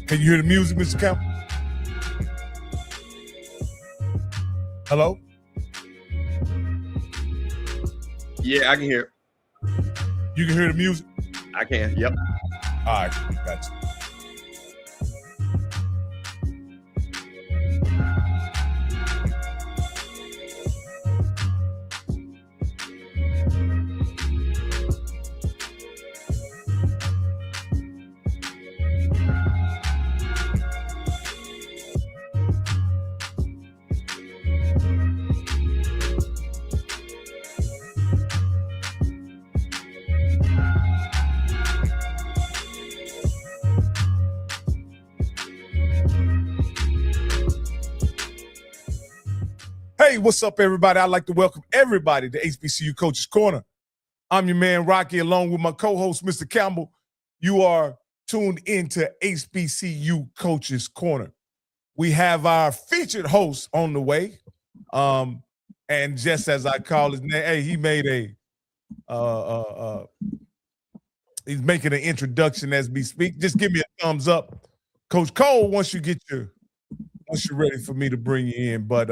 Can you hear the music, Mr. Campbell? Hello? Yeah, I can hear. You can hear the music? I can, yep. All right, gotcha. Hey, what's up, everybody? I'd like to welcome everybody to HBCU Coaches Corner. I'm your man, Rocky, along with my co-host, Mr. Campbell. You are tuned into HBCU Coaches Corner. We have our featured host on the way. And just as I call his name, hey, he made he's making an introduction as we speak. Just give me a thumbs up. Coach Cole, once you're ready for me to bring you in. But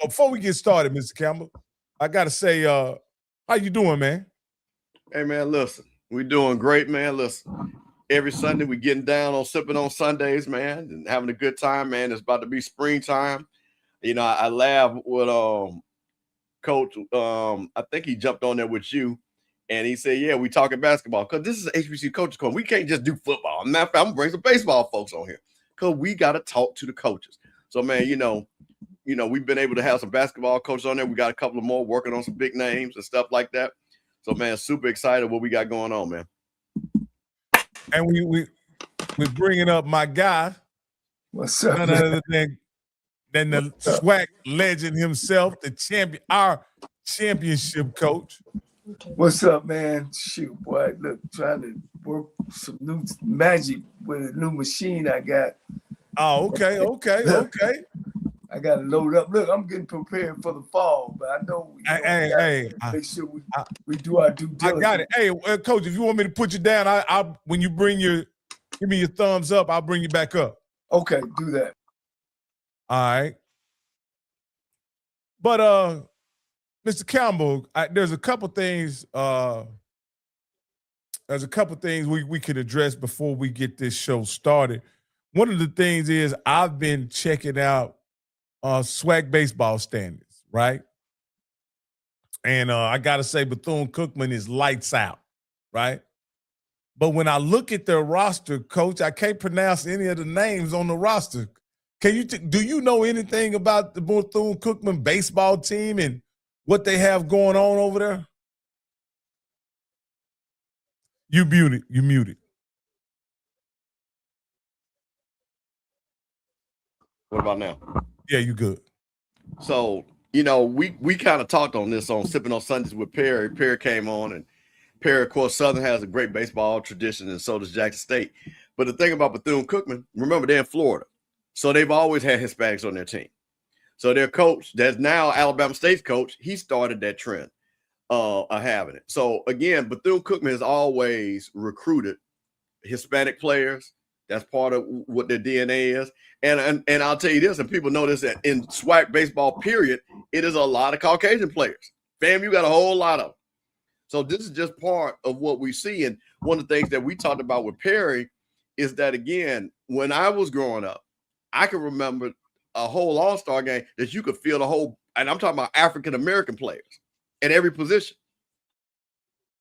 before we get started, Mr. Campbell, I got to say, how you doing, man? Hey, man, listen, we doing great, man. Listen, every Sunday we getting down on sipping on Sundays, man, and having a good time, man. It's about to be springtime. You know, I laugh with Coach. I think he jumped on there with you, and he said, yeah, we talking basketball because this is HBCU Coaches Corner. We can't just do football. Matter of fact, I'm going to bring some baseball folks on here because we got to talk to the coaches. So, man, you know, we've been able to have some basketball coaches on there. We got a couple of more working on some big names and stuff like that. So, man, super excited what we got going on, man. And we're bringing up my guy. What's up, none other than the SWAC legend himself, the champion, our championship coach. What's up, man? Shoot, boy, look, trying to work some new magic with a new machine I got. Oh, okay. I got to load up. Look, I'm getting prepared for the fall, but I know make sure we do our due diligence. I got it. Hey, Coach, if you want me to put you down, I when you give me your thumbs up, I'll bring you back up. Okay, do that. All right. But Mr. Campbell, there's a couple things. We could address before we get this show started. One of the things is I've been checking out SWAC baseball standards, right? And I got to say Bethune-Cookman is lights out, right? But when I look at their roster, Coach, I can't pronounce any of the names on the roster. Can you do you know anything about the Bethune-Cookman baseball team and what they have going on over there? You muted. What about now? Yeah, you good. So, you know, we kind of talked on this on Sipping on Sundays with Perry. Perry came on, and Perry, of course, Southern has a great baseball tradition, and so does Jackson State. But the thing about Bethune-Cookman, remember, they're in Florida. So they've always had Hispanics on their team. So their coach, that's now Alabama State's coach, he started that trend of having it. So, again, Bethune-Cookman has always recruited Hispanic players. That's part of what their DNA is. And I'll tell you this, and people know this, that in SWAC baseball, period, it is a lot of Caucasian players. Fam, you got a whole lot of them. So this is just part of what we see. And one of the things that we talked about with Perry is that, again, when I was growing up, I can remember a whole all-star game that you could feel the whole, and I'm talking about African-American players at every position,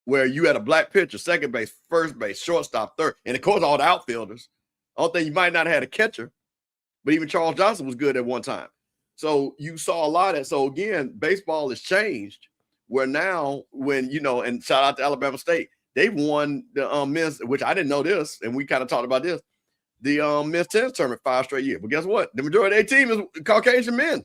where you had a black pitcher, second base, first base, shortstop, third, and of course all the outfielders. I don't think you might not have had a catcher, but even Charles Johnson was good at one time. So you saw a lot of that. So again, baseball has changed where now when, you know, and shout out to Alabama State, they've won the men's, which I didn't know this, and we kind of talked about this, the men's tennis tournament 5 straight years. But guess what? The majority of their team is Caucasian men,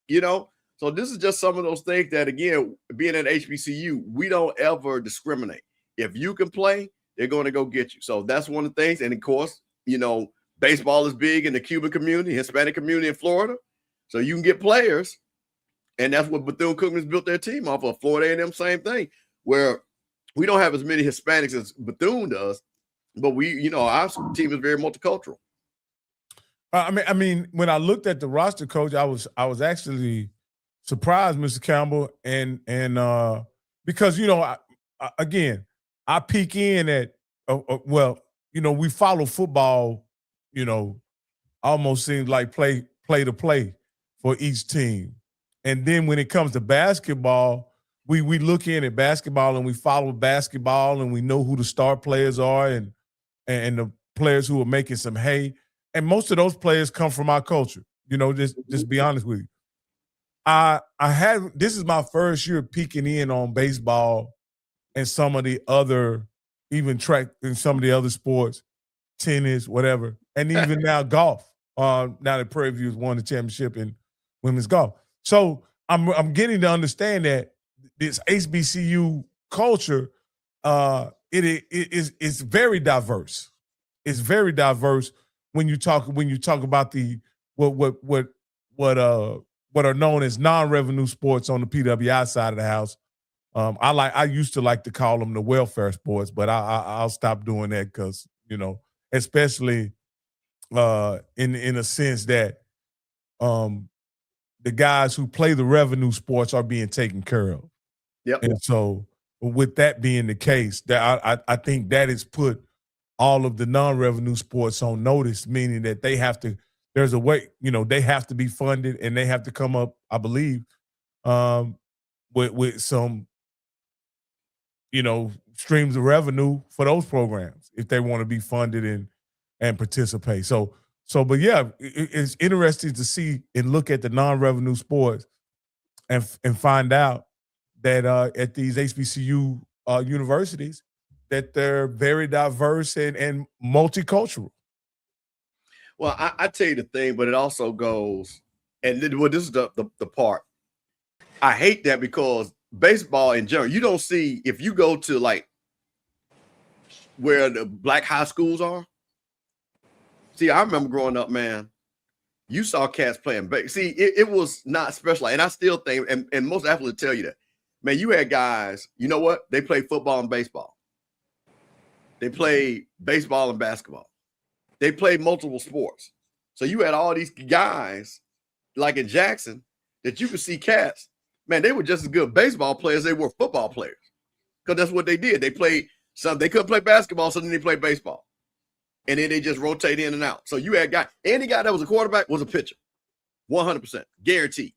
you know? So this is just some of those things that, again, being at HBCU, we don't ever discriminate. If you can play, they're going to go get you. So that's one of the things. And of course, you know, baseball is big in the Cuban community, Hispanic community in Florida. So you can get players. And that's what Bethune-Cookman's built their team off of. Florida A&M, same thing, where we don't have as many Hispanics as Bethune does, but we, you know, our team is very multicultural. I mean, when I looked at the roster, Coach, I was actually surprised, Mr. Campbell, and because, you know, I peek in at well, you know, we follow football, you know, almost seems like play to play for each team. And then when it comes to basketball, we look in at basketball and we follow basketball and we know who the star players are and the players who are making some hay. And most of those players come from our culture. You know, just be honest with you. This is my first year peeking in on baseball and some of the other, even track and some of the other sports, tennis, whatever, and even now golf. Now that Prairie View has won the championship in women's golf. So I'm getting to understand that this HBCU culture, it is very diverse. It's very diverse when you talk about the what are known as non-revenue sports on the PWI side of the house. I used to like to call them the welfare sports, but I'll stop doing that because, you know, especially in a sense that the guys who play the revenue sports are being taken care of. Yep. And so with that being the case, that I think that has put all of the non-revenue sports on notice, meaning that they have to, there's a way, you know, they have to be funded and they have to come up, I believe, with some, you know, streams of revenue for those programs if they want to be funded and participate. But yeah, it's interesting to see and look at the non-revenue sports and find out that at these HBCU universities that they're very diverse and multicultural. Well, I tell you the thing, but it also goes, and this is the part. I hate that because baseball in general, you don't see, if you go to like where the black high schools are. See, I remember growing up, man, you saw cats playing. See, it was not special. And I still think, and most athletes tell you that, man, you had guys, you know what? They play football and baseball. They play baseball and basketball. They played multiple sports. So you had all these guys, like in Jackson, that you could see cats. Man, they were just as good baseball players as they were football players. Because that's what they did. They played some, they couldn't play basketball, so then they played baseball. And then they just rotate in and out. So you had any guy that was a quarterback was a pitcher. 100%. Guaranteed.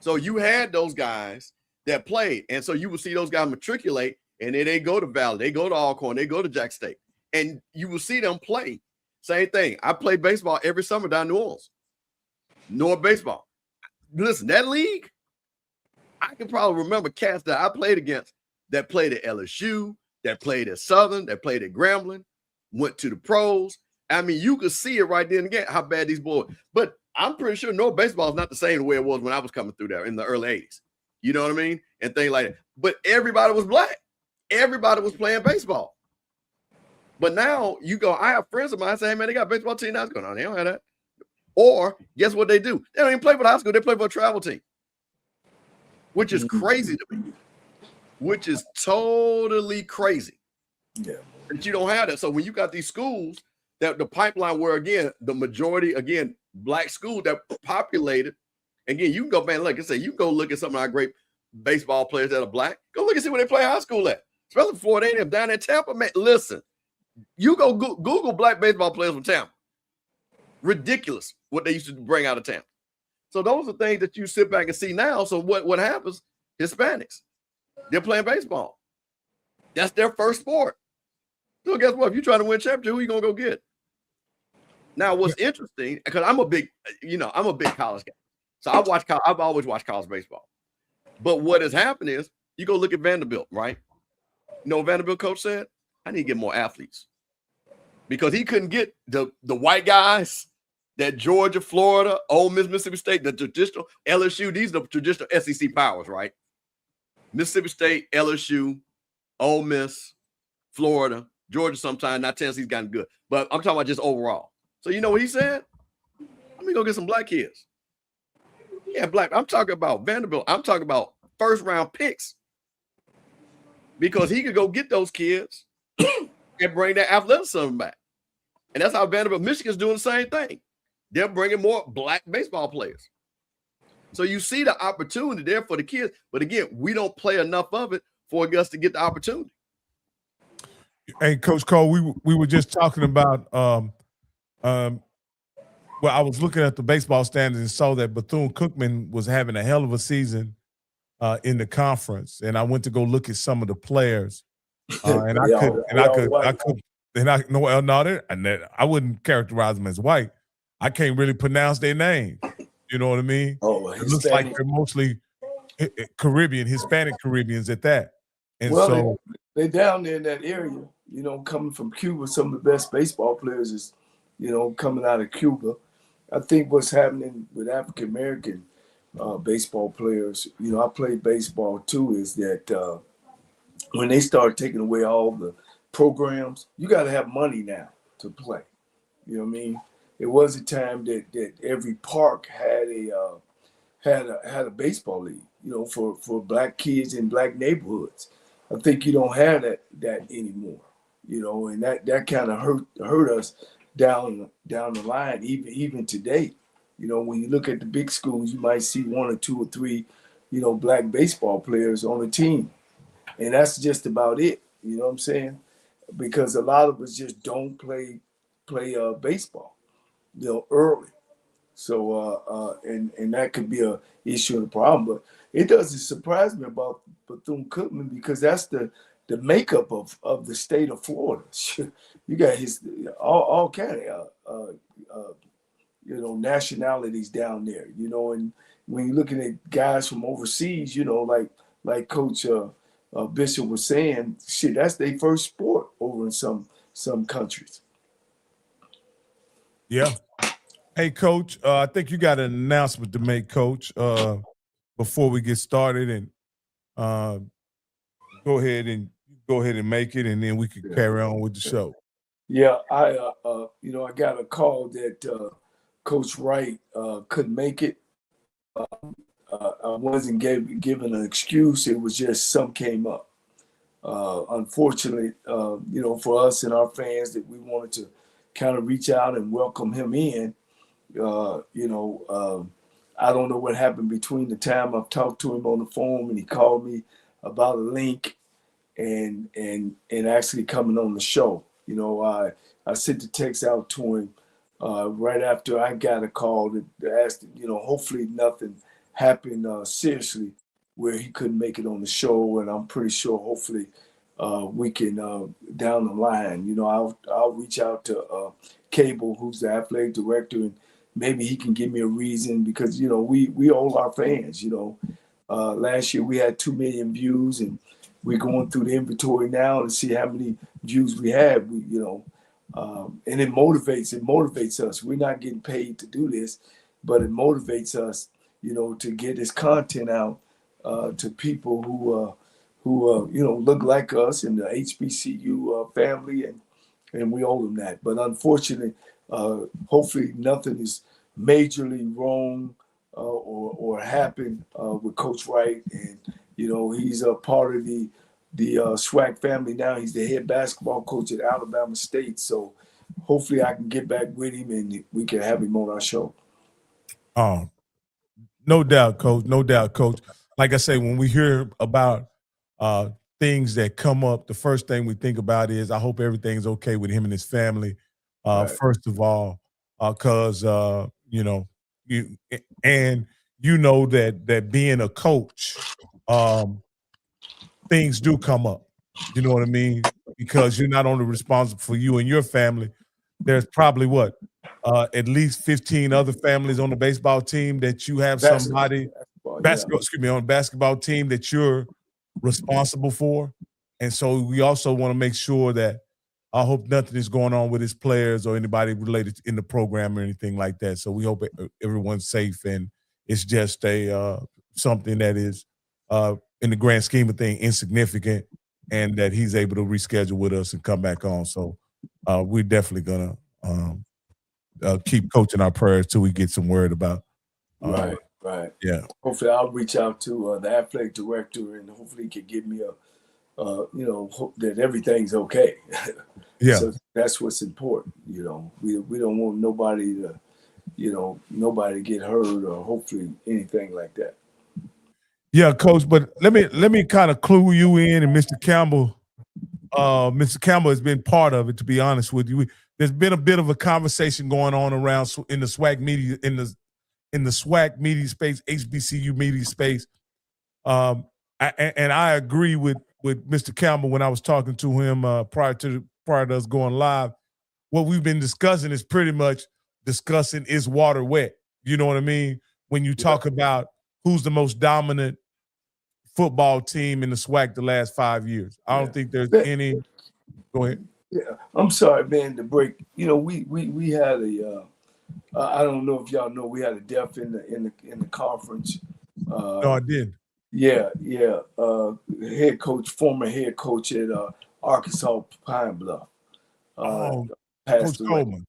So you had those guys that played. And so you would see those guys matriculate, and then they go to Valley, they go to Alcorn, they go to Jack State. And you will see them play. Same thing. I played baseball every summer down in New Orleans. North baseball. Listen, that league, I can probably remember cats that I played against that played at LSU, that played at Southern, that played at Grambling, went to the pros. I mean, you could see it right then and again how bad these boys. But I'm pretty sure North baseball is not the same way it was when I was coming through there in the early 80s. You know what I mean? And things like that. But everybody was black. Everybody was playing baseball. But now you go, I have friends of mine say, hey, man, they got a baseball team. That's going on. They don't have that. Or guess what they do? They don't even play for the high school. They play for a travel team, which is crazy to me, which is totally crazy. Yeah. That you don't have that. So when you got these schools that the pipeline where, again, the majority, again, black schools that populated, again, you can go, man, like I say, you can go look at some of our great baseball players that are black. Go look and see where they play high school at. Especially Florida A&M down in Tampa, man. Listen, you go Google black baseball players from Tampa. Ridiculous what they used to bring out of Tampa. So those are things that you sit back and see now. So what happens? Hispanics, they're playing baseball. That's their first sport. So guess what? If you're trying to win championship, who are you gonna go get? Now, what's interesting, because I'm a big college guy. So I've always watched college baseball. But what has happened is you go look at Vanderbilt, right? You know what Vanderbilt coach said? I need to get more athletes. Because he couldn't get the white guys that Georgia, Florida, Ole Miss, Mississippi State, the traditional LSU, these are the traditional SEC powers, right? Mississippi State, LSU, Ole Miss, Florida, Georgia sometimes. Not Tennessee's gotten good, but I'm talking about just overall. So you know what he said? Let me go get some black kids. Yeah, black. I'm talking about Vanderbilt. I'm talking about first-round picks because he could go get those kids and bring that athleticism back. And that's how Vanderbilt, Michigan's doing the same thing. They're bringing more black baseball players. So you see the opportunity there for the kids. But again, we don't play enough of it for us to get the opportunity. Hey, Coach Cole, we were just talking about well, I was looking at the baseball standings and saw that Bethune-Cookman was having a hell of a season in the conference, and I went to go look at some of the players, and I wouldn't characterize them as white. I can't really pronounce their names. You know what I mean? Oh, it looks like they're mostly Caribbean, Hispanic Caribbeans at that. And well, so they're down there in that area. You know, coming from Cuba, some of the best baseball players is, you know, coming out of Cuba. I think what's happening with African American baseball players, you know, I played baseball too, is that when they start taking away all the programs, you got to have money now to play. You know what I mean? It was a time that every park had a baseball league, you know, for black kids in black neighborhoods. I think you don't have that anymore, you know, and that kind of hurt us down the line, even today. You know, when you look at the big schools, you might see 1 or 2 or 3, you know, black baseball players on a team. And that's just about it. You know what I'm saying? Because a lot of us just don't play baseball, you know, early. So and that could be a issue and a problem. But it doesn't surprise me about Bethune-Cookman because that's the makeup of the state of Florida. You got all kind of you know, nationalities down there. You know, and when you're looking at guys from overseas, you know, like Coach Bishop was saying, shit, that's their first sport over in some countries. Yeah. Hey, Coach, I think you got an announcement to make, Coach, before we get started, and go ahead and make it, and then we can carry on with the show. Yeah, I you know, I got a call that Coach Wright couldn't make it. I wasn't given an excuse. It was just something came up. Unfortunately, you know, for us and our fans, that we wanted to kind of reach out and welcome him in. You know, I don't know what happened between the time I've talked to him on the phone and he called me about a link and actually coming on the show. You know, I sent the text out to him right after I got a call to ask, you know, hopefully nothing happened seriously where he couldn't make it on the show. And I'm pretty sure hopefully we can down the line, you know, I'll reach out to Cable, who's the athletic director, and maybe he can give me a reason because, you know, we owe our fans, you know. Last year we had 2 million views and we're going through the inventory now to see how many views we have, you know, and it motivates us. We're not getting paid to do this, but it motivates us, you know, to get this content out to people who you know, look like us in the HBCU family, and we owe them that. But unfortunately, hopefully nothing is majorly wrong or happened with Coach Wright. And, you know, he's a part of the SWAC family now. He's the head basketball coach at Alabama State. So hopefully I can get back with him and we can have him on our show. No doubt, Coach. No doubt, Coach. Like I say, when we hear about things that come up, the first thing we think about is, I hope everything's okay with him and his family. Right. First of all, because you know, you know that being a coach, things do come up. You know what I mean? Because you're not only responsible for you and your family. There's probably at least 15 other families on the baseball team that you have somebody on the basketball team that you're responsible for. And so we also want to make sure that, I hope nothing is going on with his players or anybody related in the program or anything like that. So we hope everyone's safe, and it's just something that is in the grand scheme of things insignificant. and that he's able to reschedule with us and come back on. So we're definitely gonna keep coaching our prayers till we get some word about. Right. Yeah. Hopefully, I'll reach out to the athletic director, and hopefully, he can give me hope that everything's okay. Yeah. So that's what's important. We don't want nobody to, nobody to get hurt or hopefully anything like that. Yeah, Coach. But let me kind of clue you in, and Mr. Campbell. Mr. Campbell has been part of it. To be honest with you, there's been a bit of a conversation going on around in the SWAC media in the SWAC media space, HBCU media space. And I agree with Mr. Campbell when I was talking to him prior to us going live. What we've been discussing is pretty much discussing is water wet. You know what I mean? When you talk about who's the most dominant football team in the SWAC the last 5 years, I don't think there's any. Go ahead. Yeah, I'm sorry, man, to break. We had a. I don't know if y'all know, we had a death in the conference. No, I did. Yeah. Former head coach at Arkansas Pine Bluff. Passed Coach away. Coleman.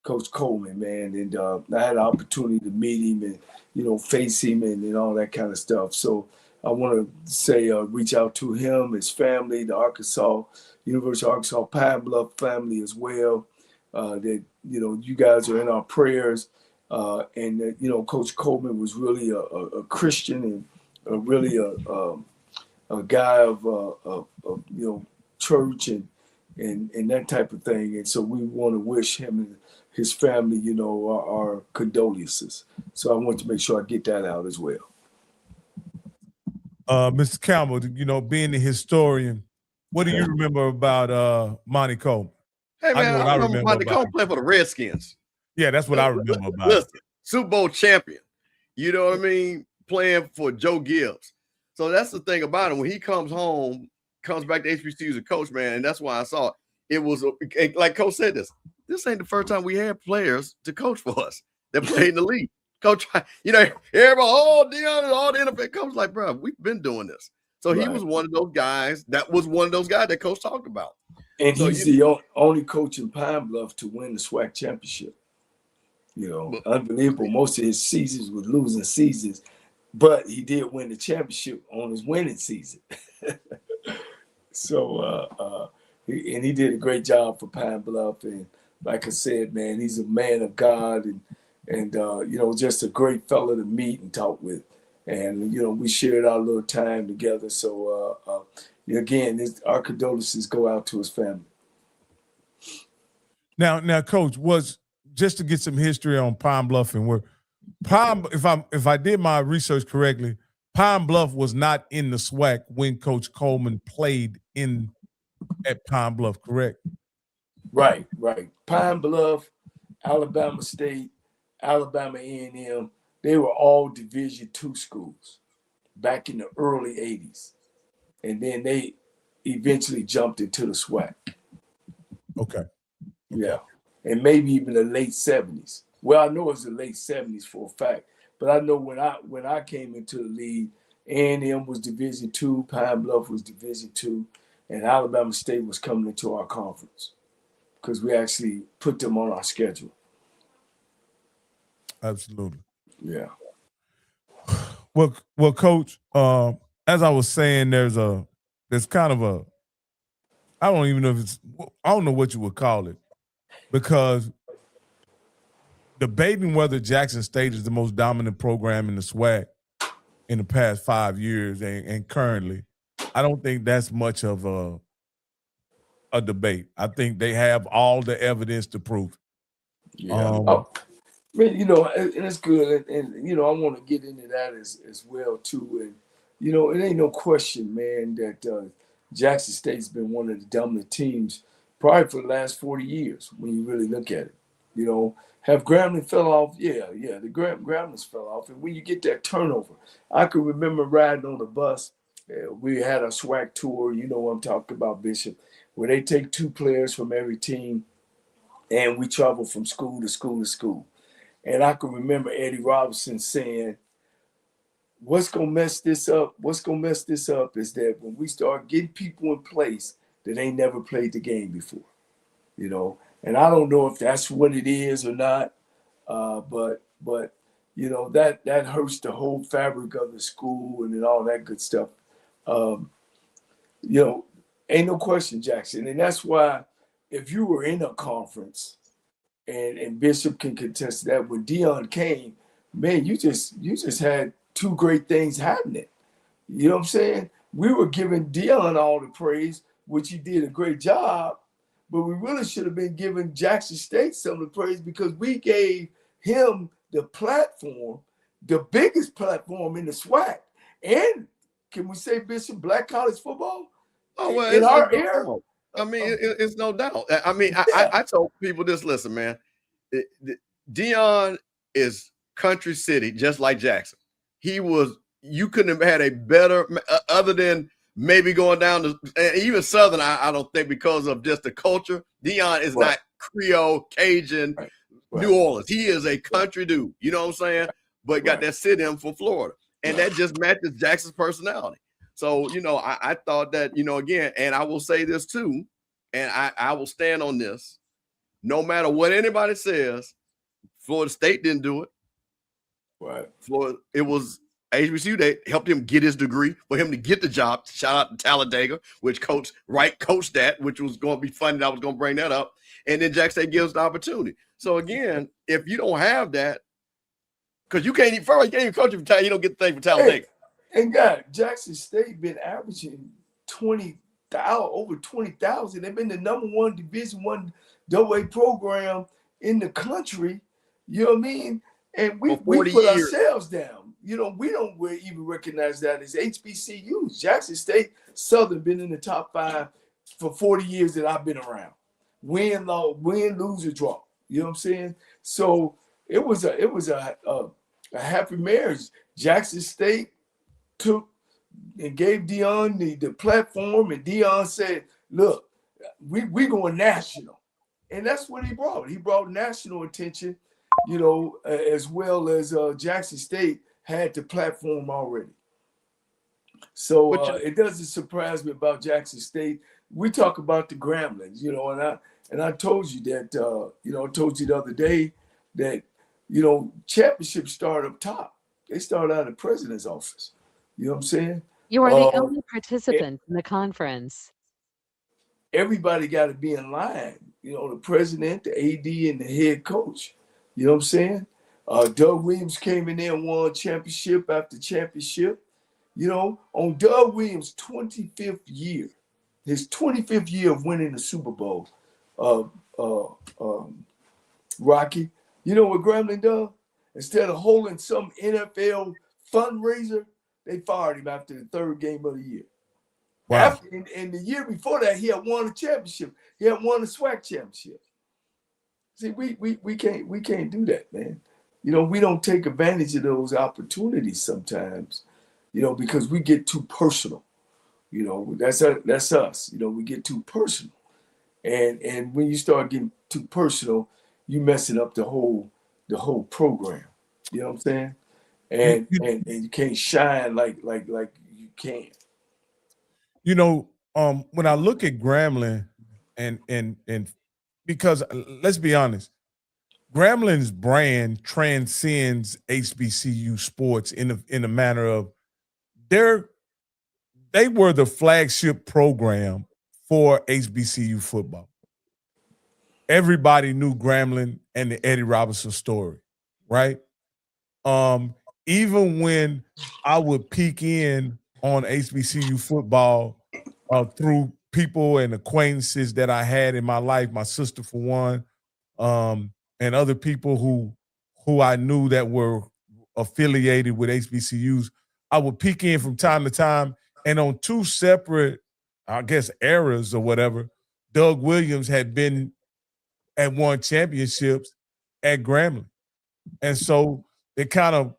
Coach Coleman, man, and I had an opportunity to meet him and face him and all that kind of stuff. So I want to say reach out to him, his family, the University of Arkansas Pine Bluff family as well. That you guys are in our prayers, and Coach Coleman was really a Christian and really a guy of church and that type of thing. And so we want to wish him and his family, our condolences. So I want to make sure I get that out as well. Mr. Campbell, being the historian, what do you remember about Monty Coleman? Hey, man, I remember Monty Coleman playing for the Redskins. Yeah, that's what I remember about listen, Super Bowl champion. You know what I mean? Playing for Joe Gibbs. So that's the thing about him. When he comes home, comes back to HBCU as a coach, man, and that's why I saw it was like Coach said this ain't the first time we had players to coach for us that played in the league. Coach, everybody, Deion, all the NFL coaches like, bro, we've been doing this. So he was one of those guys. That was one of those guys that Coach talked about. And he's the only coach in Pine Bluff to win the SWAC championship. Unbelievable. Most of his seasons were losing seasons, but he did win the championship on his winning season. So, he did a great job for Pine Bluff. And like I said, man, he's a man of God and just a great fellow to meet and talk with. And, we shared our little time together. So, again, our condolences go out to his family. Now, Coach, was just to get some history on Pine Bluff and where if I did my research correctly, Pine Bluff was not in the SWAC when Coach Coleman played at Pine Bluff, correct? Right. Pine Bluff, Alabama State, Alabama A&M, they were all Division II schools back in the early 80s. And then they eventually jumped into the SWAC. Okay. Yeah. And maybe even the late 70s. Well, I know it was the late 70s for a fact. But I know when I came into the league, A&M was Division II, Pine Bluff was Division II, and Alabama State was coming into our conference because we actually put them on our schedule. Absolutely. Yeah. Well, Coach, as I was saying, there's kind of a, I don't know what you would call it, because debating whether Jackson State is the most dominant program in the SWAC in the past 5 years and currently, I don't think that's much of a debate. I think they have all the evidence to prove it. Yeah. And it's good. And I want to get into that as well, too. And, it ain't no question, man, that Jackson State's been one of the dominant teams probably for the last 40 years when you really look at it. Have Grambling fell off? Yeah, the Gramblings fell off. And when you get that turnover, I can remember riding on the bus. We had a SWAC tour, you know what I'm talking about, Bishop, where they take 2 players from every team, and we travel from school to school to school. And I can remember Eddie Robinson saying, what's gonna mess this up? What's gonna mess this up is that when we start getting people in place that ain't never played the game before, you know. And I don't know if that's what it is or not, but you know that hurts the whole fabric of the school and all that good stuff. You know, ain't no question, Jackson, and that's why if you were in a conference, and Bishop can contest that when Dion came, man, you just had two great things happening. You know what I'm saying? We were giving Dion all the praise, which he did a great job, but we really should have been giving Jackson State some of the praise because we gave him the platform, the biggest platform in the SWAC. And can we say, Bishop, black college football? Oh, well, in our era. I mean, it's no doubt. I mean, I told people this, listen, man, Dion is country city, just like Jackson. You couldn't have had a better, other than maybe going down to, and even Southern, I don't think, because of just the culture. Dion is not Creole, Cajun, New Orleans. He is a country dude, you know what I'm saying? But got that sit in for Florida. And that just matches Jackson's personality. So, you know, I thought that, you know, again, and I will say this too, and I will stand on this, no matter what anybody says, Florida State didn't do it. Right. Florida, it was HBCU. They helped him get his degree for him to get the job. Shout out to Talladega, which Coach Wright coached that, which was going to be funny that I was going to bring that up. And then Jackson State gives the opportunity. So again, if you don't have that, because you can't even coach for Talladega, you don't get the thing for Talladega. And God, Jackson State been averaging 20,000, over 20,000. They've been the #1 Division I AA program in the country. You know what I mean? And we put ourselves down. You know, we don't even recognize that as HBCUs. Jackson State, Southern been in the top 5 for 40 years that I've been around. Win, lose, or draw. You know what I'm saying? So it was a happy marriage. Jackson State took and gave Dion the platform, and Dion said, look, we going national. And that's what he brought. He brought national attention, you know, as well as Jackson State had the platform already. So it doesn't surprise me about Jackson State. We talk about the Gremlins, you know, and I told you that, you know, I told you the other day that, you know, championships start up top. They start out at the president's office. You know what I'm saying? You are the only participant in the conference. Everybody got to be in line. You know, the president, the AD, and the head coach. You know what I'm saying? Doug Williams came in there and won championship after championship. You know, on Doug Williams' 25th year, his 25th year of winning the Super Bowl, Rocky, you know what Gremlin does? Instead of holding some NFL fundraiser, they fired him after the 3rd game of the year. Wow. And the year before that, he had won a championship. He had won a SWAC championship. See, we can't do that, man. You know, we don't take advantage of those opportunities sometimes, you know, because we get too personal. You know, that's us. You know, we get too personal. And when you start getting too personal, you messing up the whole program. You know what I'm saying? And you can't shine like you can. You know, when I look at Grambling and because let's be honest, Grambling's brand transcends HBCU sports in a manner of they were the flagship program for HBCU football. Everybody knew Grambling and the Eddie Robinson story, right? Even when I would peek in on HBCU football through people and acquaintances that I had in my life, my sister for one, and other people who I knew that were affiliated with HBCUs, I would peek in from time to time, and on 2 separate, I guess, eras or whatever, Doug Williams had won championships at Grambling. And so it kind of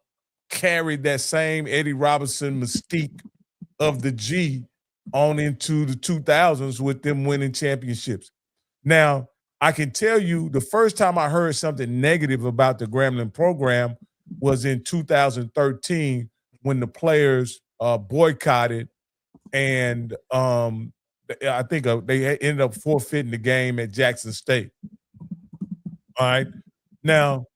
carried that same Eddie Robinson mystique of the G on into the 2000s with them winning championships. Now, I can tell you the first time I heard something negative about the Grambling program was in 2013 when the players boycotted, and I think they ended up forfeiting the game at Jackson State. All right. Now,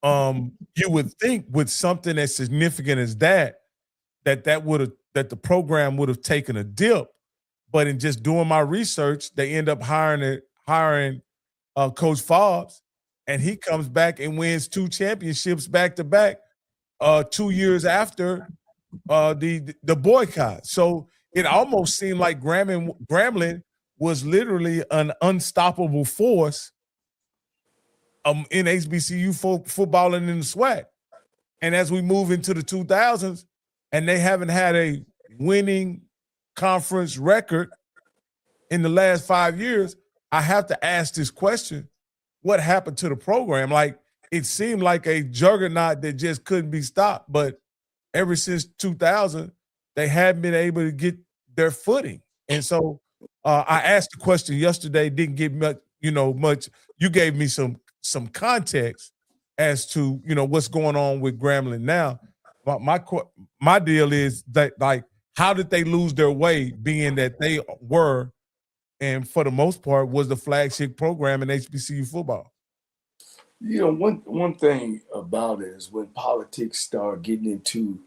you would think with something as significant as that the program would have taken a dip, but in just doing my research, they end up hiring Coach Fobbs, and he comes back and wins 2 championships back to back, 2 years after the boycott. So it almost seemed like Grambling was literally an unstoppable force in HBCU football and in the SWAC. And as we move into the 2000s, and they haven't had a winning conference record in the last 5 years, I have to ask this question: what happened to the program? Like, it seemed like a juggernaut that just couldn't be stopped, but ever since 2000, they haven't been able to get their footing. And so I asked the question yesterday, didn't get much. You gave me some context as to, what's going on with Grambling now. My deal is that, like, how did they lose their way, being that they were, and for the most part, was the flagship program in HBCU football? One thing about it is when politics start getting into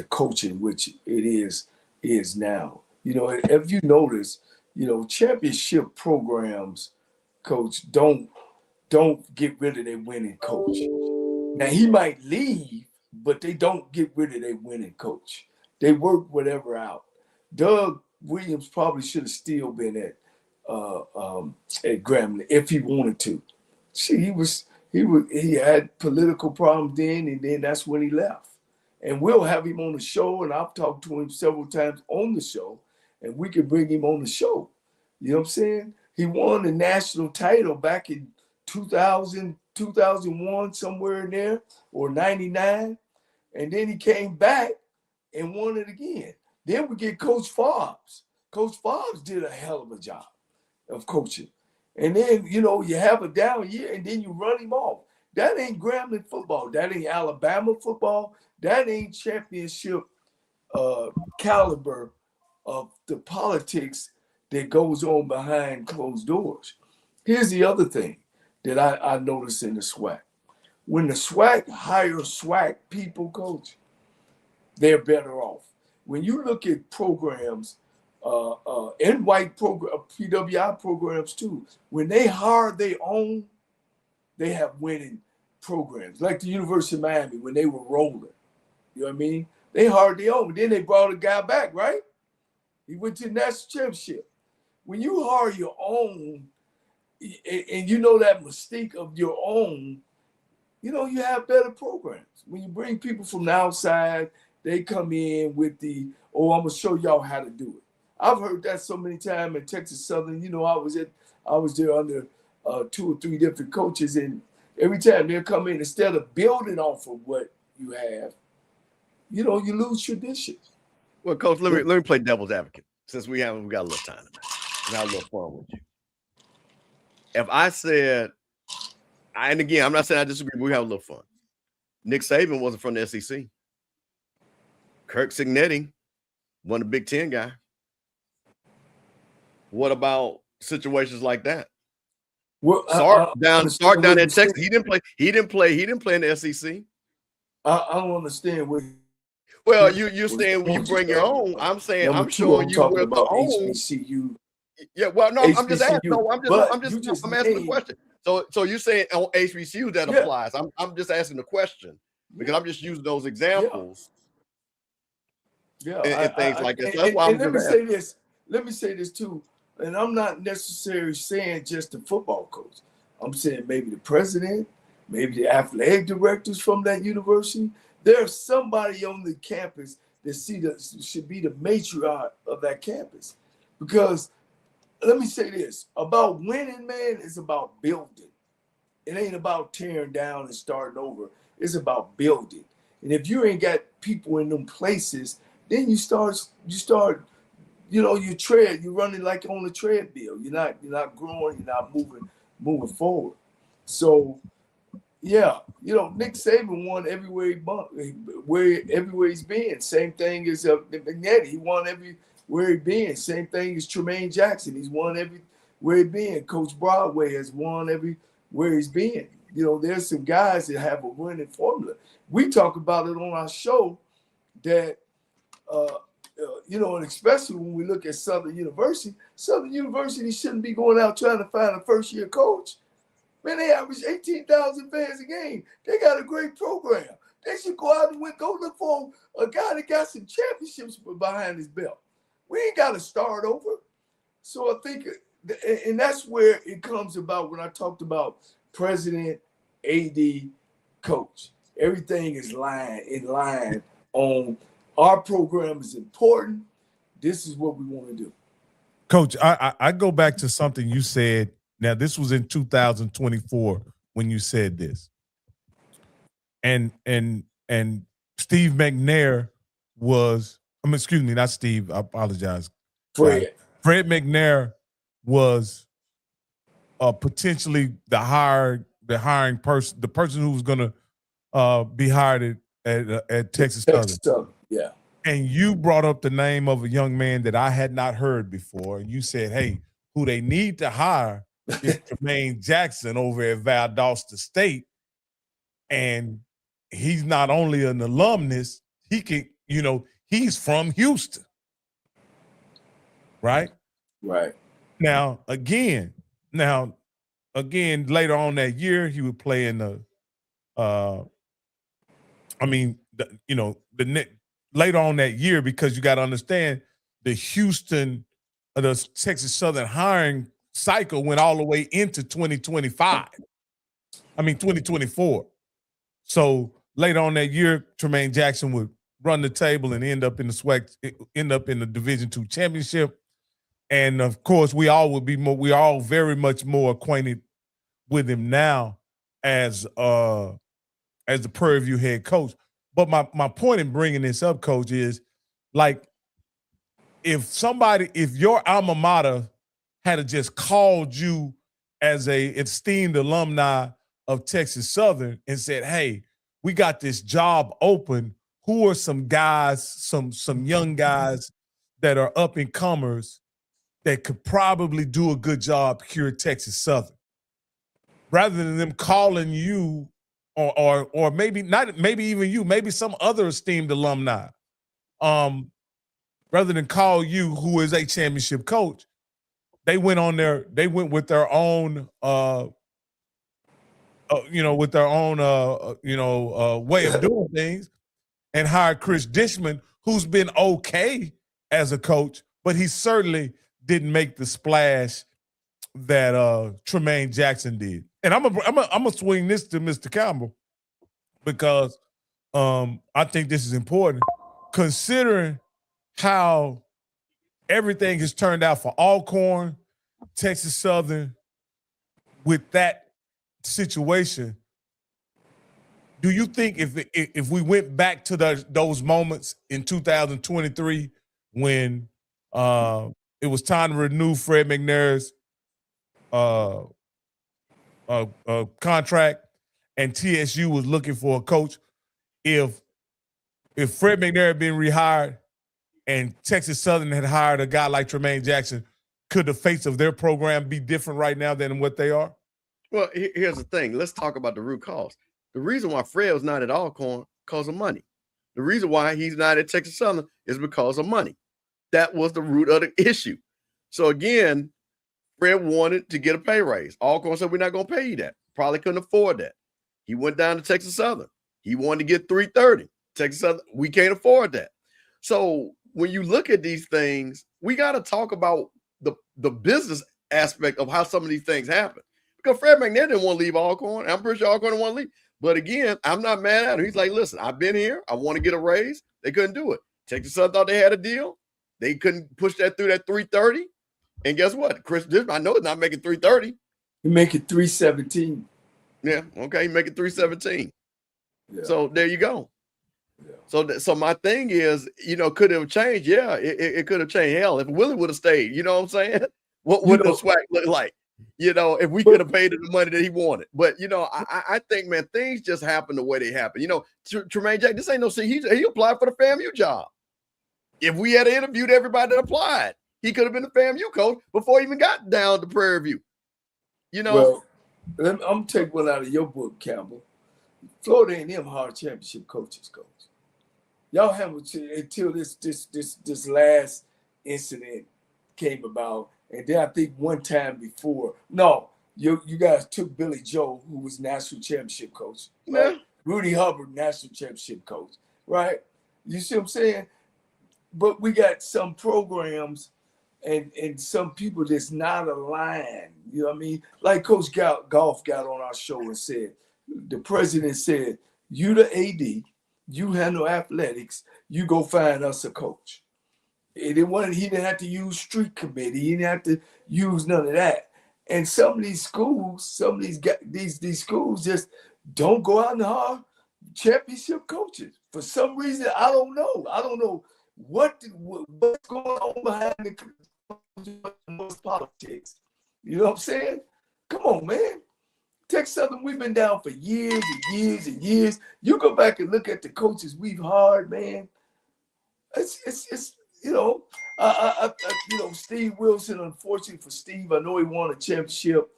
coaching, which it is now. If you notice, championship programs, coach, don't get rid of their winning coach. Now, he might leave, but they don't get rid of their winning coach. They work whatever out. Doug Williams probably should have still been at Grambling if he wanted to. See, he had political problems then, and then that's when he left. And we'll have him on the show, and I've talked to him several times on the show, and we can bring him on the show. You know what I'm saying? He won the national title back in 2000, 2001, somewhere in there, or 99. And then he came back and won it again. Then we get Coach Fobbs. Coach Fobbs did a hell of a job of coaching. And then, you have a down year and then you run him off. That ain't Grambling football. That ain't Alabama football. That ain't championship caliber of the politics that goes on behind closed doors. Here's the other thing that I noticed in the SWAC. When the SWAC hires SWAC people, coach, they're better off. When you look at programs, and white PWI programs too, when they hire their own, they have winning programs. Like the University of Miami, when they were rolling. You know what I mean? They hired their own, but then they brought a guy back, right? He went to the national championship. When you hire your own, and that mystique of your own, you have better programs. When you bring people from the outside, they come in with I'm going to show y'all how to do it. I've heard that so many times at Texas Southern. I was there under 2 or 3 different coaches, and every time they'll come in, instead of building off of what you have, you lose tradition. Well, Coach, let me play devil's advocate, since we got a little time tonight. We have a little fun with you. If I said, and again, I'm not saying I disagree, but we have a little fun. Nick Saban wasn't from the SEC. Kirk Cignetti wasn't a Big Ten guy. What about situations like that? Well, Sark down in Texas. He didn't play in the SEC. I don't understand what. Well, you're saying when you bring your own. I'm saying I'm showing you where the own. HBCU. Yeah, well, no, I'm just asking. No, I'm asking the question. So you're saying on HBCU that applies. I'm just asking the question because I'm just using those examples. Yeah, and things like that. So that's why let me say this too. And I'm not necessarily saying just the football coach. I'm saying maybe the president, maybe the athletic directors from that university. There's somebody on the campus that should be the matriarch of that campus. Because let me say this, about winning, man, it's about building. It ain't about tearing down and starting over. It's about building. And if you ain't got people in them places, then you you're running like on a treadmill. You're not growing, you're not moving forward. So Yeah, Nick Saban won everywhere he's been. Same thing as McNetty. He won everywhere he been. Same thing as Tremaine Jackson. He's won everywhere he been. Coach Broadway has won everywhere he's been. There's some guys that have a winning formula. We talk about it on our show that, and especially when we look at Southern University shouldn't be going out trying to find a first-year coach. Man, they average 18,000 fans a game. They got a great program. They should go out and go look for a guy that got some championships behind his belt. We ain't got to start over. So I think, and that's where it comes about when I talked about president, AD, coach. Everything is in line on our program is important. This is what we want to do. Coach, I go back to something you said. Now, this was in 2024 when you said this. And Steve McNair was, excuse me, not Steve, I apologize. Fred McNair was potentially the hiring person, the person who was going to be hired at Texas Southern. Yeah. And you brought up the name of a young man that I had not heard before. And you said, hey, who they need to hire is Tremaine Jackson over at Valdosta State. And he's not only an alumnus, he can, he's from Houston. Right? Right. Now, again, later on that year, he would play in later on that year, because you got to understand the Texas Southern hiring cycle went all the way into 2024. So later on that year, Tremaine Jackson would run the table and end up in the SWAC, end up in the Division II championship. And of course, we all very much more acquainted with him now as the Prairie View head coach. But my point in bringing this up, Coach, is like if your alma mater had just called you as a esteemed alumni of Texas Southern and said, hey, we got this job open. Who are some guys, some young guys that are up and comers that could probably do a good job here at Texas Southern? Rather than them calling you or maybe not, maybe even you, maybe some other esteemed alumni, rather than call you, who is a championship coach, they went with their own, way of doing things, and hired Chris Dishman, who's been okay as a coach, but he certainly didn't make the splash that Tremaine Jackson did. And I'm gonna swing this to Mr. Campbell because I think this is important, considering how everything has turned out for Alcorn, Texas Southern, with that situation. Do you think if we went back to those moments in 2023 when it was time to renew Fred McNair's contract and TSU was looking for a coach, if Fred McNair had been rehired and Texas Southern had hired a guy like Tremaine Jackson, could the face of their program be different right now than what they are? Well, here's the thing. Let's talk about the root cause. The reason why Fred was not at Alcorn because of money. The reason why he's not at Texas Southern is because of money. That was the root of the issue. So again, Fred wanted to get a pay raise. Alcorn said, we're not going to pay you that. Probably couldn't afford that. He went down to Texas Southern. He wanted to get $330. Texas Southern, we can't afford that. So when you look at these things, we got to talk about the business aspect of how some of these things happen. Because Fred McNair didn't want to leave Alcorn. I'm pretty sure Alcorn didn't want to leave. But again, I'm not mad at him. He's like, listen, I've been here. I want to get a raise. They couldn't do it. Texas Southern thought they had a deal. They couldn't push that through that $330. And guess what? Chris Dishman, I know he's not making $330. He make it $317. Yeah, okay, he make it $317. Yeah. So there you go. Yeah. So my thing is, could it have changed? Yeah, it could have changed. Hell, if Willie would have stayed, you know what I'm saying? What would the SWAC look like? you know, if we could have paid him the money that he wanted. But, you know, I think, man, things just happen the way they happen. You know, Tremaine Jack, this ain't no see. He applied for the FAMU job. If we had interviewed everybody that applied, he could have been the FAMU coach before he even got down to Prairie View. You know? Well, I'm going to take one out of your book, Campbell. Florida A&M hard championship coaches, coach. Y'all haven't until this last incident came about, and then I think one time before. No, you guys took Billy Joe, who was national championship coach. Right? Yeah. Rudy Hubbard, national championship coach. Right? You see what I'm saying? But we got some programs and some people that's not aligned. You know what I mean? Like Coach Golf got on our show and said, the president said, you the AD, you handle athletics, you go find us a coach. He didn't have to use street committee. He didn't have to use none of that. And some of these schools, these schools just don't go out and hire championship coaches. For some reason, I don't know. I don't know what's going on behind the politics. You know what I'm saying? Come on, man. Texas Southern, we've been down for years and years and years. You go back and look at the coaches we've hired, man. It's you know, you know, Steve Wilson, unfortunately for Steve, I know he won a championship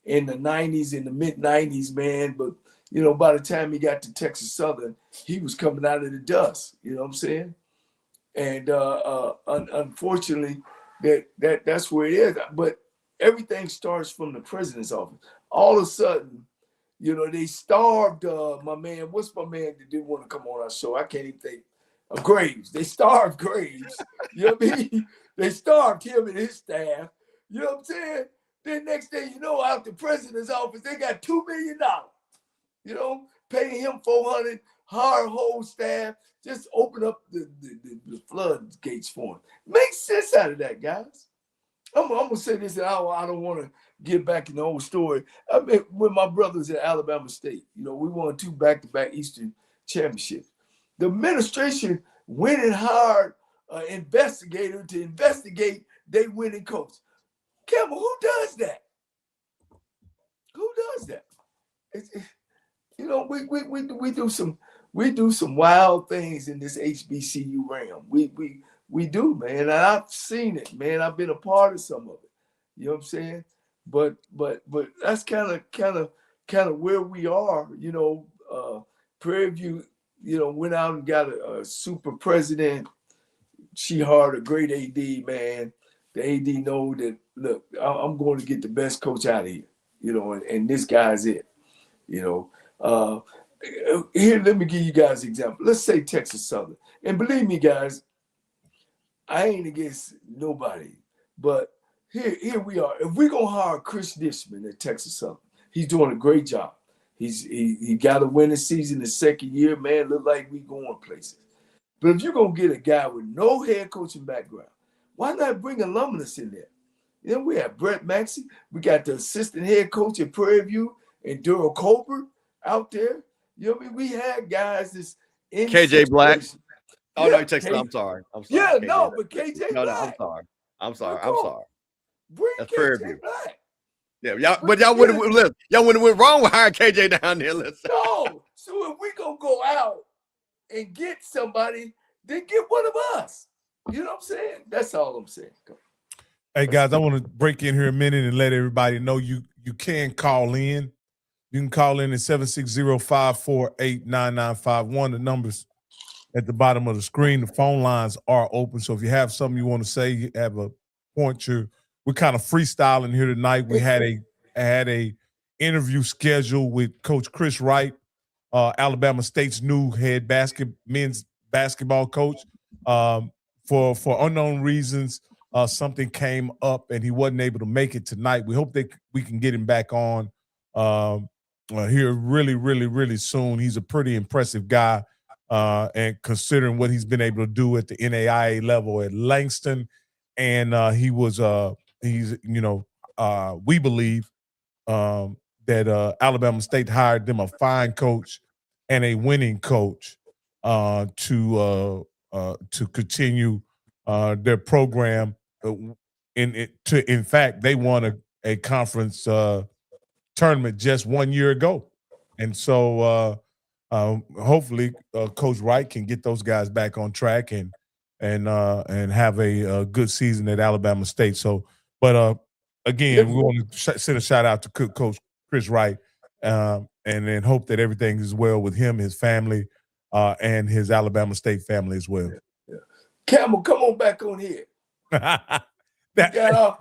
in the 90s, in the mid-90s, man. But, you know, by the time he got to Texas Southern, he was coming out of the dust. You know what I'm saying? And unfortunately, that's where it is. But everything starts from the president's office. All of a sudden, you know, they starved my man. What's my man that didn't want to come on our show? I can't even think. Graves. They starved Graves. You know what I mean? They starved him and his staff. You know what I'm saying? Then next day, you know, out the president's office, they got $2 million. You know, paying him $400, hire whole staff, just open up the floodgates for him. Make sense out of that, guys. I'm gonna say this, and I don't want to get back in the old story. I mean, with my brothers at Alabama State, you know, we won 2 back-to-back Eastern championships. The administration went and hired an investigator to investigate they winning coach. Campbell, who does that? Who does that? You know, we do some wild things in this HBCU realm. We do, man. And I've seen it, man. I've been a part of some of it. You know what I'm saying? But that's kind of where we are. You know, Prairie View, you know, went out and got a super president. She hired a great AD, man. The AD know that, look, I'm going to get the best coach out of here, you know, and this guy's it, you know. Here, let me give you guys an example. Let's say Texas Southern. And believe me, guys, I ain't against nobody, but here we are. If we're going to hire Chris Dishman at Texas Southern, he's doing a great job. He got a winning season the second year, man. Look like we going places. But if you're gonna get a guy with no head coaching background, why not bring alumnus in there? You know, we have Brett Maxey. We got the assistant head coach at Prairie View and Daryl Colbert out there. You know what I mean? We had guys that's in KJ Black. Oh, yeah, no, Texas. I'm sorry. Yeah, KJ no, Black. But KJ No, Black. I'm sorry. Bring That's KJ Prairie View. Black. Yeah, y'all wouldn't have went wrong with hiring KJ down there. No, so if we gonna go out and get somebody, then get one of us. You know what I'm saying? That's all I'm saying. Hey guys, I want to break in here a minute and let everybody know you can call in. You can call in at 760-548-9951. The numbers at the bottom of the screen. The phone lines are open. So if you have something you want to say, you have a point, we're kind of freestyling here tonight. We had a interview scheduled with Coach Chris Wright, Alabama State's new head men's basketball coach. For unknown reasons, something came up and he wasn't able to make it tonight. We hope that we can get him back on here really, really, really soon. He's a pretty impressive guy, and considering what he's been able to do at the NAIA level at Langston, and we believe that Alabama State hired them a fine coach and a winning coach to continue their program. In fact, they won a conference tournament just 1 year ago. And so hopefully Coach Wright can get those guys back on track and have a good season at Alabama State. So, but again, we want to send a shout out to Coach Chris Wright, and then hope that everything is well with him, his family, and his Alabama State family as well. Yeah. Campbell, come on back on here. Campbell.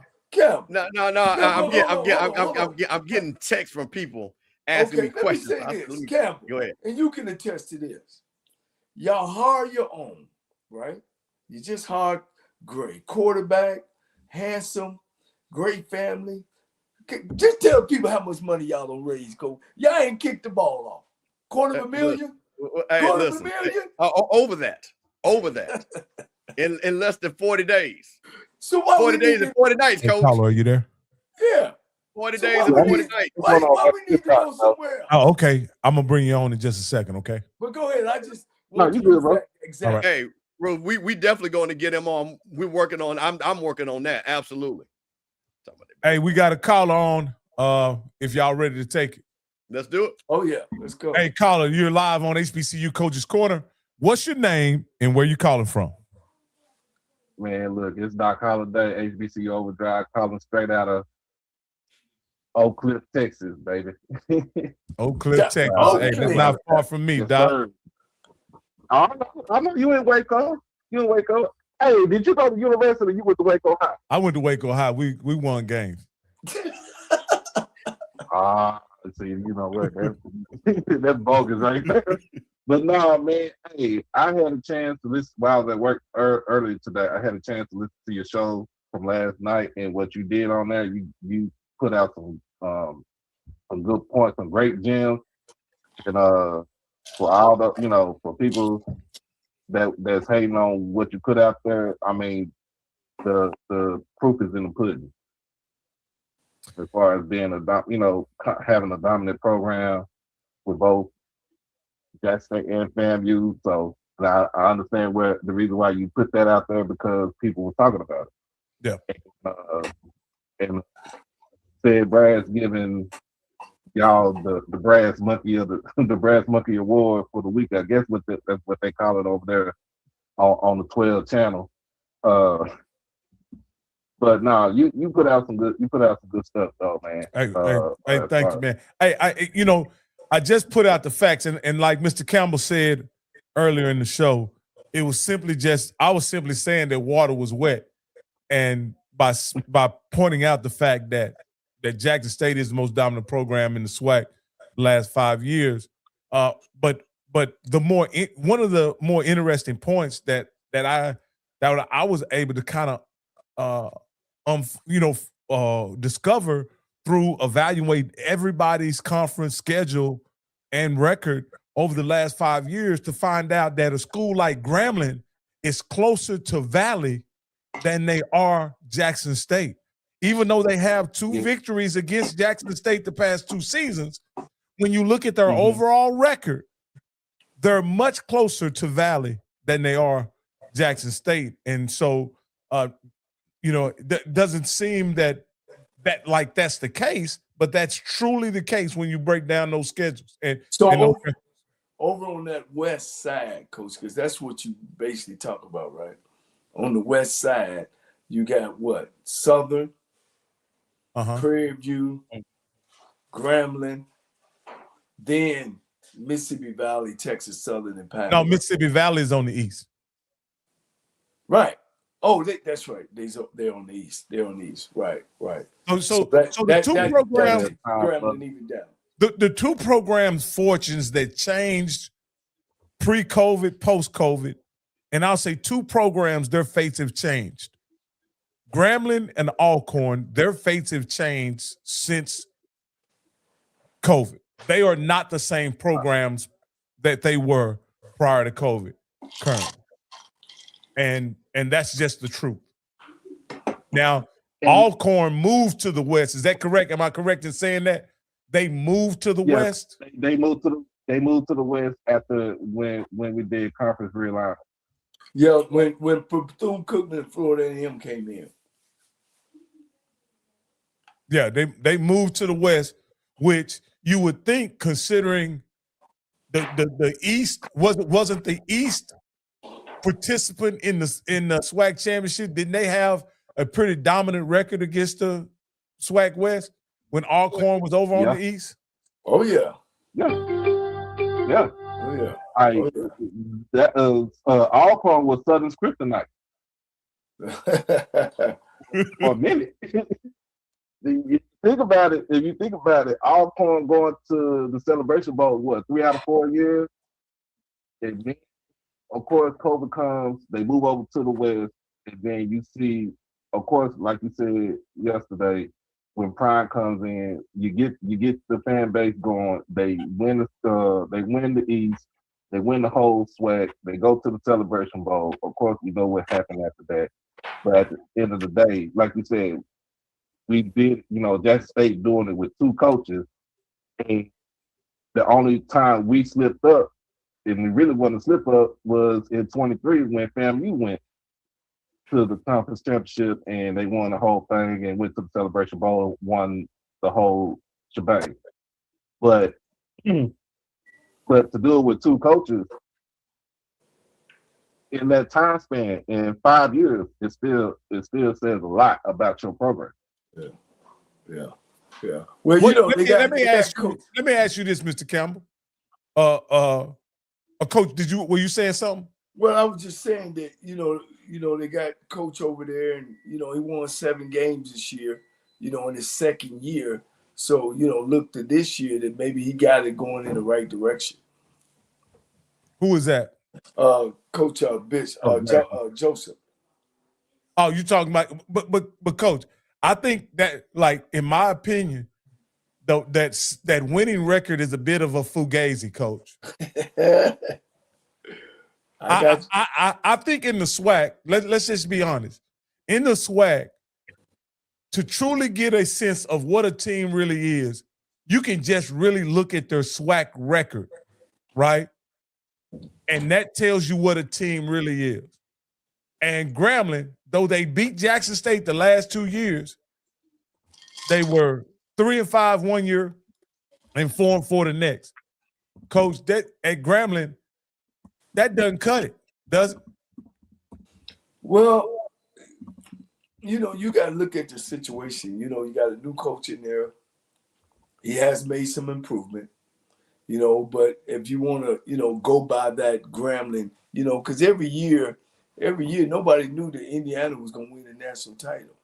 I'm getting texts from people asking me questions. Let me say this, Campbell, go ahead. And you can attest to this. Y'all hire your own, right? You just hired great quarterback, handsome, great family. Just tell people how much money y'all don't raise, Coach. Y'all ain't kicked the ball off. $250,000? Over that. in less than 40 days. So why 40 days and 40 nights, Coach. Paulo, are you there? Yeah. 40 days and 40 nights. Why we need to go somewhere else? Oh, okay. I'm gonna bring you on in just a second, okay? But go ahead. No, you good, bro. Exactly. Right. Hey, bro, we definitely going to get him on. We're working on. I'm working on that. Absolutely. Hey, we got a caller on. If y'all ready to take it, let's do it. Oh yeah, let's go. Hey, caller, you're live on HBCU Coaches Corner. What's your name and where you calling from? Man, look, it's Doc Holliday, HBCU Overdrive, calling straight out of Oak Cliff, Texas, baby. Oak Cliff, Texas. Hey, that's not far from me, Yes, Doc. sir. I know you in Waco. Hey, did you go to university? You went to Waco High. I went to Waco High. We won games. See, you know what? That's bogus right there. But no, man, hey, I had a chance to listen while I was at work earlier today. I had a chance to listen to your show from last night, and what you did on there, you put out some good points, some great gems, and for all the for people that's hating on what you put out there, I mean, the proof is in the pudding. As far as being having a dominant program with both Jackson State and FAMU, so I understand where the reason why you put that out there, because people were talking about it. Yeah. And said Brad's giving y'all the Brass Monkey of the Brass Monkey Award for the week. I guess that's what they call it over there on the 12 channel. But no, you put out some good stuff though, man. Hey, thank you, man. Hey, I just put out the facts, and like Mr. Campbell said earlier in the show, I was simply saying that water was wet, and by pointing out the fact that Jackson State is the most dominant program in the SWAC the last 5 years. But one of the more interesting points that I was able to kind of discover through evaluate everybody's conference schedule and record over the last 5 years, to find out that a school like Grambling is closer to Valley than they are Jackson State. Even though they have two victories against Jackson State the past 2 seasons, when you look at their overall record, they're much closer to Valley than they are Jackson State. And so, that doesn't seem that that's the case, but that's truly the case when you break down those schedules. And so over on that west side, Coach, because that's what you basically talk about, right? On the west side, you got what? Southern, Prairie View, Grambling, then Mississippi Valley, Texas Southern, and Pine. No, Mississippi Valley is on the east. Right. Oh, that's right. They're on the east. They're on the east. Right. So the two programs, Grambling even down. The two programs' fortunes that changed pre-COVID, post-COVID, and I'll say two programs, their fates have changed. Grambling and Alcorn, their fates have changed since COVID. They are not the same programs that they were prior to COVID currently. And that's just the truth. Now, Alcorn moved to the west. Is that correct? Am I correct in saying that? They moved to the west? They moved to the west after when we did conference realignment. Yeah, when Bethune-Cookman and Florida A&M came in. Yeah, they moved to the West, which you would think, considering the East wasn't the East participant in the SWAC championship. Didn't they have a pretty dominant record against the SWAC West when Alcorn was over on the East? Oh yeah. Yeah. Oh yeah. That Alcorn was Southern Kryptonite for a minute. If you think about it, Alcorn going to the Celebration Bowl, what, 3 out of 4 years? And then, of course, COVID comes, they move over to the West, and then you see, of course, like you said yesterday, when Prime comes in, you get the fan base going. They win the East, they win the whole SWAC, they go to the Celebration Bowl. Of course, we know what happened after that. But at the end of the day, like you said, we did, Jackson State doing it with 2 coaches. And the only time we slipped up, and we really wanted to slip up, was in 23 when FAMU went to the conference championship and they won the whole thing and went to the Celebration Bowl and won the whole shebang. But to do it with 2 coaches in that time span, in 5 years, it still says a lot about your program. Yeah. Well, let me ask you this, Mr. Campbell. Coach, were you saying something? Well, I was just saying that, they got coach over there and, he won 7 games this year, in his second year. So, look to this year that maybe he got it going in the right direction. Who is that? Coach Joseph. Oh, you talking about, but Coach, I think that, like, in my opinion, though, that winning record is a bit of a fugazi, Coach. I think in the SWAC, let's just be honest. In the SWAC, to truly get a sense of what a team really is, you can just really look at their SWAC record, right? And that tells you what a team really is. And Grambling, though they beat Jackson State the last 2 years, they were 3-5 1 year and 4-4 the next. Coach, that at Grambling, that doesn't cut it, does it? Well, you got to look at the situation. You got a new coach in there. He has made some improvement, but if you want to, go by that Grambling, because every year, nobody knew that Indiana was going to win the national title.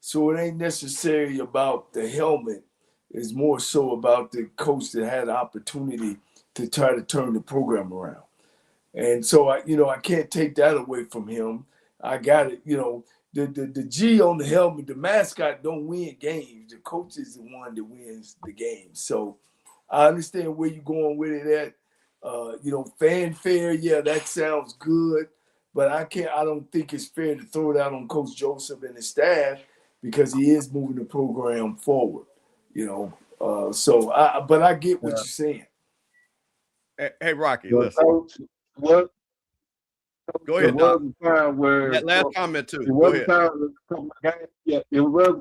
So it ain't necessarily about the helmet. It's more so about the coach that had the opportunity to try to turn the program around. And so, I can't take that away from him. I got it. The G on the helmet, the mascot don't win games. The coach is the one that wins the game. So I understand where you're going with it at. Fanfare, yeah, that sounds good. But I don't think it's fair to throw it out on Coach Joseph and his staff because he is moving the program forward. But I get what you're saying. Hey, Rocky, listen. Coach, what? Go ahead, There was a time where that last comment too. It was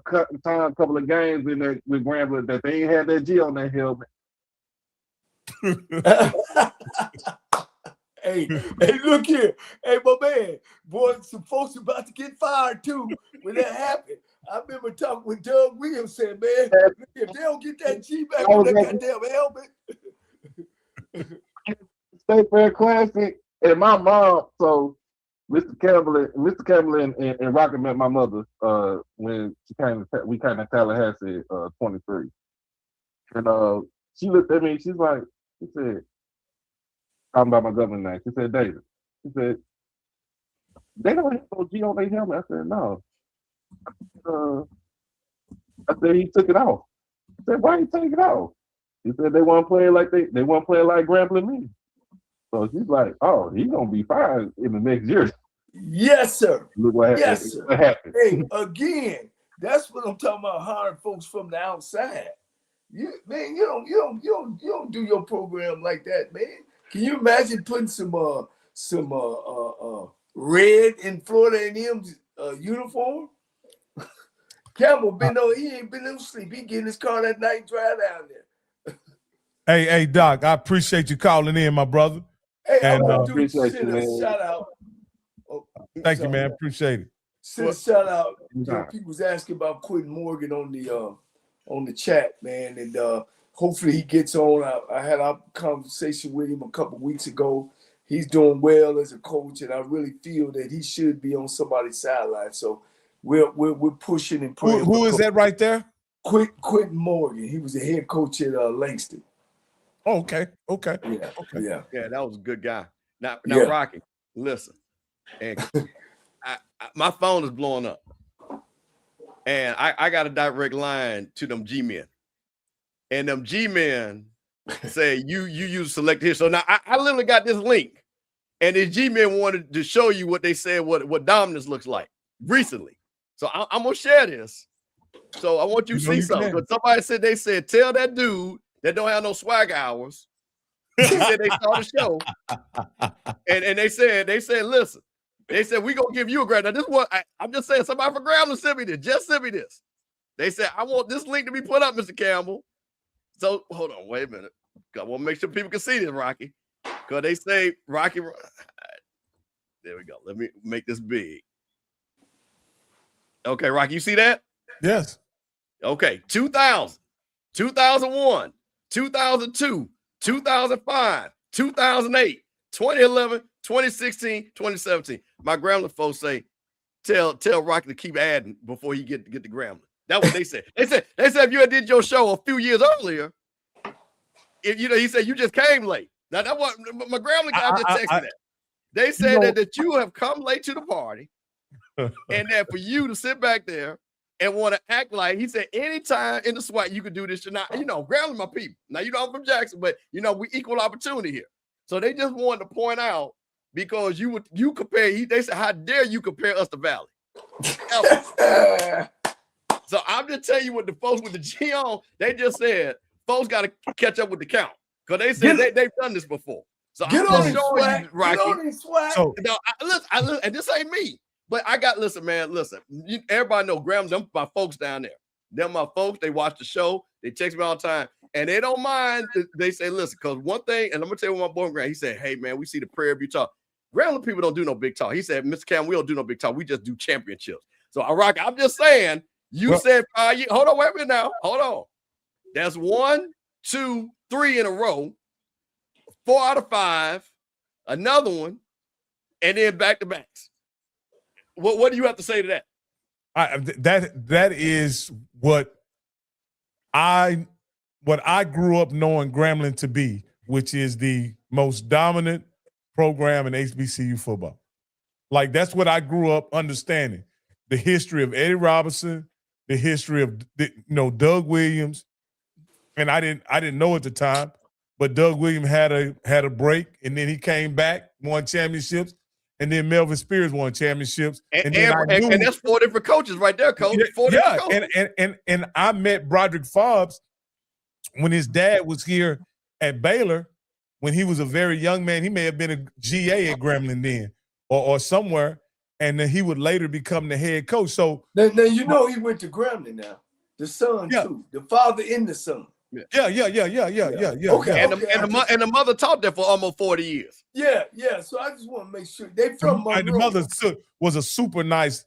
a couple of games in there with Grambling that they ain't had that G on their helmet. Hey, look here. Hey, my man, boy, some folks about to get fired too when that happened. I remember talking with Doug Williams saying, man, if they don't get that G back on that goddamn helmet. State Fair Classic, and my mom, so Mr. Campbell and Rocky met my mother when we came to Tallahassee 23. And she looked at me, she said, talking about my government name. She said, David. She said, they don't have no G on their helmet. I said, no. I said, he took it off. I said, why he take it off? He said they weren't playing like they weren't playing like Grambling me. So she's like, oh, he's gonna be fine in the next year. Yes, sir. Look what happened. Yes, sir. What happened? Hey, again, that's what I'm talking about, hiring folks from the outside. You don't do your program like that, man. Can you imagine putting some red in Florida A&M's uniform? Campbell he ain't been no sleep. He get in his car that night and drive down there. Hey, Doc, I appreciate you calling in, my brother. Hey, And, I want to appreciate send you, a man. shout out. Oh, Thank you, sorry. man. Appreciate it. Send a shout out. Nah. People was asking about Quentin Morgan on the chat, man, and hopefully he gets on. I had a conversation with him a couple weeks ago. He's doing well as a coach, and I really feel that he should be on somebody's sideline. So we're pushing and praying. Who is that right there? Quentin Morgan. He was the head coach at Langston. Oh, okay. Yeah. Yeah, that was a good guy. Now Yeah. Rocky, listen. And my phone is blowing up. And I got a direct line to them G-men. And them G-men say you use select here. So now I literally got this link. And the G-men wanted to show you what they said, what dominance looks like recently. So I'm gonna share this. So I want you to see something. Because somebody they said, tell that dude that don't have no swag hours. He said they saw the show. And they said, listen, they said, we gonna give you a grant. Now, this is what I'm just saying, somebody from Grambling sent me this. Just sent me this. They said, I want this link to be put up, Mr. Campbell. So hold on, wait a minute. I want to make sure people can see this, Rocky. Because they say, Rocky, there we go. Let me make this big. Okay, Rocky, you see that? Yes. Okay, 2000, 2001, 2002, 2005, 2008, 2011, 2016, 2017. My Grambling folks say, tell Rocky to keep adding before he get the Grambling. That's what they said. They said if you had did your show a few years earlier, he said you just came late. Now that what my Grambling guy just texted that. They said that you have come late to the party, and that for you to sit back there and want to act like, he said, anytime in the SWAC you could do this. Now, Grambling my people. Now, I'm from Jackson, but we equal opportunity here. So they just wanted to point out, because you compare, they said, how dare you compare us to Valley? So I'm just telling you what the folks with the G on, they just said, folks got to catch up with the count. Because they said they've done this before. So get I'm on just showing you, Rocky. Get on SWAC. So, Now, listen, and this ain't me. But I got, listen, everybody know Graham, them my folks down there. Them my folks, they watch the show, they text me all the time, and they don't mind. They say, listen, because one thing, and I'm going to tell you what my boy Graham, he said, hey, man, we see the Prairie View talk. Grambling people don't do no big talk. He said, Mr. Cam, we don't do no big talk. We just do championships. So, I'm just saying, said 5 years. Hold on, wait a minute now. Hold on. That's 1, 2, 3 in a row, 4 out of 5, another one, and then back-to-backs. What do you have to say to that? That is what I grew up knowing Grambling to be, which is the most dominant program in HBCU football. Like, that's what I grew up understanding. The history of Eddie Robinson, the history of Doug Williams, and I didn't know at the time, but Doug Williams had a break, and then he came back, won championships. And then Melvin Spears won championships. And that's 4 different coaches right there, Coach. And I met Broderick Fobbs when his dad was here at Baylor when he was a very young man. He may have been a GA at Grambling then or somewhere. And then he would later become the head coach. So now he went to Grambling now. The son, too. The father and the son. Yeah. Okay. And the mother taught there for almost 40 years. Yeah. So I just want to make sure they from Monroe. The mother was a super nice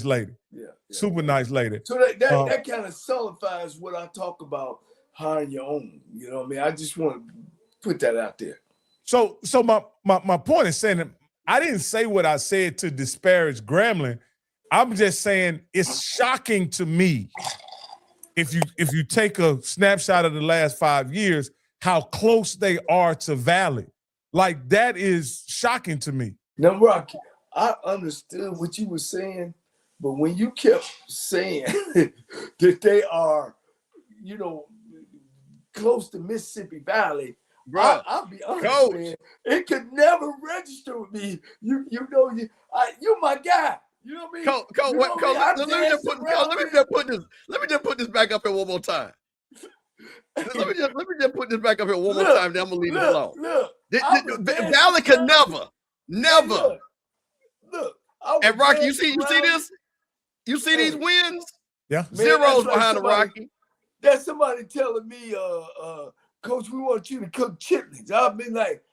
lady. Yeah. Super nice lady. So that kind of solidifies what I talk about hiring your own. You know what I mean? I just want to put that out there. So my point is saying that I didn't say what I said to disparage Grambling. I'm just saying it's shocking to me. If you take a snapshot of the last 5 years, how close they are to Valley. Like, that is shocking to me. Now, Rocky, I understood what you were saying, but when you kept saying that they are, close to Mississippi Valley, bro, I'll be honest, man, it could never register with me. You're my guy. You know what I mean? Let me just put this back up here one more time. Let me just put this back up here one more time. Then I'm gonna leave it alone. Valley could never. Look. And Rocky, you see this? You see these wins? Yeah. Man, Zeros that's like behind the somebody- Rocky. That's somebody telling me, Coach, we want you to cook chitlins. I've been like,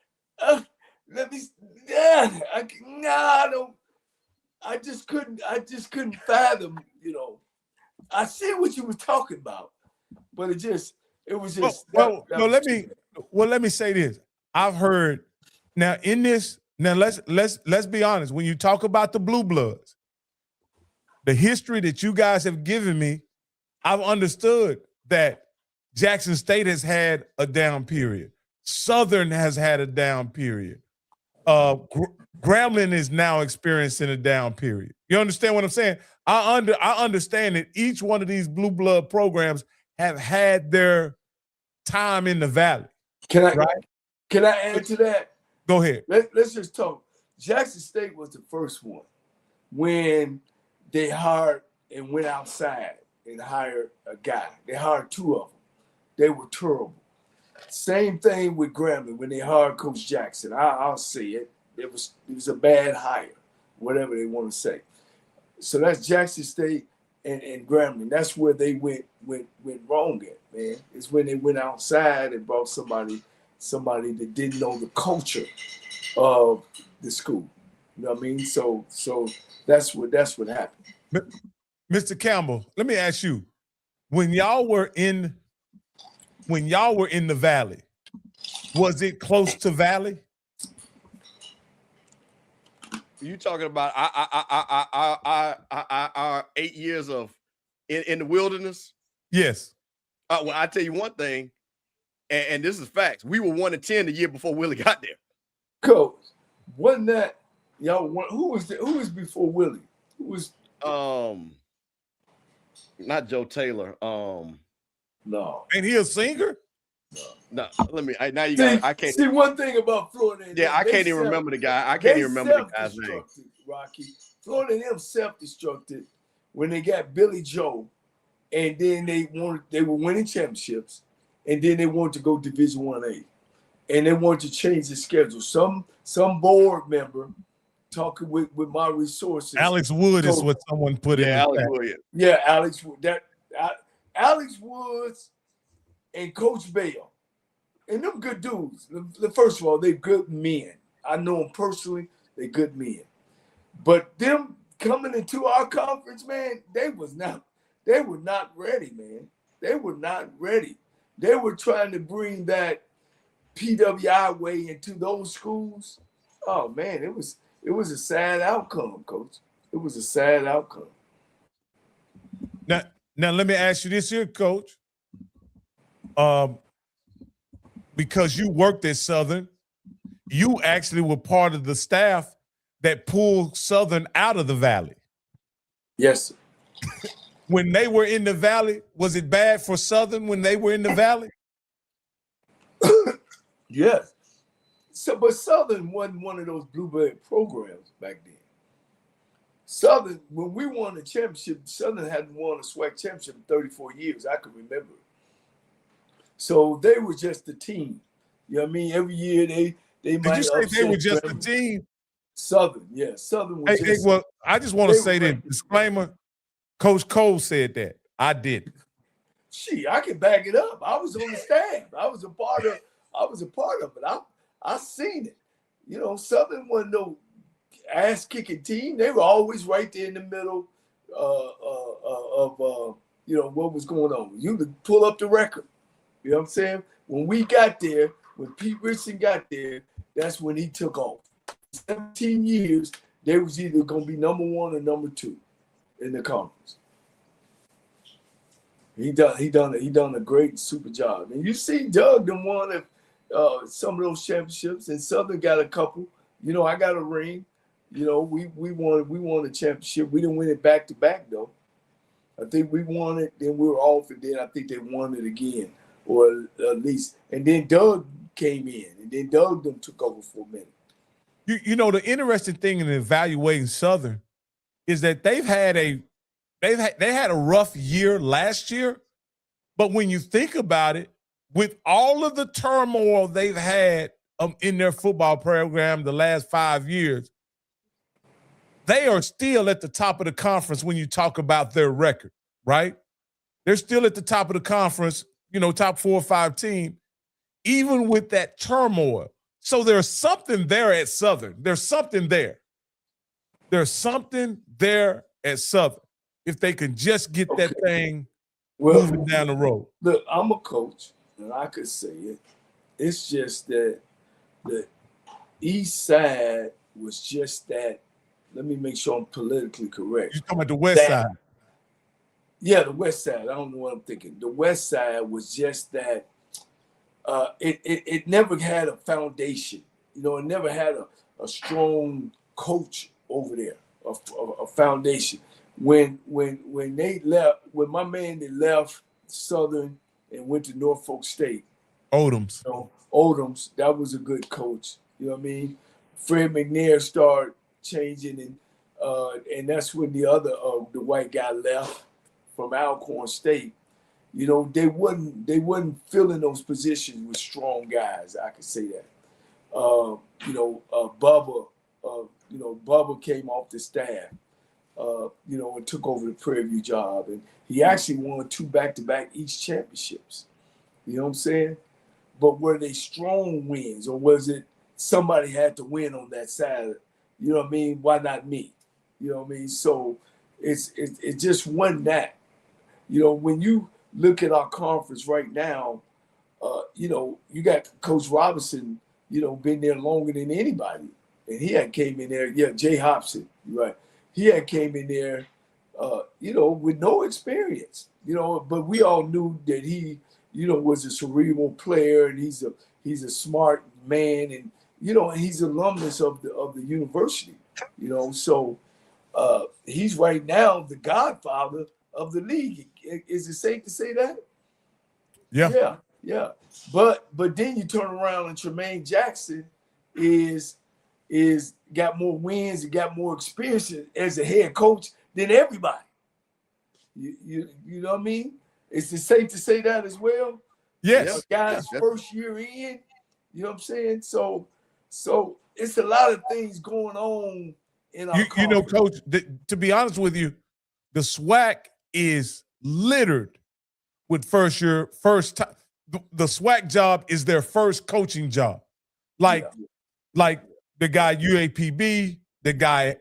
let me, I don't. I just couldn't fathom. You know, I see what you were talking about, but it was just. Well, let me say this. I've heard now in this. Now let's be honest. When you talk about the Blue Bloods, the history that you guys have given me, I've understood that Jackson State has had a down period. Southern has had a down period. Grambling is now experiencing a down period. You understand what I'm saying? I understand that each one of these blue blood programs have had their time in the valley. Can I add to that? Go ahead. Let's just talk. Jackson State was the first one when they hired and went outside and hired a guy. They hired two of them. They were terrible. Same thing with Grambling when they hired Coach Jackson. I'll say it. It was a bad hire, whatever they want to say. So that's Jackson State and Grambling. That's where they went wrong at, man. It's when they went outside and brought somebody that didn't know the culture of the school. You know what I mean? So that's what happened. Mr. Campbell, let me ask you, when y'all were in the valley, was it close to valley? You talking about our 8 years of in the wilderness? Yes. Well, I tell you one thing, and this is facts. We were 1-10 the year before Willie got there. Coach, wasn't that y'all? Who was before Willie? Who was? Not Joe Taylor. No. Ain't he a singer? No. Let me. Now you got. I can't see one thing about Florida. Yeah, I can't even remember the guy. I can't even remember the guy's name. Rocky. Florida and them self-destructed when they got Billy Joe, and then they were winning championships, and then they wanted to go Division 1A, and they wanted to change the schedule. Some board member talking with my resources. Alex Wood is what someone put in. Alex Wood. Yeah, Alex Wood. Alex Woods and Coach Bell. And them good dudes. First of all, they're good men. I know them personally. They're good men. But them coming into our conference, man, they were not ready, man. They were not ready. They were trying to bring that PWI way into those schools. Oh man, it was a sad outcome, Coach. It was a sad outcome. Now let me ask you this here, Coach. Because you worked at Southern, you actually were part of the staff that pulled Southern out of the valley. Yes, sir. When they were in the valley, was it bad for Southern when they were in the valley? Yes. So, but Southern wasn't one of those bluebird programs back then. Southern, when we won the championship, Southern hadn't won a SWAC championship in 34 years. I can remember it. So they were just a team. You know what I mean? Every year they might. Did you say they were just a team? Southern, yeah. Southern was just. Well, I just want to say this disclaimer. Coach Cole said that. I didn't. Gee, I can back it up. I was on the staff. I was a part of it. I seen it. You know, Southern wasn't no ass kicking team. They were always right there in the middle of what was going on. You could pull up the record. You know what I'm saying? When we got there, when Pete Richardson got there, that's when he took off. 17 years, they was either going to be number one or number two in the conference. He done a great super job. And you see Doug done won some of those championships, and Southern got a couple. You know, I got a ring. You know, we won a championship. We didn't win it back to back though. I think we won it, then we were off, and then I think they won it again. Or at least, and then Doug came in, and then Doug them took over for a minute. You know, the interesting thing in evaluating Southern is that they had a rough year last year, but when you think about it, with all of the turmoil they've had in their football program the last 5 years, they are still at the top of the conference when you talk about their record. right? They're still at the top of the conference, top 4 or 5 team, even with that turmoil. So there's something there at Southern. There's something there. There's something there at Southern. If they can just get that thing moving down the road. Look, I'm a coach, and I could say it. It's just that the East Side was just that. Let me make sure I'm politically correct. You're talking about the West Side. Yeah, the West Side. I don't know what I'm thinking. The West Side was just that. It never had a foundation. It never had a strong coach over there, a foundation. When they left, when my man they left Southern and went to Norfolk State. Odoms. Odoms, that was a good coach. You know what I mean? Fred McNair started changing, and that's when the other the white guy left from Alcorn State. They wasn't filling those positions with strong guys. I could say that. Bubba, Bubba came off the staff, and took over the Prairie View job, and he actually won 2 back-to-back East championships. You know what I'm saying? But were they strong wins, or was it somebody had to win on that side? You know what I mean? Why not me? You know what I mean? So it just wasn't that. When you look at our conference right now, you got Coach Robinson, been there longer than anybody. And he had came in there, Jay Hobson, right? He had came in there, with no experience, but we all knew that he, was a cerebral player, and he's a smart man, and, and he's alumnus of the university, so he's right now the godfather of the league. Is it safe to say that? Yeah. Yeah. But then you turn around and Tremaine Jackson is got more wins and got more experience as a head coach than everybody. You know what I mean? Is it safe to say that as well? Yes. Guys' first year in, you know what I'm saying? So it's a lot of things going on in our conference. Coach, to be honest with you, the SWAC is littered with first time. The SWAC job is their first coaching job. Like the guy UAPB, the guy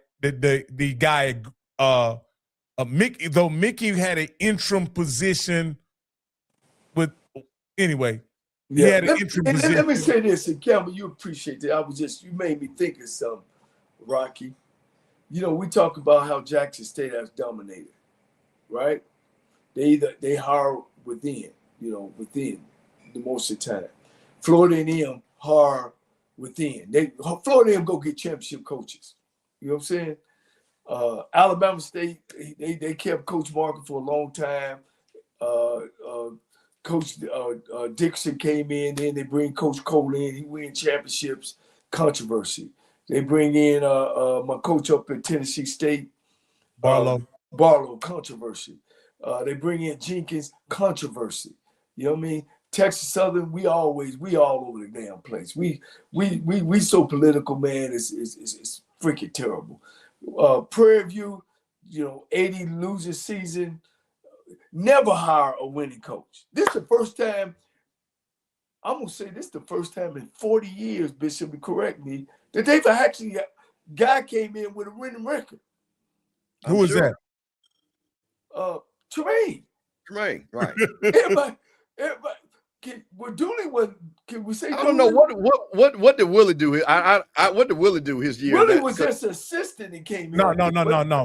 Mickey, though Mickey had an interim position anyway. He had an interim position. Let me say this, and Campbell, you appreciate that. You made me think of something, Rocky. We talk about how Jackson State has dominated, right? They hire within the most of the time. Florida A&M hire within. Florida A&M go get championship coaches. You know what I'm saying? Alabama State, they kept Coach Marker for a long time. Coach Dixon came in, then they bring Coach Cole in. He win championships. Controversy. They bring in my coach up at Tennessee State, Barlow. Controversy. They bring in Jenkins. Controversy. You know what I mean? Texas Southern, we all over the damn place. We so political, man. It's freaking terrible. Prairie View, 80 losing season. Never hire a winning coach. This is the first time. I'm gonna say this is the first time in 40 years, Bishop, to correct me, that they've actually guy came in with a winning record. Who was that? Tremaine. Tremaine, right? Everybody. Dooley was. Can we say? I don't know what did Willie do? What did Willie do his year? Willie was just an assistant and came in. No.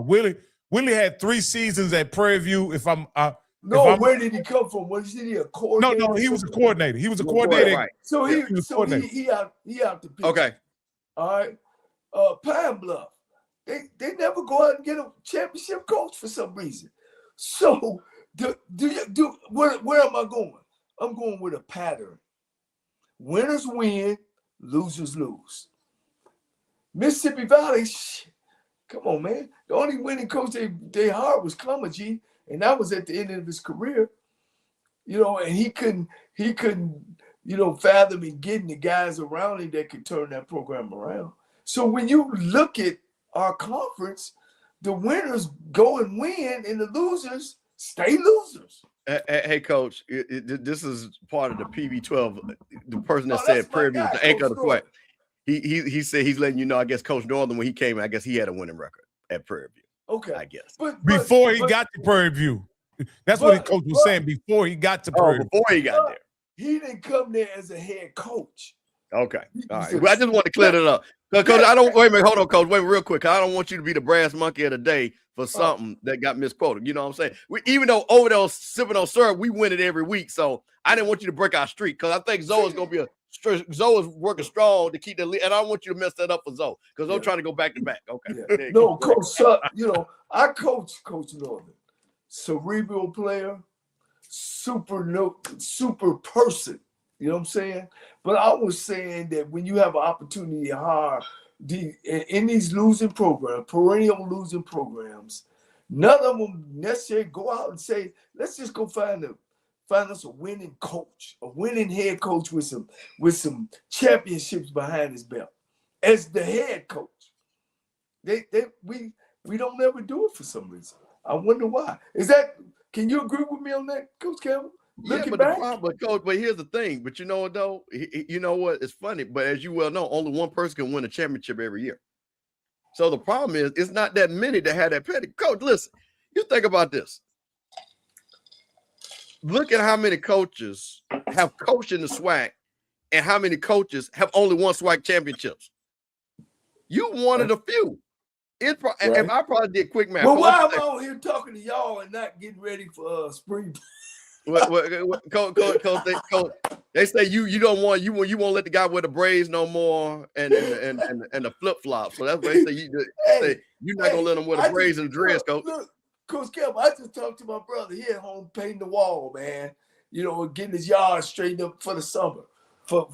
Willie had 3 seasons at Prairie View. Where did he come from? Was he a coordinator? No, he was a coordinator. He was a coordinator. Right. So he out the picture. Okay. All right. Pine Bluff. They never go out and get a championship coach for some reason. So where am I going? I'm going with a pattern. Winners win, losers lose. Mississippi Valley, come on, man. The only winning coach they hired was Clumagee, and that was at the end of his career. And he couldn't, fathom in getting the guys around him that could turn that program around. So when you look at our conference, the winners go and win, and the losers Stay losers. Hey, Coach, this is part of the PV12. The person that Oh, said that's my Prairie View was guy, the anchor of the Coach SWAC. He said he's letting you know. I guess Coach Northern, when he came in, I guess he had a winning record at Prairie View. Okay, I guess Before he got to Prairie View. That's what the coach was saying. Before he got to Prairie View. Before he got there. He didn't come there as a head coach. Okay. All right. Well, I just want to clear that up. Coach, I don't wait a minute. Hold on, Coach. Wait real quick. I don't want you to be the brass monkey of the day for something that got misquoted. You know what I'm saying? Even though over there sipping on syrup, we win it every week. So I didn't want you to break our streak because I think Zoe is going to be Zoe is working strong to keep the lead. And I don't want you to mess that up for Zoe because I'm trying to go back to back. Okay. Yeah. No, Coach Sutton, I coach Coach Northern. Cerebral player, super person. You know what I'm saying? But I was saying that when you have an opportunity to hire in these losing programs, perennial losing programs, none of them necessarily go out and say, let's just go find us a winning coach, a winning head coach with some championships behind his belt as the head coach. We don't ever do it for some reason. I wonder why. Can you agree with me on that, Coach Campbell? But here's the thing. But you know what though? You know what? It's funny. But as you well know, only one person can win a championship every year. So the problem is, it's not that many that had that petty. Coach, listen. You think about this. Look at how many coaches have coached in the SWAC, and how many coaches have only won SWAC championships. You wanted a few. And I probably did quick math. Well, why am I out here talking to y'all and not getting ready for spring? Coach, they say you don't want you won't let the guy wear the braids no more and the flip flops. So that's what they say. You're not gonna let him wear the braids and the dress, Coach. Look, Coach Campbell, I just talked to my brother. He at home painting the wall, man. Getting his yard straightened up for the summer for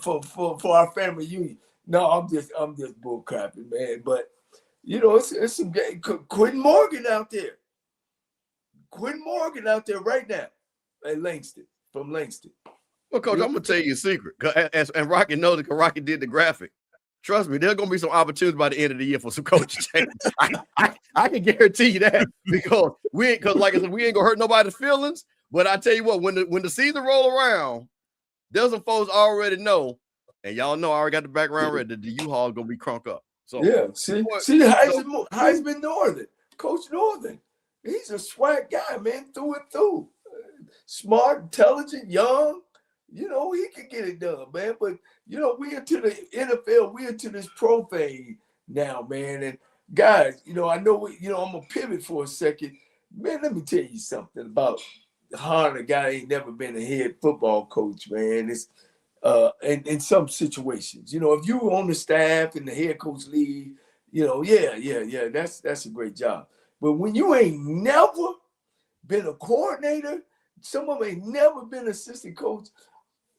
our family union. No, I'm just bull crapping, man. But it's some Quentin Morgan out there. Quentin Morgan out there right now. At Langston, from Langston. Well, Coach, I'm gonna tell you a secret. And Rocky knows it because Rocky did the graphic. Trust me, there's gonna be some opportunities by the end of the year for some coaches. I can guarantee you that because like I said, we ain't gonna hurt nobody's feelings. But I tell you what, when the season roll around, there's some folks already know, and y'all know I already got the background ready. The U-Haul gonna be crunk up. So yeah, see Heisman Northern, Coach Northern, he's a SWAC guy, man, through and through. Smart, intelligent, young, he can get it done, man. But we into the NFL, we into this pro thing now, man. And guys, I know I'm gonna pivot for a second, man. Let me tell you something about hiring a guy ain't never been a head football coach, man. It's in some situations, if you were on the staff and the head coach leave, that's a great job. But when you ain't never been a coordinator, some of them ain't never been assistant coach,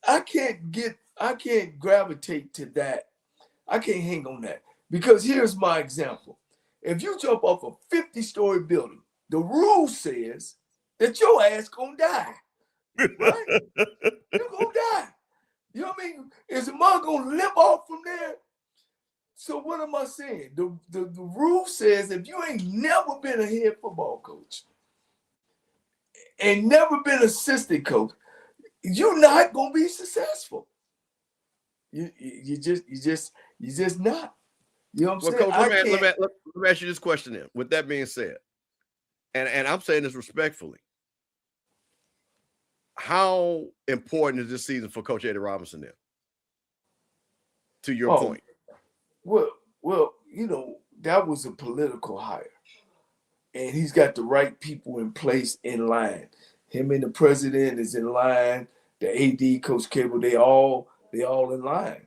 I can't gravitate to that. I can't hang on that. Because here's my example. If you jump off a 50-story building, the rule says that your ass gonna die. Right? You're gonna die. You know what I mean? Is the mug gonna limp off from there? So what am I saying? The rule says if you ain't never been a head football coach and never been assistant coach, you're not gonna be successful. You just not. You know what I'm saying? Coach, let me ask you this question then. With that being said, and I'm saying this respectfully, how important is this season for Coach Eddie Robinson then? To your point. Well, that was a political hire. And he's got the right people in place in line. Him and the president is in line. The AD, Coach Cable, they all in line.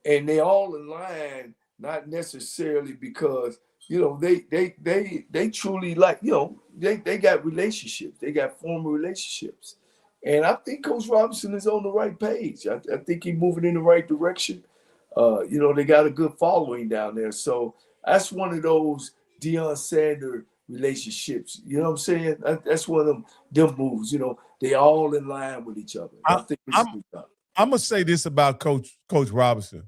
And they all in line, not necessarily because, they truly like, they got relationships. They got former relationships. And I think Coach Robinson is on the right page. I think he's moving in the right direction. They got a good following down there. So that's one of those Deion Sanders relationships. You know what I'm saying? That's one of them moves. They all in line with each other. I think I'm gonna say this about Coach Robinson.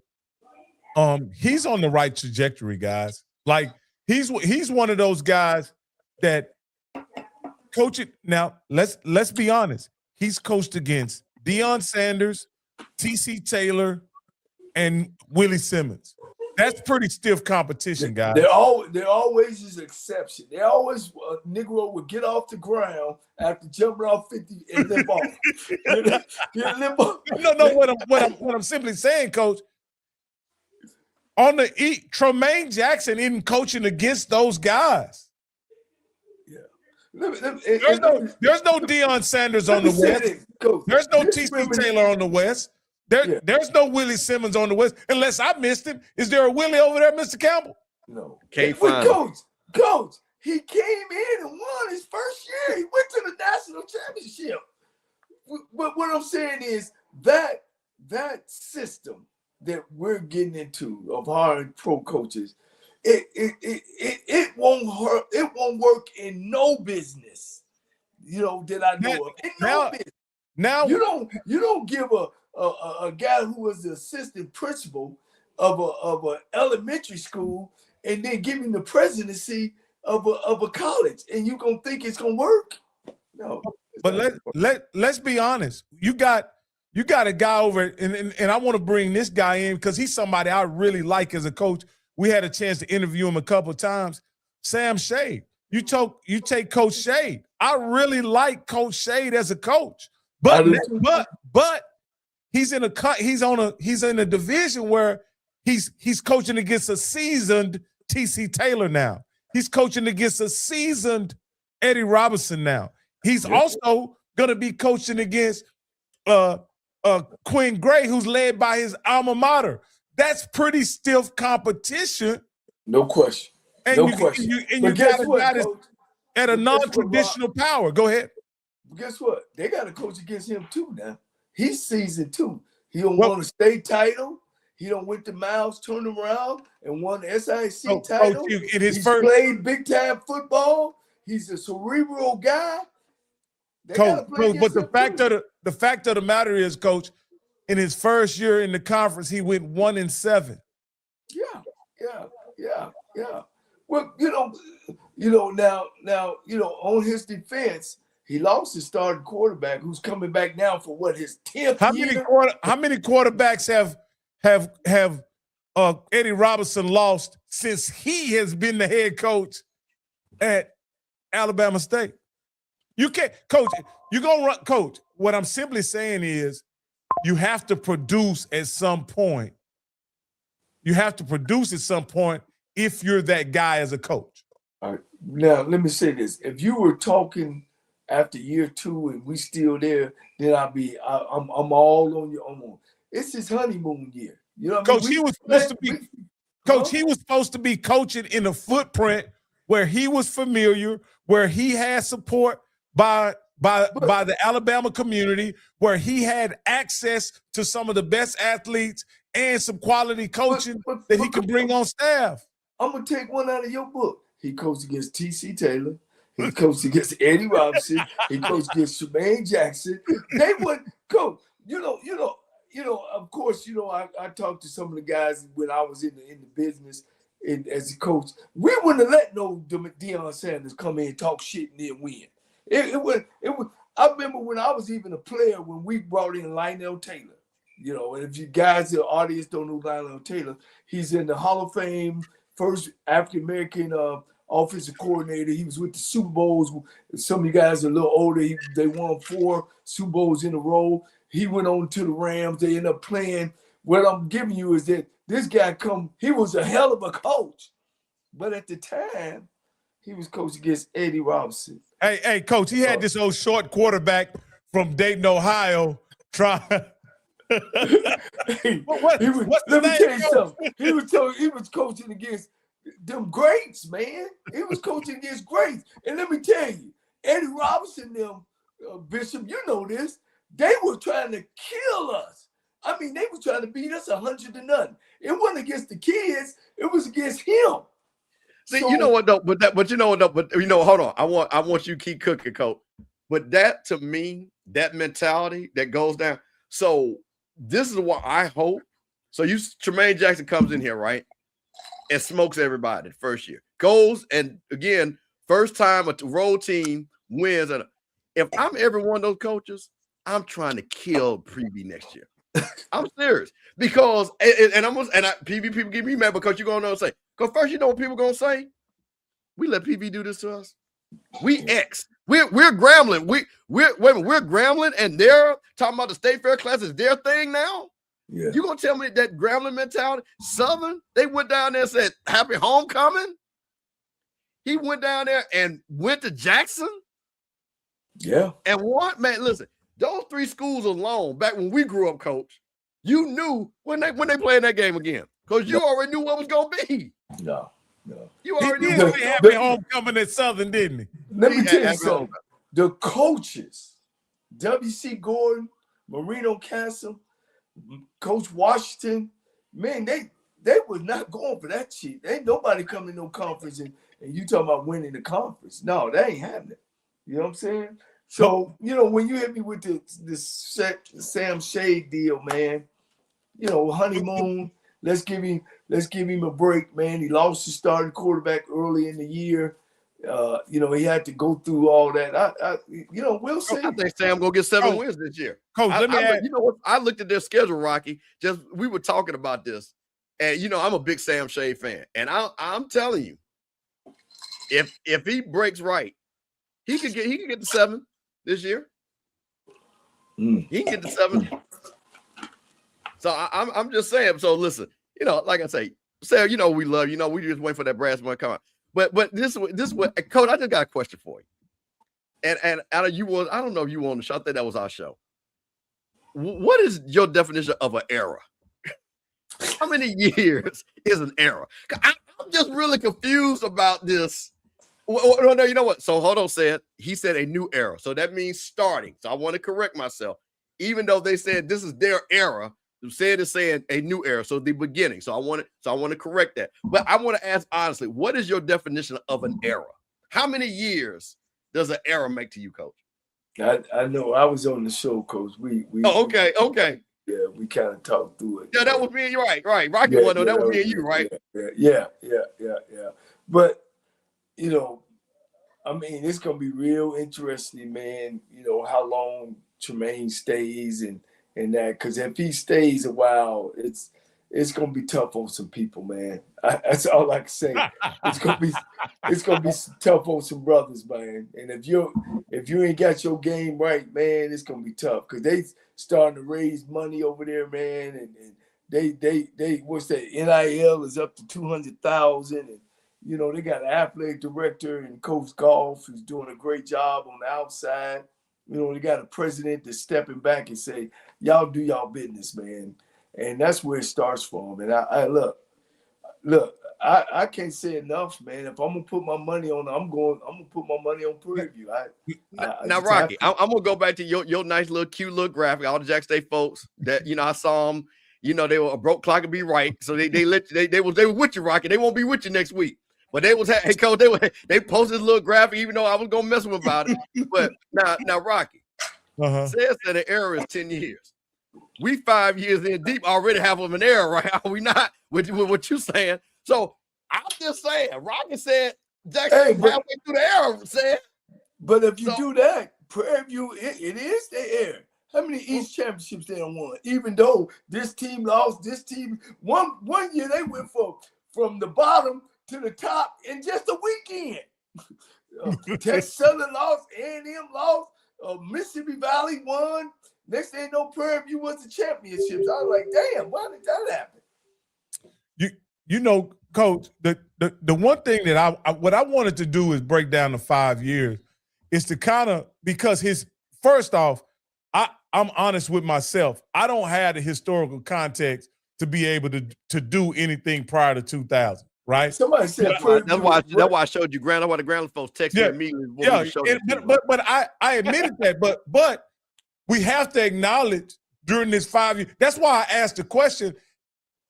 He's on the right trajectory, guys. Like he's one of those guys that coaching now. Let's be honest. He's coached against Deion Sanders, T.C. Taylor, and Willie Simmons. That's pretty stiff competition, guys. There always is an exception. They always Negro would get off the ground after jumping off 50 and limp off. No. What I'm simply saying, Coach. On the Tremaine Jackson isn't coaching against those guys. Yeah. There's no Deion Sanders on the West. There's no T.C. Taylor on the West. There's no Willie Simmons on the West, unless I missed him. Is there a Willie over there, Mr. Campbell? No. Can't find him. Coach, he came in and won his first year. He went to the national championship. But what I'm saying is that system that we're getting into of hiring pro coaches, it won't work in no business, that I know of. In no business. Now you don't give a guy who was the assistant principal of a elementary school and then give him the presidency of a college, and you gonna think it's gonna work? No. But let's be honest. You got a guy over, and I want to bring this guy in because he's somebody I really like as a coach. We had a chance to interview him a couple of times. Sam Shade. You take Coach Shade. I really like Coach Shade as a coach, but he's in a division where he's coaching against a seasoned T.C. Taylor now. He's coaching against a seasoned Eddie Robinson now. He's also going to be coaching against Quinn Gray, who's led by his alma mater. That's pretty stiff competition. No question. And no you question. You got a guy that's at a non-traditional power. Go ahead. Guess what? They got a coach against him too now. He's seasoned too. He don't won a state title. He don't went to Miles, turned around and won the SIC title. He's played big time football. He's a cerebral guy. Coach, but the fact of the matter is, Coach, in his first year in the conference, he went 1-7. Yeah. Well, now, on his defense, he lost his starting quarterback, who's coming back now for his 10th year. How many quarterbacks have Eddie Robinson lost since he has been the head coach at Alabama State? You can't, Coach. You're gonna run, Coach. What I'm simply saying is, you have to produce at some point. You have to produce at some point if you're that guy as a coach. All right. Now, let me say this: if you were talking after year 2 and we still there, then I'm all on your own. It's his honeymoon year. You know what Coach, I mean? he was supposed to be coaching in a footprint where he was familiar, where he had support by the Alabama community, where he had access to some of the best athletes and some quality coaching that he could bring on staff. I'm gonna take one out of your book. He coached against T.C. Taylor. He coached against Eddie Robinson. He coached against Tremaine Jackson. They would coach. Of course, I talked to some of the guys when I was in the business as a coach. We wouldn't have let no Deion Sanders come in and talk shit and then win. It was. I remember when I was even a player when we brought in Lionel Taylor. And if you guys, the audience, don't know Lionel Taylor, he's in the Hall of Fame, first African American offensive coordinator. He was with the Super Bowls. Some of you guys are a little older. They won 4 Super Bowls in a row. He went on to the Rams. They ended up playing. What I'm giving you is that this guy he was a hell of a coach. But at the time, he was coaching against Eddie Robinson. Hey, Coach, he had this old short quarterback from Dayton, Ohio, trying. Let me tell you something. He was coaching against them greats, man. He was coaching against greats. And let me tell you, Eddie Robinson, Bishop, you know this, they were trying to kill us. I mean, they were trying to beat us 100-0. It wasn't against the kids. It was against him. See, you know what though? Hold on. I want you to keep cooking, Coach. But that, to me, that mentality that goes down. So this is what I hope. So Tremaine Jackson comes in here, right? And smokes everybody the first year. Goes and again, first time a road team wins. If I'm every one of those coaches, I'm trying to kill Preview next year. I'm serious because PV people get me mad because you're gonna say, because first, you know what people gonna say? We let PV do this to us. We're Grambling. We're Grambling, and they're talking about the state fair class is their thing now. Yeah. You gonna tell me that Grambling mentality? Southern, they went down there and said, "Happy homecoming." He went down there and went to Jackson. Yeah. And what, man? Listen, those 3 schools alone, back when we grew up, Coach, you knew when they played that game again because you already knew what was gonna be. No. You already He knew. did happy homecoming at Southern, didn't he? Let me tell you Happy something. homecoming. The coaches, W.C. Gordon, Marino Castle, Coach Washington, man, they was not going for that shit. Ain't nobody coming to no conference and you talking about winning the conference. No, that ain't happening. You know what I'm saying? So, you know, when you hit me with this Sam Shade deal, man, you know, honeymoon, let's give him a break, man. He lost his starting quarterback early in the year. You know, he had to go through all that. You know, we'll see. I think Sam gonna get 7 wins this year. Coach, let me ask you know what? I looked at their schedule, Rocky. We were talking about this, and you know, I'm a big Sam Shade fan, and I'm telling you, if he breaks right, he could get to 7 this year. He can get to 7. So I'm just saying. So listen, you know, like I say, Sam, you know, we love you. Know, we just wait for that brass money to come out. But this is what, Coach, I just got a question for you. And I don't know if you want to show. I think that was our show. What is your definition of an era? How many years is an era? I'm just really confused about this. No, you know what? So hold on, he said a new era. So that means starting. So I want to correct myself. Even though they said this is their era, said is saying a new era. So the beginning. So I want to correct that. But I want to ask honestly, what is your definition of an era? How many years does an era make to you, Coach? I know I was on the show, Coach. We okay. Yeah, we kind of talked through it. Yeah, that was me and you, right. Rocky one, though. That was me and you, right? Yeah. But you know, I mean, it's gonna be real interesting, man. You know, how long Tremaine stays and that, because if he stays a while, it's gonna be tough on some people, man. That's all I can say. It's gonna be tough on some brothers, man. And if you ain't got your game right, man, it's gonna be tough because they starting to raise money over there, man. And they what's that? NIL is up to 200,000, and you know they got an athletic director and Coach Golf who's doing a great job on the outside. You know, they got a president that's stepping back and say, y'all do y'all business, man. And that's where it starts from. And I look, I can't say enough, man. If I'm gonna put my money on, I'm gonna put my money on Preview. Now, Rocky, I'm gonna go back to your nice little cute little graphic. All the Jack State folks that I saw them. You know, they were a broke clock and be right. So they were with you, Rocky. They won't be with you next week. But they was, hey, Coach, they posted a little graphic, even though I was gonna mess with them about it. But now, Rocky, says that the era is 10 years. We 5 years in deep already have an era, right? Are we not with what you're saying? So I'm just saying, Rocky said Jackson halfway through the era, said. But if you do that, Prairie View, it is the era. How many East championships they don't won? Even though this team lost, this team one year they went from the bottom to the top in just a weekend. Texas Southern lost, A&M lost, Mississippi Valley won. Next thing you know, Prairie View was the championships. I was like, damn, why did that happen? You know, Coach, the one thing that what I wanted to do is break down the 5 years is to kind of, because first off, I'm honest with myself. I don't have the historical context to be able to do anything prior to 2000, right? Somebody said that's why I showed you Grand. That's why the Grand folks texted me. But I admitted that. But we have to acknowledge during this 5 years. That's why I asked the question.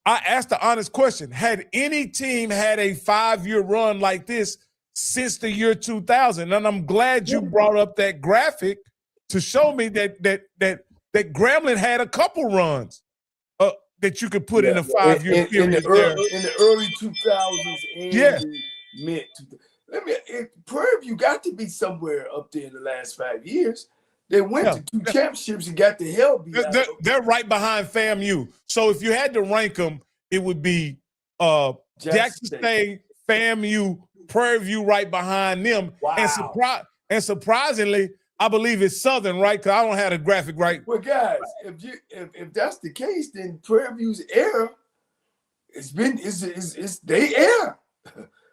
I asked the honest question. Had any team had a 5-year run like this since the year 2000? And I'm glad you brought up that graphic to show me that Grambling had a couple runs that you could put in a 5-year period. In the early 2000s and the mid. Prairie View got to be somewhere up there in the last 5 years. They went Yeah. to 2 championships and got the hell beat out of them. They're right behind FAMU. So if you had to rank them, it would be Jackson State, FAMU, Prairie View right behind them. Wow. And surprisingly, I believe it's Southern, right? Because I don't have the graphic right. Well, guys, if that's the case, then Prairie View's era, it's they era.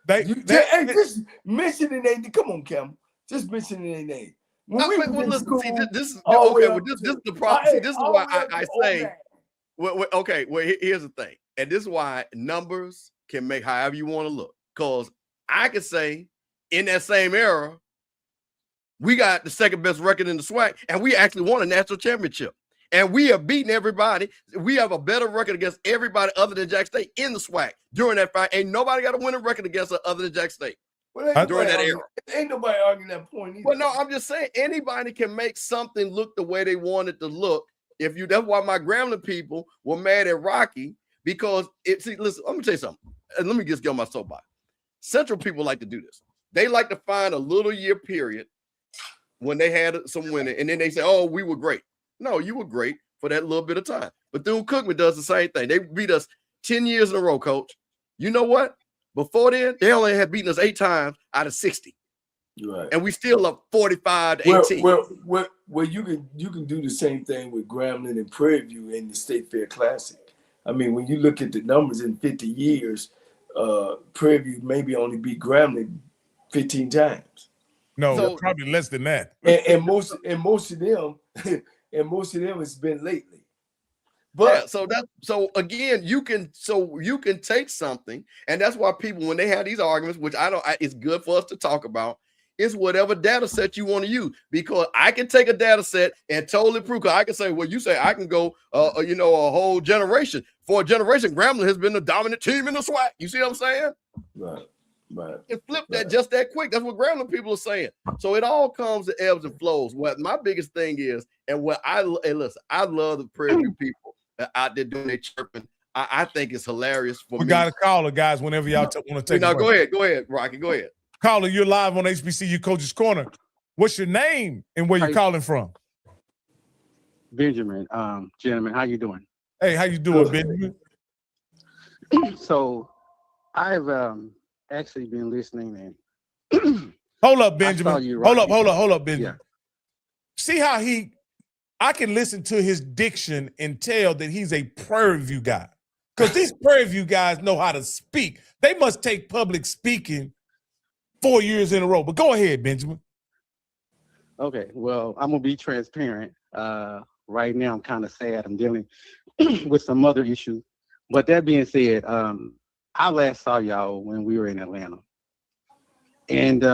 Hey, just mentioning their name. Come on, Cam. Just mentioning their name. Listen, see, this is okay. Well, this is the problem. See, this is why I say. Okay. Well, here's the thing, and this is why numbers can make however you want to look. Because I could say in that same era, we got the second best record in the SWAC, and we actually won a national championship. And we have beaten everybody. We have a better record against everybody other than Jackson State in the SWAC during that fight. Ain't nobody got a winning record against us other than Jackson State during that era. Ain't nobody arguing that point either. Well, no, I'm just saying anybody can make something look the way they want it to look. That's why my Grambling people were mad at Rocky because listen, let me tell you something. And let me just get on my soapbox. Central people like to do this. They like to find a little year period when they had some winning, and then they say, "Oh, we were great." No, you were great for that little bit of time. But Bethune-Cookman does the same thing. They beat us 10 years in a row, coach. You know what? Before then, they only had beaten us 8 times out of 60. Right. And we still up 45-18. Well, you can do the same thing with Grambling and Prairie View in the State Fair Classic. I mean, when you look at the numbers in 50 years, Prairie View maybe only beat Grambling 15 times. No, probably less than that. And most of them it's been lately. But yeah, so again, you can take something, and that's why people, when they have these arguments, which it's good for us to talk about, is whatever data set you want to use, because I can take a data set and totally prove. Because I can say, well, you say I can go, a whole generation. For a generation, Grambling has been the dominant team in the SWAC. You see what I'm saying? Right. And flip that just that quick. That's what Grambling people are saying. So it all comes to ebbs and flows. What my biggest thing is, and what I love the Prairie View people out there doing their chirping. I think it's hilarious for me. We got a caller, guys, whenever y'all want to take No, go ahead, Rocky, go ahead. Caller, you're live on HBCU Coaches Corner. What's your name and where you calling from? Benjamin, gentlemen, how you doing? Hey, how you doing, Benjamin? So I've actually been listening and hold up, Benjamin. Hold up, Benjamin. Yeah. See how I can listen to his diction and tell that he's a Prairie View guy. Because these Prairie View guys know how to speak. They must take public speaking 4 years in a row. But go ahead, Benjamin. Okay, well, I'm gonna be transparent. Right now I'm kind of sad. I'm dealing with some other issues. But that being said, I last saw y'all when we were in Atlanta. And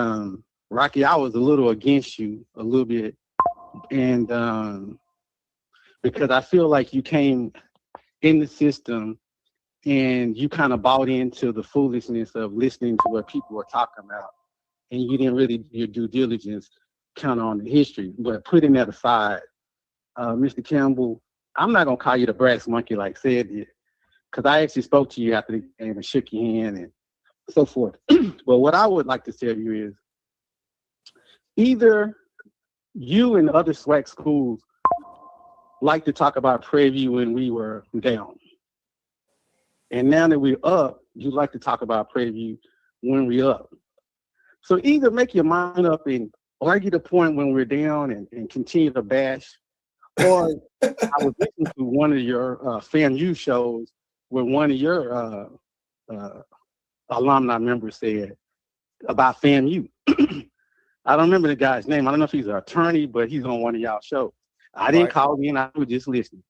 Rocky, I was a little against you a little bit. And because I feel like you came in the system and you kind of bought into the foolishness of listening to what people were talking about. And you didn't really do your due diligence kind of on the history. But putting that aside, Mr. Campbell, I'm not going to call you the brass monkey like Sid did, because I actually spoke to you after the game and shook your hand and so forth. But what I would like to tell you is either you and other SWAC schools like to talk about Prairie View when we were down. And now that we're up, you like to talk about Prairie View when we're up. So either make your mind up and argue the point when we're down and continue to bash, or I was listening to one of your FAMU shows where one of your alumni members said about FAMU. I don't remember the guy's name. I don't know if he's an attorney, but he's on one of y'all shows. I didn't call in. I was just listening.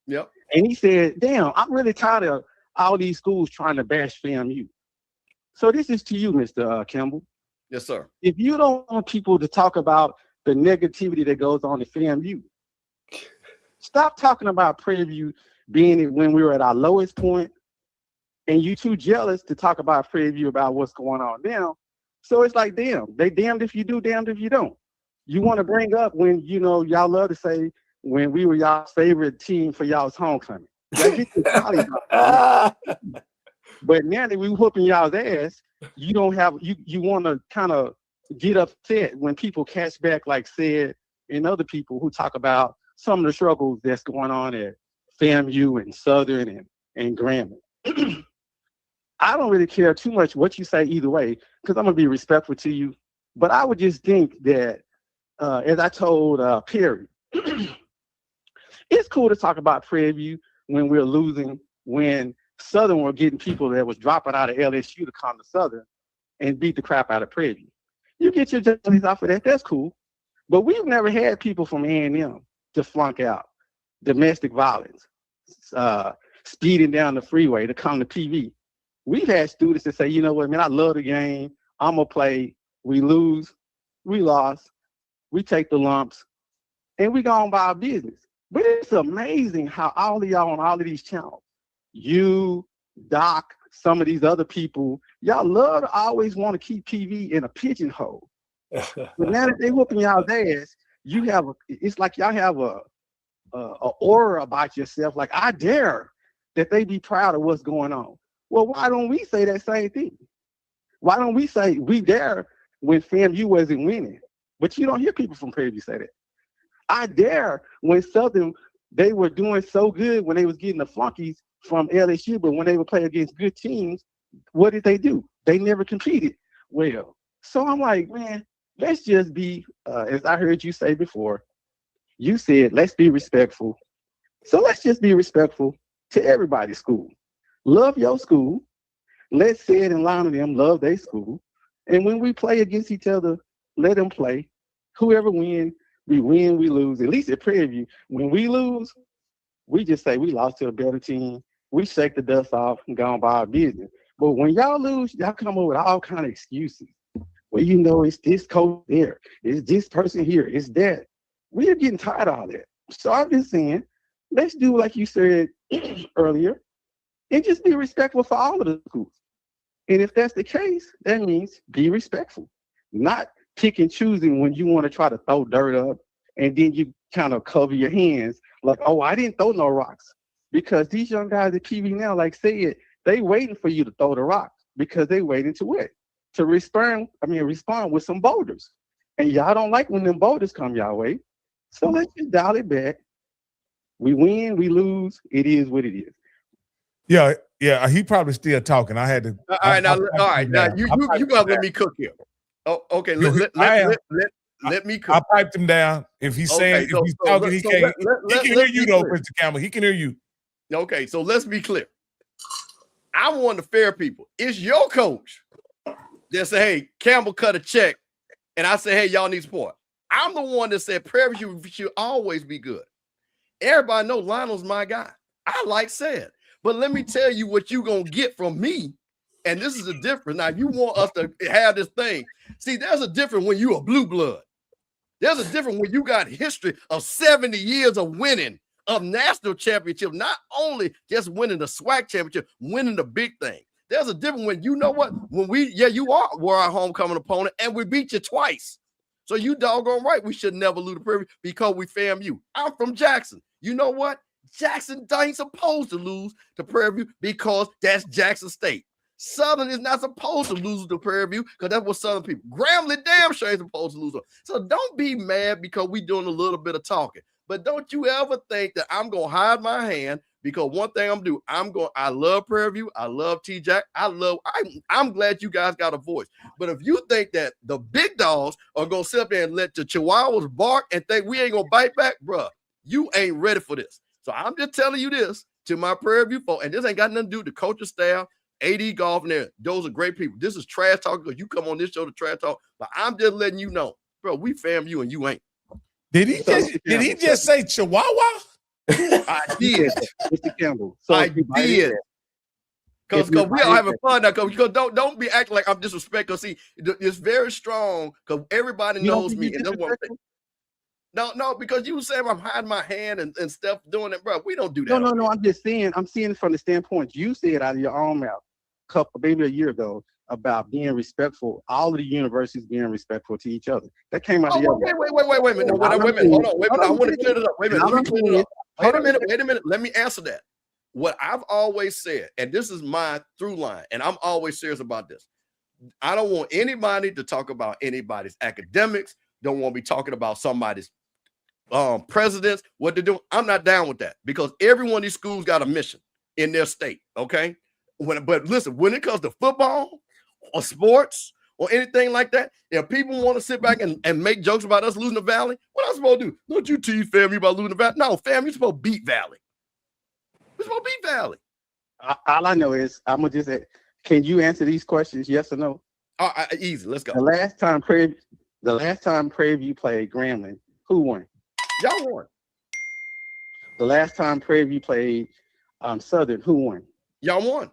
Yep. And he said, damn, I'm really tired of all these schools trying to bash FAMU. So this is to you, Mr. Campbell. Yes, sir. If you don't want people to talk about the negativity that goes on at FAMU, stop talking about Prairie View being when we were at our lowest point, and you too jealous to talk about Prairie View about what's going on now. So it's like, damn, they damned if you do, damned if you don't. You want to bring up when, y'all love to say when we were y'all's favorite team for y'all's homecoming. But now that we whooping y'all's ass, you don't have you want to kind of get upset when people catch back, like said, and other people who talk about some of the struggles that's going on at FAMU and Southern and Grambling. I don't really care too much what you say either way, because I'm gonna be respectful to you. But I would just think that, as I told Perry, it's cool to talk about Prairie View when we're losing, when Southern were getting people that was dropping out of LSU to come to Southern and beat the crap out of Prairie View. You get your jerseys off of that, that's cool. But we've never had people from A&M to flunk out, domestic violence, speeding down the freeway to come to PV. We've had students that say, you know what, man, I love the game. I'm going to play. We lose. We lost. We take the lumps. And we go on by our business. But it's amazing how all of y'all on all of these channels, you, Doc, some of these other people, y'all love to always want to keep PV in a pigeonhole. But now that they whooping y'all's ass, you have it's like y'all have a aura about yourself. Like, I dare that they be proud of what's going on. Well, why don't we say that same thing? Why don't we say we dare when FAMU wasn't winning? But you don't hear people from Prairie View say that. I dare when Southern, they were doing so good when they was getting the flunkies from LSU, but when they would play against good teams, what did they do? They never competed well. So I'm like, man, let's just be, as I heard you say before, you said, let's be respectful. So let's just be respectful to everybody's school. Love your school. Let's say it in line with them, love their school. And when we play against each other, let them play. Whoever wins, we win, we lose. At least at Prairie View, when we lose, we just say we lost to a better team. We shake the dust off and go on by our business. But when y'all lose, y'all come up with all kind of excuses. Well, you know, it's this coach there. It's this person here. It's that. We are getting tired of all that. So I'm just saying, let's do like you said earlier, and just be respectful for all of the schools. And if that's the case, that means be respectful, not pick and choosing when you want to try to throw dirt up and then you kind of cover your hands like, oh, I didn't throw no rocks. Because these young guys at PV now, like said, they waiting for you to throw the rocks because they waiting to what? To respond with some boulders. And y'all don't like when them boulders come y'all way. So let's just dial it back. We win, we lose. It is what it is. Yeah, he probably still talking. I had to. All right, now you gotta let me cook here. Oh, okay. Let me cook. I piped him down. If he's saying, if he's talking, he can hear you though, Mr. Campbell. He can hear you. Okay, so let's be clear. I'm one of the fair people. It's your coach that say, hey, Campbell cut a check, and I say, hey, y'all need support. I'm the one that said Prairie View should always be good. Everybody knows Lionel's my guy. I like said. But let me tell you what you're going to get from me. And this is a difference. Now, you want us to have this thing. See, there's a difference when you a blue blood. There's a difference when you got history of 70 years of winning, of national championship, not only just winning the SWAC championship, winning the big thing. There's a difference when you know what? When you were our homecoming opponent, and we beat you twice. So you doggone right, we should never lose the Prairie because we FAMU. I'm from Jackson. You know what? Jackson ain't supposed to lose to Prairie View because that's Jackson State. Southern is not supposed to lose to Prairie View because that's what Southern people. Grambling damn sure ain't supposed to lose. So don't be mad because we doing a little bit of talking. But don't you ever think that I'm going to hide my hand because one thing I'm going to do, I love Prairie View. I love T-Jack. I'm glad you guys got a voice. But if you think that the big dogs are going to sit up there and let the Chihuahuas bark and think we ain't going to bite back, bruh, you ain't ready for this. So I'm just telling you this to my Prairie View folks, and this ain't got nothing to do with the coaching staff, AD Golf, and there. Those are great people. This is trash talk because you come on this show to trash talk, but I'm just letting you know, bro, we FAMU and you ain't. Did he just say Chihuahua? I did. Mr. Campbell. So I did. Because we all having fun now. Because don't be acting like I'm disrespectful. See, it's very strong because everybody knows me. And that's what I'm saying. No, because you were saying I'm hiding my hand and stuff doing it, bro. We don't do that. No. I'm just saying. I'm seeing it from the standpoint you said out of your own mouth, maybe a year ago, about being respectful. All of the universities being respectful to each other. That came out. Wait a minute. Hold on. Wait a minute. I want to clear it up. Wait a minute. Let me clear it up. Wait a minute. Let me answer that. What I've always said, and this is my through line, and I'm always serious about this. I don't want anybody to talk about anybody's academics. Don't want to be talking about somebody's presidents, what they're doing. I'm not down with that because every one of these schools got a mission in their state. Okay. But listen, when it comes to football or sports or anything like that, if people want to sit back and make jokes about us losing the Valley, what I'm supposed to do? Don't you tease FAMU about losing the Valley? No, fam, you're supposed to beat Valley. We're supposed to beat Valley. All I know is I'm gonna just say, can you answer these questions? Yes or no? Easy. Let's go. The last time Prairie View played Grambling, who won? Y'all won. The last time Prairie View played Southern, who won? Y'all won.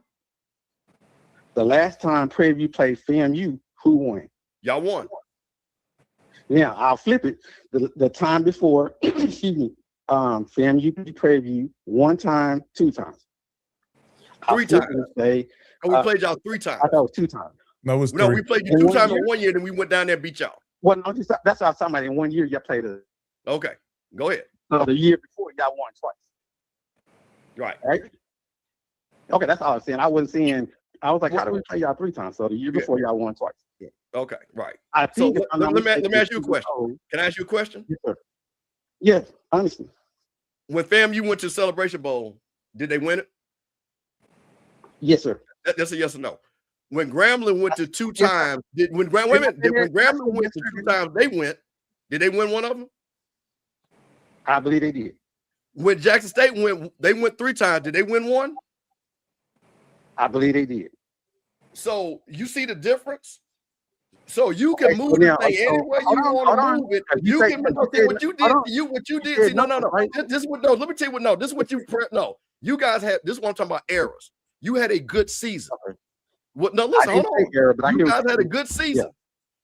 The last time Prairie View played FAMU, who won? Y'all won. Now I'll flip it. The time before, excuse me, FAMU beat Prairie View 1 time, 2 times. 3 times. Say, we played y'all 3 times. I thought it was 2 times. No, it was 3. No, we played you 2 times in 1 year, then we went down there and beat y'all. Well, no, that's what I was talking about. In 1 year, y'all played us. Okay, go ahead. The year before, y'all won twice. Right. Okay, that's all I was saying. I wasn't saying. I was like, how do we play y'all 3 times? So the year before, y'all won twice. Yeah. Okay, right. I think. So let me ask you a question. Can I ask you a question? Yes, sir. Yes, honestly. When FAMU went to the Celebration Bowl, did they win it? Yes, sir. That's a yes or no. When Grambling went to 2 times, when Grambling went to 2 times, did they win one of them? I believe they did. When Jackson State went 3 times, did they win one? I believe they did. So you see the difference? So you can move the thing anywhere you want to move it. You can what you did. See, no. This is what no. Let me tell you what no. This is what you no. You guys had this is what I'm talking about errors. You had a good season. What? No, listen, hold on. You guys had a good season,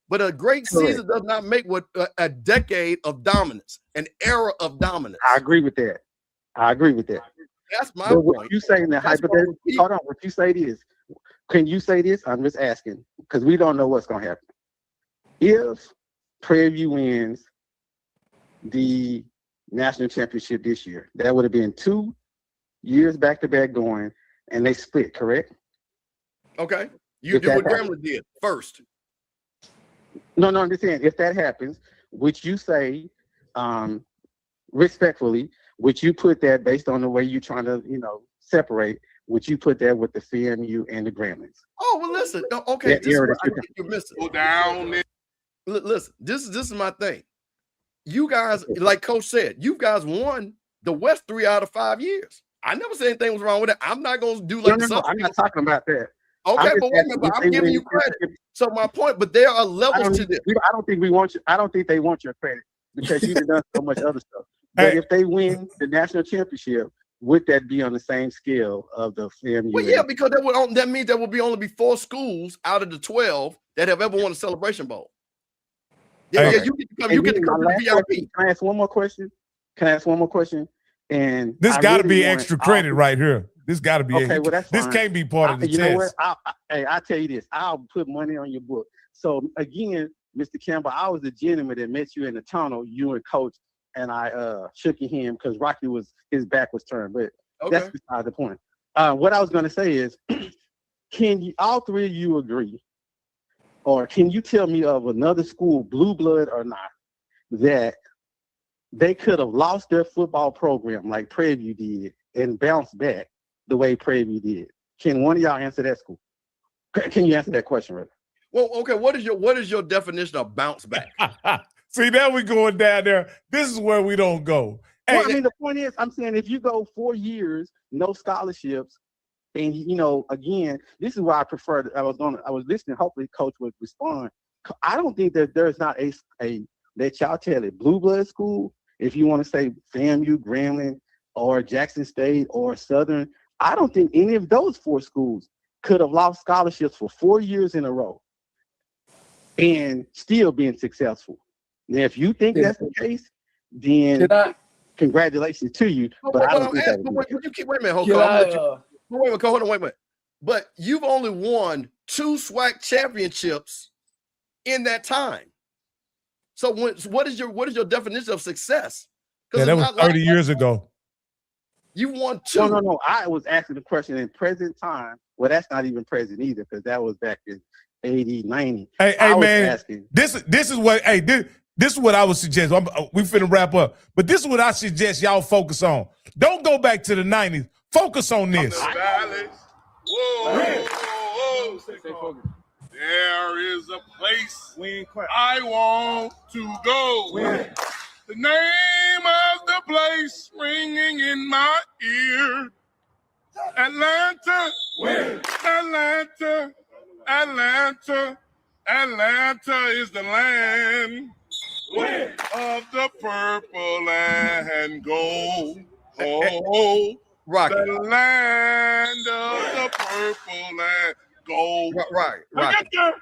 but a great season does not make what a decade of dominance, an era of dominance. I agree with that. That's my point. What you saying that hypothetical? Hold on. What you say is, can you say this? I'm just asking because we don't know what's going to happen. If Prairie View wins the national championship this year, that would have been 2 years back to back going, and they split, correct? Okay. You did what Grambling did first. No, I'm just saying, if that happens, would you say, respectfully, would you put that based on the way you're trying to, separate, would you put that with the FAMU and the Gramblings? Oh, well, listen. Okay. This is what I think you're missing. Go down there. Listen, this is my thing. You guys, like Coach said, you guys won the West 3 out of 5 years. I never said anything was wrong with it. I'm not going to do like no, I'm not talking about that. Okay, but wait a minute, I'm giving you credit. So my point, but there are levels to this. I don't think we want you. I don't think they want your credit because you've done so much other stuff. But if they win the national championship, would that be on the same scale of the FAMU? Well, yeah, because that means there will only be 4 schools out of the 12 that have ever won a Celebration Bowl. Yeah, you get to come to the VIP. Can I ask one more question? And this got to be extra credit right here. This got to be. Okay, well, that's fine. This can't be part of the test. You know what? I'll tell you this. I'll put money on your book. So again, Mr. Campbell, I was the gentleman that met you in the tunnel, you and Coach, and I shook your hand because Rocky his back was turned. But that's beside the point. What I was going to say is, can all 3 of you agree, or can you tell me of another school, blue blood or not, that they could have lost their football program like Prairie View did and bounced back the way Prairie View did? Can one of y'all answer that school? Can you answer that question, Rick? Well, okay. What is your definition of bounce back? See, now we're going down there. This is where we don't go. Well, I mean, the point is, I'm saying if you go 4 years, no scholarships, and again, this is why I prefer. I was listening. Hopefully, Coach would respond. I don't think that there's not a that y'all tell it blue blood school. If you want to say FAMU, Grambling, or Jackson State or Southern, I don't think any of those 4 schools could have lost scholarships for 4 years in a row and still being successful. Now, if you think that's the case, then congratulations to you. But I don't think that. Wait a minute, hold on. Wait a minute. But you've only won 2 SWAC championships in that time. So what is your definition of success? Yeah, that was 30 years ago. You won 2. No. I was asking the question in present time. Well, that's not even present either, because that was back in 80, 90. Hey, was man, asking. this is what this is what I would suggest. We finna wrap up, but this is what I suggest y'all focus on. Don't go back to the 90s. Focus on this. Valley. Whoa, whoa. There is a place I want to go. The name of the place ringing in my ear. Atlanta. Atlanta. Atlanta. Atlanta is the land of the purple and gold. Oh, Rocky. the land of the purple and gold. Right. Get there.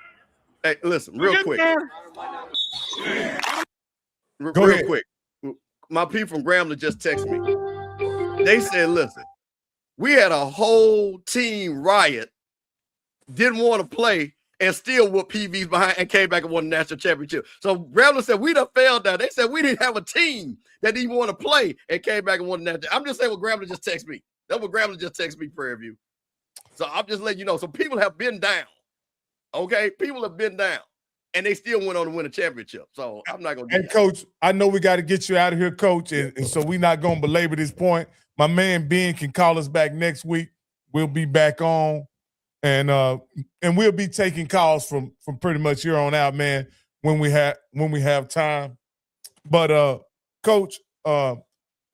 Hey, listen, real quick. Go ahead. Quick. My people from Grambling just texted me. They said, listen, we had a whole team riot, didn't want to play, and still whooped PVs behind and came back and won the national championship. So Grambling said we done failed that. They said we didn't have a team that didn't want to play and came back and won the national. I'm just saying what Grambling just texted me. That's what Grambling just texted me, Prairie View. So I'm just letting you know. So people have been down. Okay? People have been down. And they still went on to win a championship. So I'm not going to do And, Coach, I know we got to get you out of here, Coach, and so we're not going to belabor this point. My man Ben can call us back next week. We'll be back on, and we'll be taking calls from pretty much here on out, man, when we have time. But, Coach, this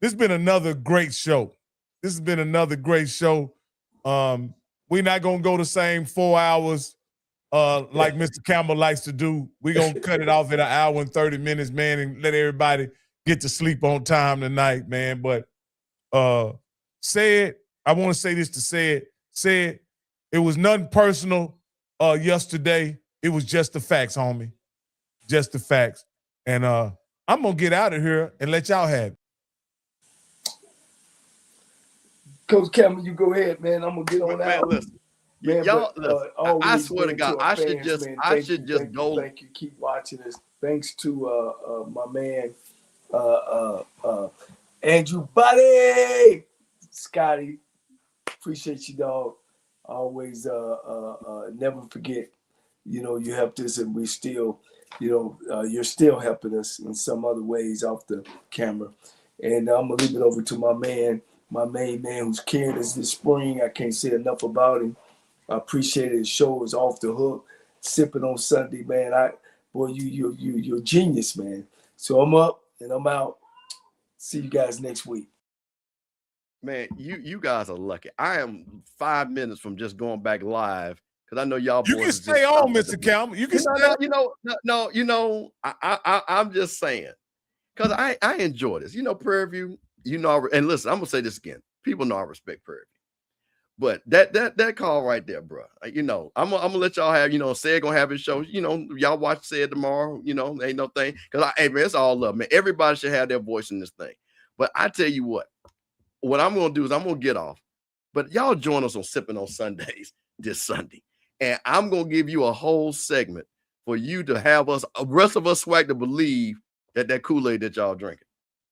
has been another great show. This has been another great show. We're not going to go the same 4 hours like Mr. Campbell likes to do. We're going to cut it off at 1 hour and 30 minutes, man, and let everybody get to sleep on time tonight, man. But Said, I want to say this to Said, it was nothing personal yesterday. It was just the facts, homie. Just the facts. And I'm going to get out of here and let y'all have it. Coach Campbell, you go ahead, man. I'm going to get on man, out. Listen. Man, Y'all, but, I swear to God, I should just go. Thank you. Keep watching us. Thanks to my man, Andrew Buddy, Scotty. Appreciate you, dog. Always never forget. You helped us, and we still, you're still helping us in some other ways off the camera. And I'm gonna leave it over to my main man who's carried us this spring. I can't say enough about him. I appreciate it. His show is off the hook. Sipping on Sunday, man. You're a genius, man. So I'm up and I'm out. See you guys next week. Man, you guys are lucky. I am 5 minutes from just going back live because I know y'all boys. You can stay on, Mr. Campbell. You can stay. I'm just saying because I enjoy this. Prairie View. And listen, I'm gonna say this again. People know I respect Prairie View. But that call right there, bro. I'm gonna let y'all have, Said gonna have his show. Y'all watch Said tomorrow. Ain't no thing. Because man, it's all love, man. Everybody should have their voice in this thing. But I tell you what I'm gonna do is I'm gonna get off. But y'all join us on Sipping on Sundays this Sunday. And I'm gonna give you a whole segment for you to have us, the rest of us SWAC to believe that Kool-Aid that y'all drinking.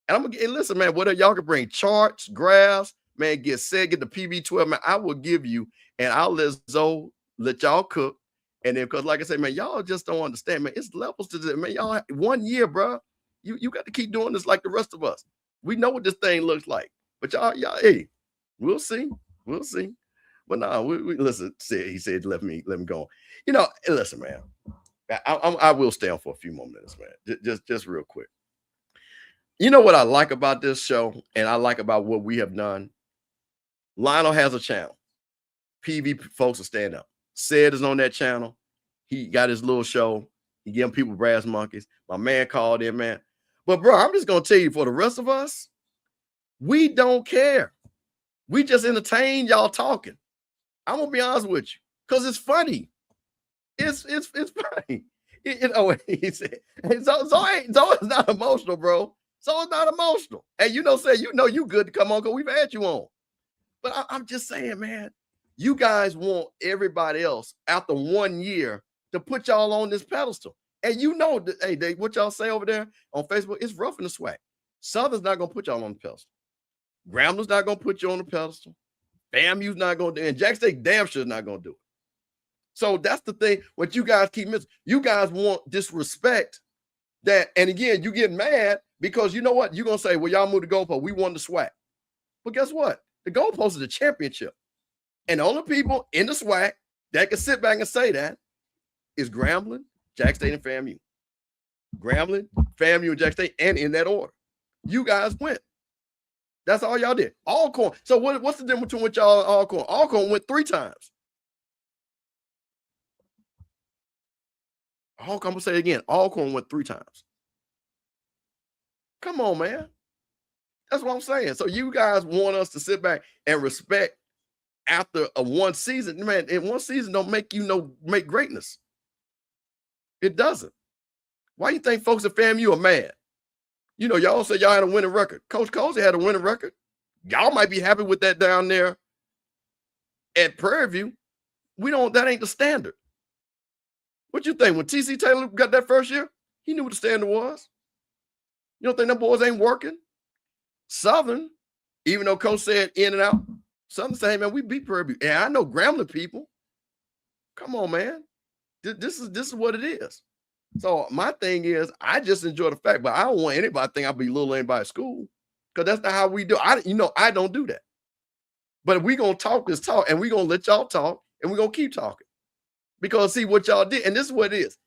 And I'm gonna listen, man, whatever y'all can bring charts, graphs. Man, get the PB12, man. I will give you, and I'll let y'all cook. And then, because like I said, man, y'all just don't understand, man. It's levels to this, man. Y'all 1 year, bro. You got to keep doing this like the rest of us. We know what this thing looks like. But y'all, hey, we'll see. We'll see. But no, we listen, he said, let me go. Listen, man. I will stay on for a few more minutes, man. Just real quick. You know what I like about this show, and I like about what we have done? Lionel has a channel. PV folks will stand up. Said is on that channel. He got his little show. He giving people brass monkeys. My man called in, man. But, bro, I'm just going to tell you, for the rest of us, we don't care. We just entertain y'all talking. I'm going to be honest with you, because it's funny. It's funny. He said, so it's not emotional, bro. So it's not emotional. And you good to come on because we've had you on. But I'm just saying, man, you guys want everybody else after 1 year to put y'all on this pedestal. And what y'all say over there on Facebook, it's rough in the SWAC. Southern's not going to put y'all on the pedestal. Grambling's not going to put you on the pedestal. FAMU's not going to do it. And Jackson State damn sure is not going to do it. So that's the thing. What you guys keep missing. You guys want disrespect. That, and again, you get mad because you know what? You're gonna say, well, y'all moved the goalpost. We won the SWAC. But guess what? The goalpost is a championship. And the only people in the SWAC that can sit back and say that is Grambling, Jack State, and FAMU. Grambling, FAMU, and Jack State, and in that order. You guys went. That's all y'all did. Alcorn. So what's the difference between y'all and Alcorn? Alcorn went 3 times. I'm gonna say it again. Alcorn went 3 times. Come on, man. That's what I'm saying. So you guys want us to sit back and respect after a one season, man. And one season don't make make greatness. It doesn't. Why you think folks at FAMU are mad? You know, y'all say y'all had a winning record. Coach Cozy had a winning record. Y'all might be happy with that down there at Prairie View. That ain't the standard. What you think? When TC Taylor got that first year, he knew what the standard was. You don't think them boys ain't working? Southern, even though Coach said in and out, Southern say, hey, man, we beat Prairie View. And I know Grambling people. Come on, man. This is what it is. So my thing is, I just enjoy the fact, but I don't want anybody to think I belittle anybody at school, because that's not how we do. I don't do that. But if we're gonna talk this talk, and we're gonna let y'all talk, and we're gonna keep talking. Because see what y'all did, and this is what it is.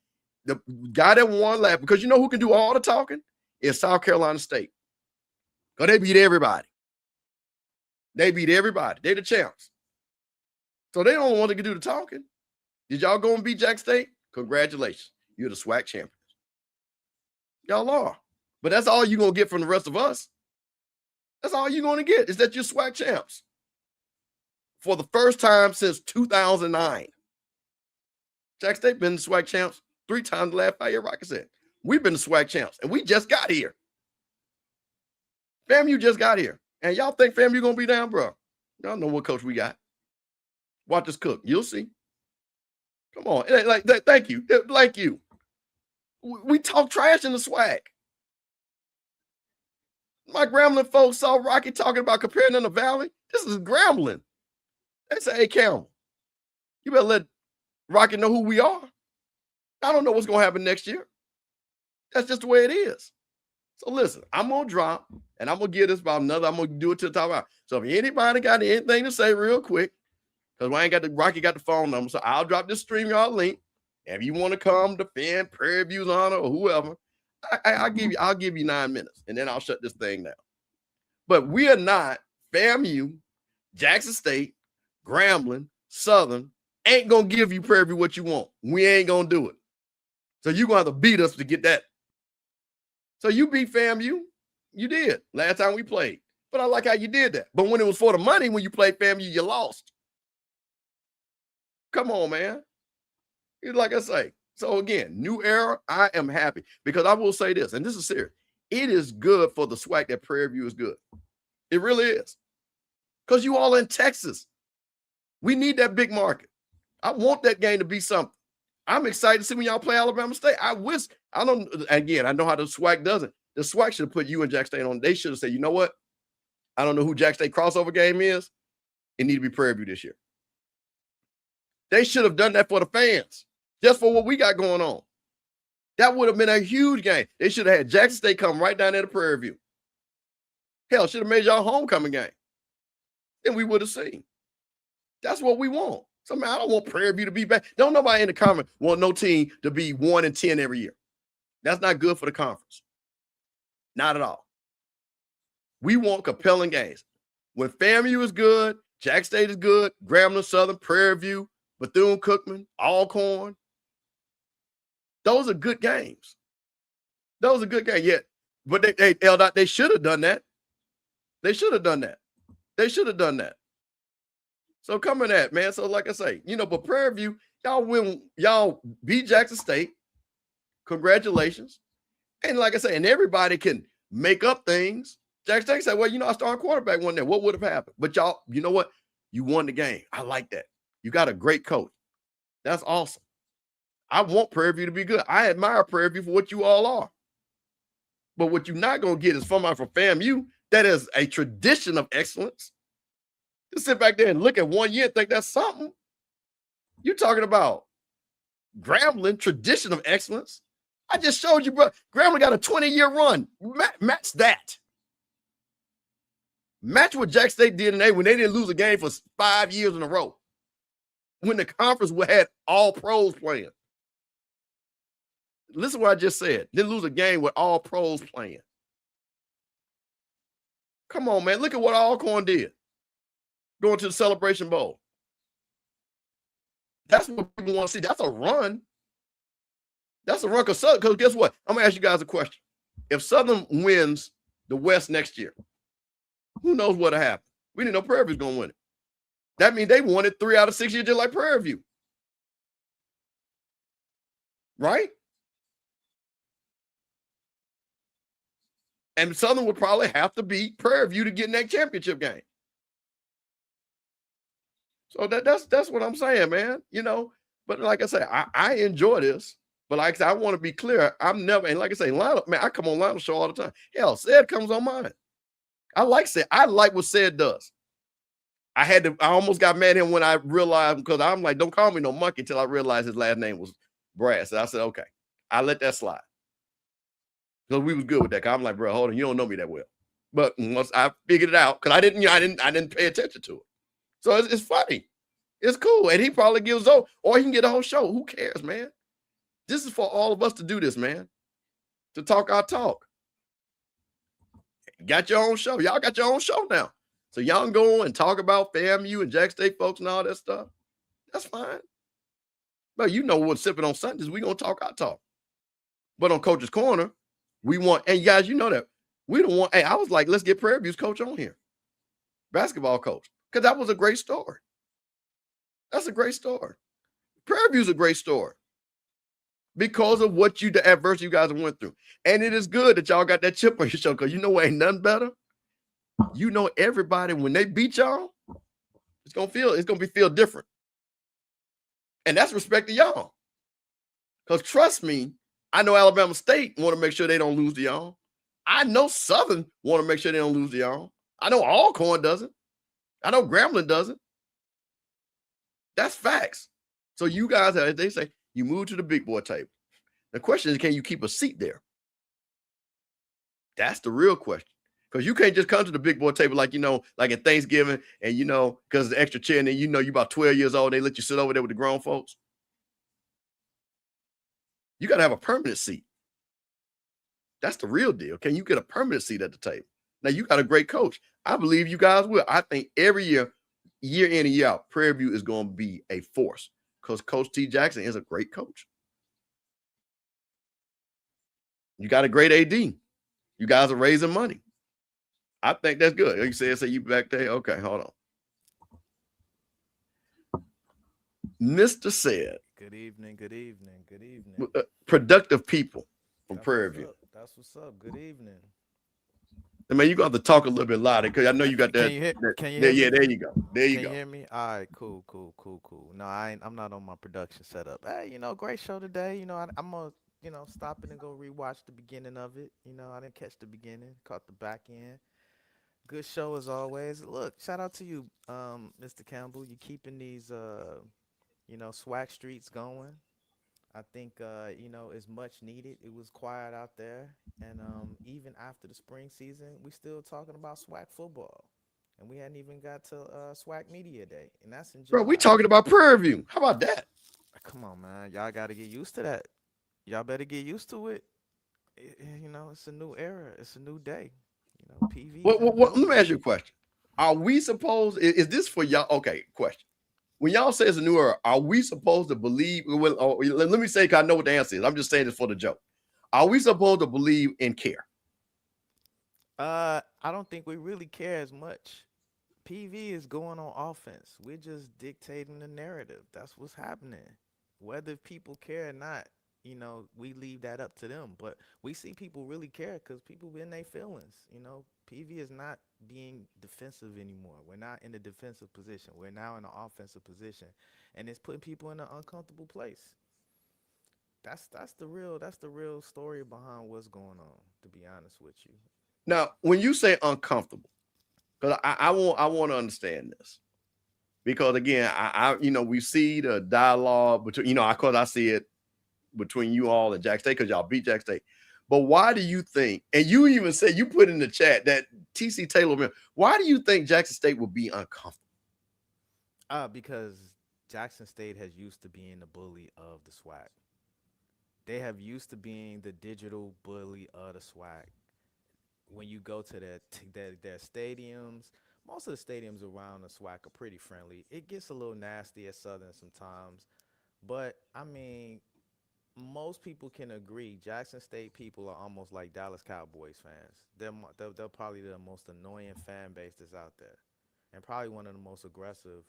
The guy that won last, because you know who can do all the talking? Is South Carolina State. Because they beat everybody. They beat everybody. They the champs. So they don't want to do the talking. Did y'all go and beat Jack State? Congratulations. You're the SWAC champions. Y'all are. But that's all you're going to get from the rest of us. That's all you're going to get is that you're SWAC champs. For the first time since 2009. Jack State been the SWAC champs 3 times the last 5 years, like I said. We've been the SWAC champs, and we just got here. FAMU just got here. And y'all think FAMU going to be down, bro? Y'all know what coach we got. Watch us cook. You'll see. Come on. Thank you. Like you. We talk trash in the SWAC. My Grambling folks saw Rocky talking about comparing in the Valley. This is Grambling. They say, hey, Campbell, you better let Rocky know who we are. I don't know what's going to happen next year. That's just the way it is. So listen, I'm going to drop, and I'm going to give this about another. I'm going to do it to the top. So if anybody got anything to say real quick, because Rocky got the phone number, so I'll drop this StreamYard link. If you want to come defend Prairie View's honor or whoever, I'll give you 9 minutes, and then I'll shut this thing down. But we are not FAMU, Jackson State, Grambling, Southern, ain't going to give you Prairie View what you want. We ain't going to do it. So you're going to have to beat us to get that. So you beat FAMU. You did last time we played. But I like how you did that. But when it was for the money, when you played FAMU, you lost. Come on, man. Like I say. So again, new era, I am happy. Because I will say this, and this is serious. It is good for the SWAC that Prairie View is good. It really is. Because you all in Texas. We need that big market. I want that game to be something. I'm excited to see when y'all play Alabama State. I know how the SWAC does it. The SWAC should have put you and Jack State on. They should have said, you know what? I don't know who Jack State crossover game is. It need to be Prairie View this year. They should have done that for the fans, just for what we got going on. That would have been a huge game. They should have had Jackson State come right down there to Prairie View. Hell, should have made y'all homecoming game. Then we would have seen. That's what we want. So, man, I don't want Prairie View to be bad. Don't nobody in the comment want no team to be 1-10 every year. That's not good for the conference. Not at all. We want compelling games. When FAMU is good, Jack State is good, Grambling, Southern, Prairie View, Bethune-Cookman, Alcorn. Those are good games. Those are good games. Yeah, but they should have done that. They should have done that. They should have done that. So coming at, man. So like I say, but Prairie View, y'all beat Jackson State. Congratulations. And like I say, and everybody can make up things. Jackson State said, well, I started quarterback one day. What would have happened? But y'all, you know what? You won the game. I like that. You got a great coach. That's awesome. I want Prairie View to be good. I admire Prairie View for what you all are. But what you're not going to get is somebody from FAMU that is a tradition of excellence. To sit back there and look at 1 year and think that's something. You're talking about Grambling, tradition of excellence. I just showed you, bro. Grambling got a 20-year run. Match that. Match what Jack State did when they didn't lose a game for 5 years in a row. When the conference had all pros playing. Listen to what I just said. Didn't lose a game with all pros playing. Come on, man. Look at what Alcorn did. Going to the Celebration Bowl. That's what people want to see. That's a run. That's a run. Because guess what? I'm going to ask you guys a question. If Southern wins the West next year, who knows what'll happen? We didn't know Prairie View's going to win it. That means they won it 3 out of 6 years just like Prairie View. Right? And Southern would probably have to beat Prairie View to get in that championship game. So that's what I'm saying, man. You know, but like I say, I enjoy this. But like I said, I want to be clear. I'm never, and like I say, Lionel, man, I come on Lionel's show all the time. Hell, Said comes on mine. I like Said. I like what Said does. I almost got mad at him when I realized, because I'm like, don't call me no monkey until I realized his last name was Brass. And I said, okay, I let that slide. Because we was good with that. I'm like, bro, hold on, you don't know me that well. But once I figured it out, because I didn't pay attention to it. So it's funny. It's cool. And he probably gives over, or he can get a whole show. Who cares, man? This is for all of us to do this, man. To talk our talk. Got your own show. Y'all got your own show now. So y'all can go and talk about FAMU and Jack State folks and all that stuff. That's fine. But you know what's sipping on Sundays. We're going to talk our talk. But on Coach's Corner, we want, and guys, you know that. We don't want, hey, I was like, let's get Prairie View's coach on here. Basketball coach. Because that was a great story. That's a great story. Prairie View's a great story. Because of the adversity you guys went through. And it is good that y'all got that chip on your shoulder, because you know what ain't nothing better? You know everybody, when they beat y'all, it's gonna feel different. And that's respect to y'all. Because trust me, I know Alabama State want to make sure they don't lose to y'all. I know Southern want to make sure they don't lose to y'all. I know Alcorn doesn't. I know Grambling doesn't. That's facts. So you guys, as they say, you move to the big boy table. The question is, can you keep a seat there? That's the real question. Because you can't just come to the big boy table like, you know, like at Thanksgiving and, you know, because the extra chair and then, you know, you're about 12 years old. They let you sit over there with the grown folks. You got to have a permanent seat. That's the real deal. Can you get a permanent seat at the table? Now, you got a great coach. I believe you guys will. I think every year in and year out, Prairie View is going to be a force because Coach T. Jackson is a great coach. You got a great AD. You guys are raising money. I think that's good. You say you back there. Okay, hold on. Mr. Said. Good evening. Productive people from Prairie View. That's what's up. Good evening. I mean, you got to talk a little bit louder because I know you got that. Can you hear yeah, me? there you go. There you Can go. you hear me? All right, cool. No, I'm not on my production setup. Hey, you know, great show today. You know, I'm gonna, you know, stop it and go rewatch the beginning of it. You know, I didn't catch the beginning, caught the back end. Good show as always. Look, shout out to you, Mr. Campbell. You keeping these, you know, SWAC streets going. I think, you know, it's much needed. It was quiet out there. And even after the spring season, we still talking about SWAC football. And we hadn't even got to SWAC Media Day. And that's in July. Bro, we talking about Prairie View. How about that? Come on, man. Y'all got to get used to that. Y'all better get used to it. You know, it's a new era. It's a new day. You know, PV. Let me ask you a question. Are we supposed, is this for y'all? Okay, question. When y'all say it's a new era, are we supposed to believe, let me say, because I know what the answer is. I'm just saying this for the joke. Are we supposed to believe and care? I don't think we really care as much. PV is going on offense. We're just dictating the narrative. That's what's happening. Whether people care or not, you know, we leave that up to them. But we see people really care because people in their feelings. You know, PV is not being defensive anymore. We're not in a defensive position. We're now in an offensive position. And it's putting people in an uncomfortable place. That's the real story behind what's going on, to be honest with you. Now, when you say uncomfortable, because I want to understand this. Because again, we see the dialogue between, of course I see it between you all and Jack State because y'all beat Jack State. But why do you think, and you even said, you put in the chat that TC Taylor, why do you think Jackson State would be uncomfortable? Because Jackson State has used to being the bully of the SWAC. They have used to being the digital bully of the SWAC. When you go to their stadiums, most of the stadiums around the SWAC are pretty friendly. It gets a little nasty at Southern sometimes, but I mean, most people can agree Jackson State people are almost like Dallas Cowboys fans. They're probably the most annoying fan base that's out there, and probably one of the most aggressive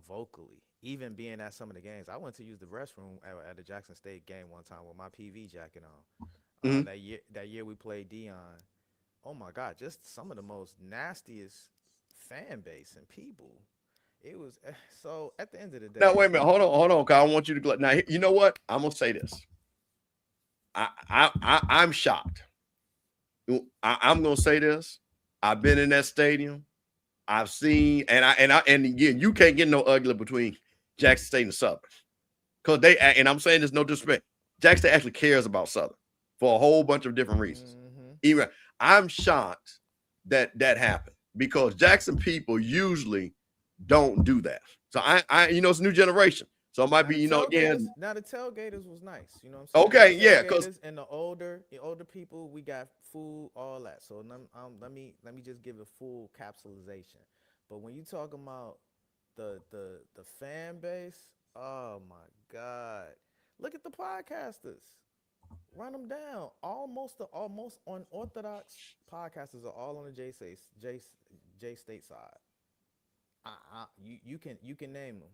vocally. Even being at some of the games, I went to use the restroom at the Jackson State game one time with my PV jacket on. That year we played Dion. Oh my God, just some of the most nastiest fan base and people. It was so at the end of the day. Now wait a minute, hold on, Kyle. I want you to now. You know what? I'm gonna say this. I'm shocked. I'm gonna say this. I've been in that stadium. I've seen, and again, you can't get no ugly between Jackson State and Southern, because and I'm saying this no disrespect. Jackson State actually cares about Southern for a whole bunch of different reasons. Even I'm shocked that happened because Jackson people usually don't do that. So it's a new generation. So it might be, again. Now the tailgaters was nice, you know what I'm saying? Okay, yeah, because and the older people, we got food, all that. So let me just give a full capsulization. But when you talk about the fan base, oh my God, look at the podcasters. Run them down. Almost unorthodox podcasters are all on the J State side. You can name them.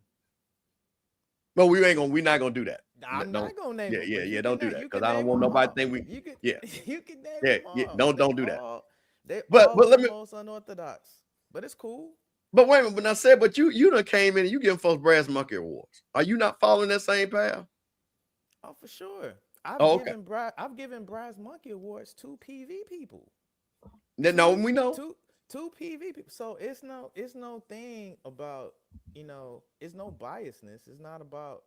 But we're not gonna do that. I'm not gonna name them. Yeah. Don't do that because I don't want nobody to think we. You can name yeah, them all. yeah. Don't do that. But let me. Most unorthodox, but it's cool. But wait a minute, when I said, but you done came in and you giving folks Brass Monkey Awards. Are you not following that same path? Oh, for sure. I've given Brass Monkey Awards to PV people. No, we know. Two PV people. So it's no thing about, it's no biasness. It's not about,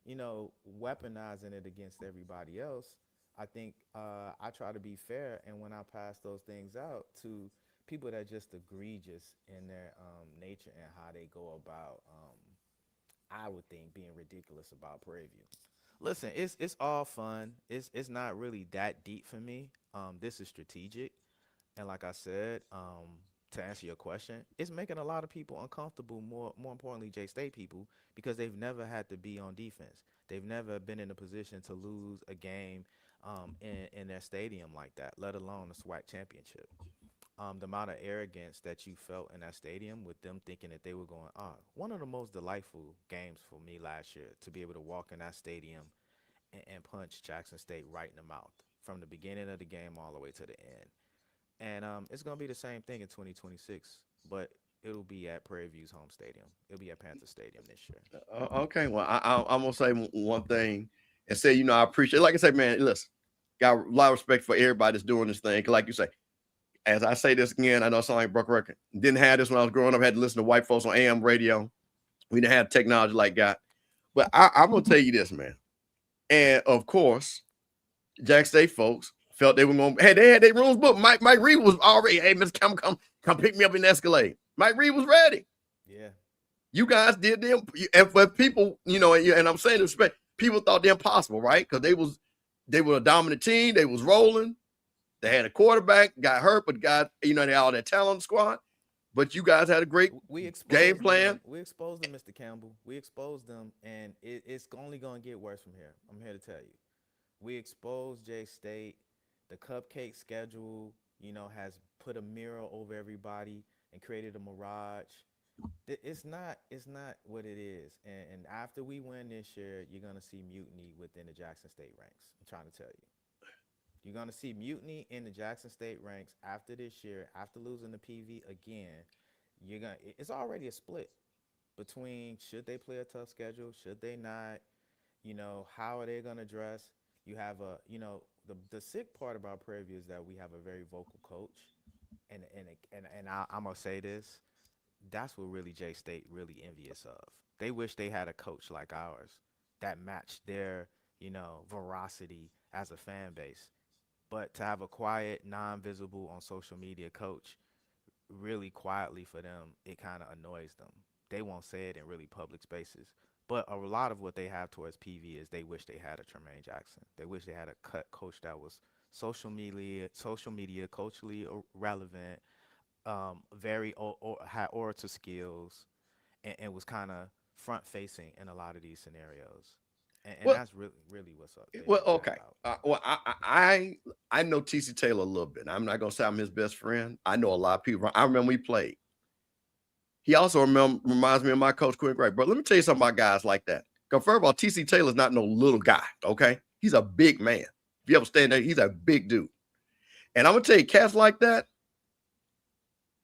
weaponizing it against everybody else. I think I try to be fair, and when I pass those things out to people that just egregious in their nature and how they go about, I would think, being ridiculous about Prairie View. Listen, it's all fun. It's not really that deep for me. This is strategic, and like I said, to answer your question, it's making a lot of people uncomfortable. More importantly, J State people, because they've never had to be on defense. They've never been in a position to lose a game in their stadium like that, let alone a SWAC championship. The amount of arrogance that you felt in that stadium with them thinking that they were going, one of the most delightful games for me last year, to be able to walk in that stadium and punch Jackson State right in the mouth from the beginning of the game all the way to the end. And it's going to be the same thing in 2026, but it'll be at Prairie View's home stadium. It'll be at Panther Stadium this year. Okay, well, I'm going to say one thing and say, I appreciate, like I said, man, listen, got a lot of respect for everybody that's doing this thing. Because like you say, as I say this again, I know it sounds like broke record. Didn't have this when I was growing up. Had to listen to white folks on AM radio. We didn't have technology like that. But I'm going to tell you this, man. And, of course, Jack State folks felt they were going to, hey, they had their rooms booked. Mike Reed was already, hey, Mr. Come pick me up in the Escalade. Mike Reed was ready. Yeah. You guys did them. And for people, and I'm saying respect, people thought they're impossible, right? Because they were a dominant team. They was rolling. They had a quarterback, got hurt, but got, they had all that talent on the squad. But you guys had a great game plan. We exposed them, Mr. Campbell. We exposed them, and it's only going to get worse from here. I'm here to tell you. We exposed J State. The cupcake schedule, has put a mirror over everybody and created a mirage. It's not what it is. And after we win this year, you're going to see mutiny within the Jackson State ranks. I'm trying to tell you. You're going to see mutiny in the Jackson State ranks after this year, after losing the PV again. It's already a split between should they play a tough schedule, should they not, how are they going to dress? You have the sick part about Prairie View is that we have a very vocal coach, and I'm gonna say this: that's what really J State really envious of. They wish they had a coach like ours that matched their, veracity as a fan base. But to have a quiet, non-visible on social media coach, really quietly for them, it kind of annoys them. They won't say it in really public spaces. But a lot of what they have towards PV is they wish they had a Tremaine Jackson. They wish they had a coach that was social media, culturally relevant, very had orator skills, and was kind of front facing in a lot of these scenarios. And Well, that's really what's up. well, They okay. about. Well, I know TC Taylor a little bit. I'm not gonna say I'm his best friend. I know a lot of people. I remember we played. He also reminds me of my coach Quinn Gray. But let me tell you something about guys like that. Because first of all, TC Taylor's not no little guy. Okay, he's a big man. If you ever stand there, he's a big dude. And I'm gonna tell you, cats like that,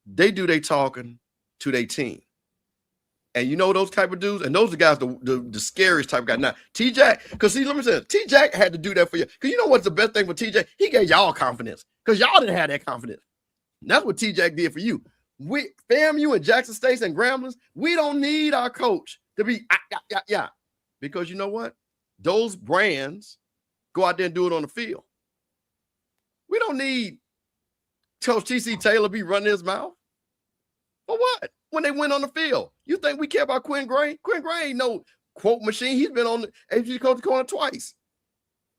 they do they talking to their team. And you know those type of dudes, and those are guys, the scariest type of guy. Now, T-Jack, because see, let me say, T-Jack had to do that for you. Because you know what's the best thing for T-Jack? He gave y'all confidence. Because y'all didn't have that confidence. And that's what T-Jack did for you. We, FAMU and Jackson State and Grambling, we don't need our coach to be, yeah. Because you know what? Those brands go out there and do it on the field. We don't need Coach TC Taylor be running his mouth. For what? When they went on the field. You think we care about Quinn Gray? Quinn Gray ain't no quote machine. He's been on the HBCU Coaches Corner twice.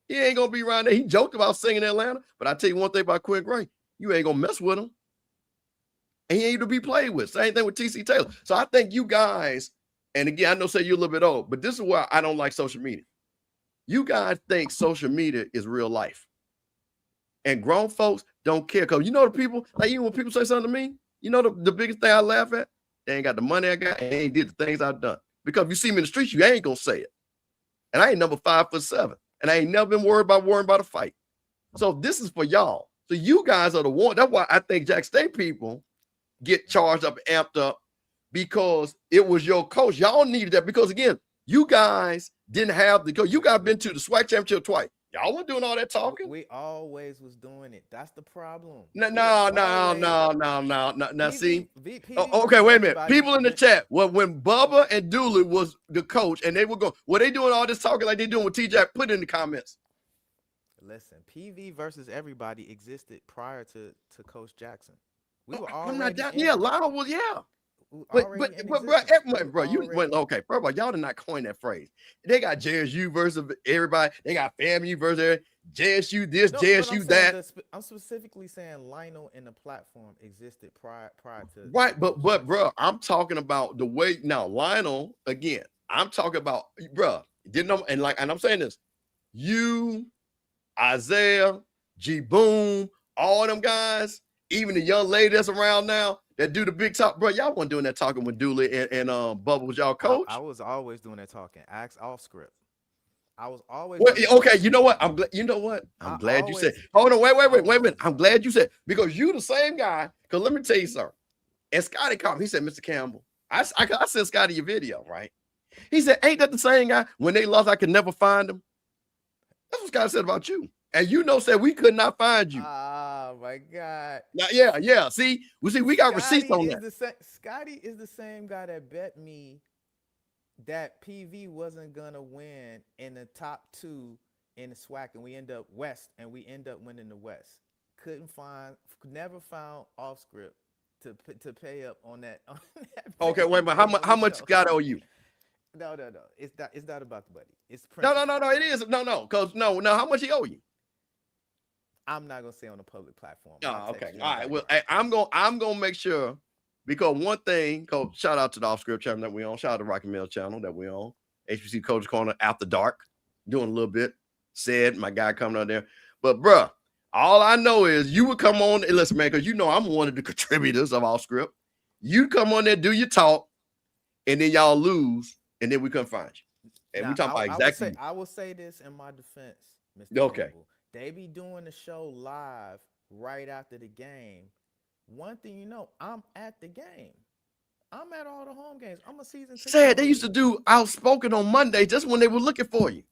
He ain't going to be around there. He joked about singing in Atlanta. But I tell you one thing about Quinn Gray. You ain't going to mess with him. And he ain't to be played with. Same thing with TC Taylor. So I think you guys, and again, I know say you're a little bit old, but this is why I don't like social media. You guys think social media is real life. And grown folks don't care. Because you know the people, like even when people say something to me, you know the biggest thing I laugh at? They ain't got the money I got, and they ain't did the things I've done. Because if you see me in the streets, you ain't gonna say it. And I ain't number 5'7", and I ain't never been worried about a fight. So this is for y'all. So you guys are the one. That's why I think Jack State people get charged up, amped up, because it was your coach. Y'all needed that because again, you guys didn't have the coach. You guys been to the SWAC championship twice. Y'all weren't doing all that talking. We always was doing it. That's the problem. No. See, PV okay, wait a minute. everybody. People in the chat. Well, when Bubba and Dooley was the coach, and they were going, were they doing all this talking like they doing with T-Jack? Put it in the comments. Listen, PV versus everybody existed prior to Coach Jackson. We were I'm already not down. in- Yeah, Lionel was, yeah. we were But already in bro, existence. bro, you Already. went okay. First of all, y'all did not coin that phrase. They got JSU versus everybody. They got FAMU versus JSU this, No, JSU but I'm saying that. I'm specifically saying Lionel and the platform existed prior to. Right, but bro, I'm talking about the way now. Lionel again. I'm talking about bro. Didn't know, and I'm saying this. You, Isaiah, G Boom, all them guys, even the young lady that's around now that do the big talk, bro. Y'all wasn't doing that talking with Dooley and Bubba was y'all coach. I was always doing that talking. Ask off script. I was always. Well, doing okay, that. you know what? I'm glad. You know what? I'm I glad you said. always- Hold on, wait a minute. always. I'm glad you said because you the same guy. Because let me tell you something. And Scotty called me. He said, "Mr. Campbell, I sent Scotty your video, right?" He said, "Ain't that the same guy? When they lost, I could never find him." That's what Scotty said about you. And you know, said we could not find you. Oh my God. Now, yeah. See, we got receipts on that. Scotty is the same guy that bet me that PV wasn't gonna win in the top 2 in the SWAC, and we end up West, and we end up winning the West. Never found off script to pay up on that. Okay, wait a minute. How much Scott owe you? No. It's not about the money. It's No. principle. It is no. Cause no. How much he owe you? I'm not gonna say on a public platform. Oh, okay. All right. Well, hey, I'm gonna make sure because one thing, Coach, shout out to the off script channel that we on. Shout out to Rocky Mill channel that we on. HBCU Coaches Corner after dark, doing a little bit. Said my guy coming out there, but bruh, all I know is you would come on and listen, man, because you know I'm one of the contributors of off script. You come on there, do your talk, and then y'all lose, and then we couldn't find you. And we talking about exactly. I will say this in my defense, Mr. Okay. Campbell. They be doing the show live right after the game. One thing you know, I'm at the game. I'm at all the home games. I'm a season ticket Said they holder. used to do outspoken on Monday just when they were looking for you.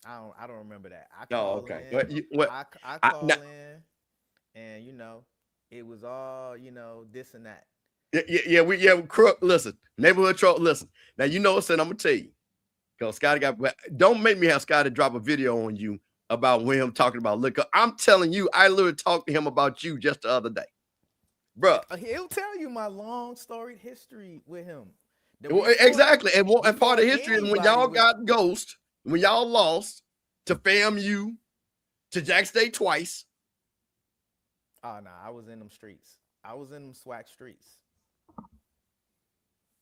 I don't remember that. I Oh, call okay. in. What? I call in, and it was all, you know, this and that. Crook, listen, neighborhood troll, listen. Now, you know what I'm going to tell you. Because Scotty don't make me have Scotty drop a video on you about when him talking about liquor. I'm telling you, I literally talked to him about you just the other day. Bruh. He'll tell you my long storied history with him. Exactly. And part of history is when y'all got ghost, when y'all lost to FAMU, to Jack State twice. Oh, no, I was in them streets. I was in them SWAC streets.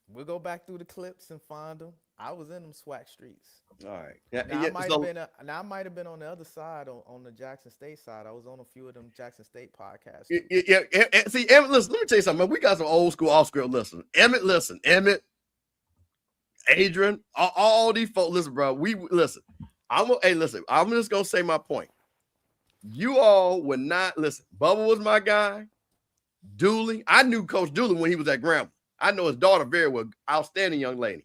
We'll go back through the clips and find them. I was in them SWAC streets. All right. Now, I might have been on the other side, on the Jackson State side. I was on a few of them Jackson State podcasts. See, Emmett, listen, let me tell you something. Man. We got some old school off-script listeners. Emmett, Adrian, all these folks. Listen, bro. Listen. I'm just gonna say my point. You all would not listen. Bubba was my guy. Dooley, I knew Coach Dooley when he was at Grambling. I know his daughter very well. Outstanding young lady.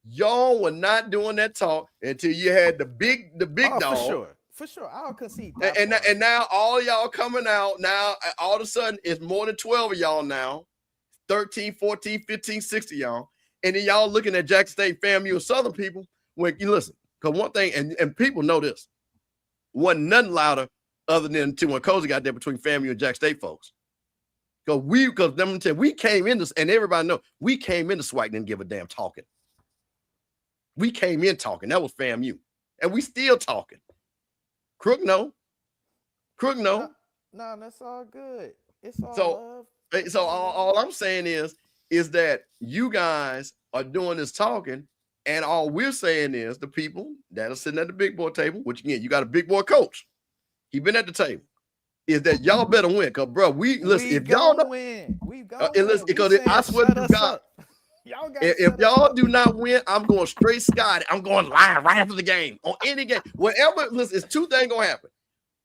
Y'all were not doing that talk until you had the big dog. For sure. I'll concede that. And now all y'all coming out now, all of a sudden it's more than 12 of y'all now. 13, 14, 15, 16 y'all. And then y'all looking at Jackson State, FAMU, and Southern people. When you listen, because one thing, and people know this, wasn't nothing louder other than when Cozy got there between FAMU and Jack State folks. Because we came in this, and everybody know we came into SWAC, didn't give a damn talking. We came in talking. That was FAMU. And we still talking. Crook no. No, that's all good. It's all love. So all I'm saying is that you guys are doing this talking, and all we're saying is the people that are sitting at the big boy table, which again, you got a big boy coach. He been at the table. Is that y'all better win? Because, bro, if y'all don't win, because I swear to God, if y'all do not win, I'm going straight Scotty. I'm going live right after the game on any game. Whatever, listen, it's two things gonna happen.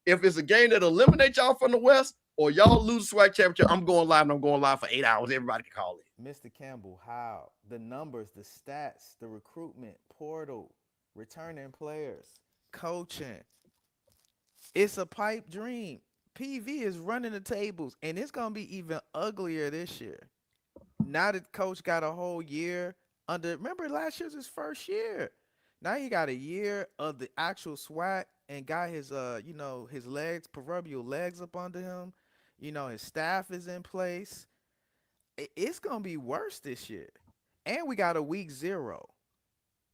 If it's a game that eliminates y'all from the West, or y'all lose the SWAC championship, I'm going live and I'm going live for 8 hours. Everybody can call it. Mr. Campbell, how? The numbers, the stats, the recruitment, portal, returning players, coaching. It's a pipe dream. PV is running the tables, and it's going to be even uglier this year. Now that coach got a whole year remember last year's his first year. Now he got a year of the actual SWAC and got his, his proverbial legs up under him. His staff is in place. It's going to be worse this year. And we got a week 0,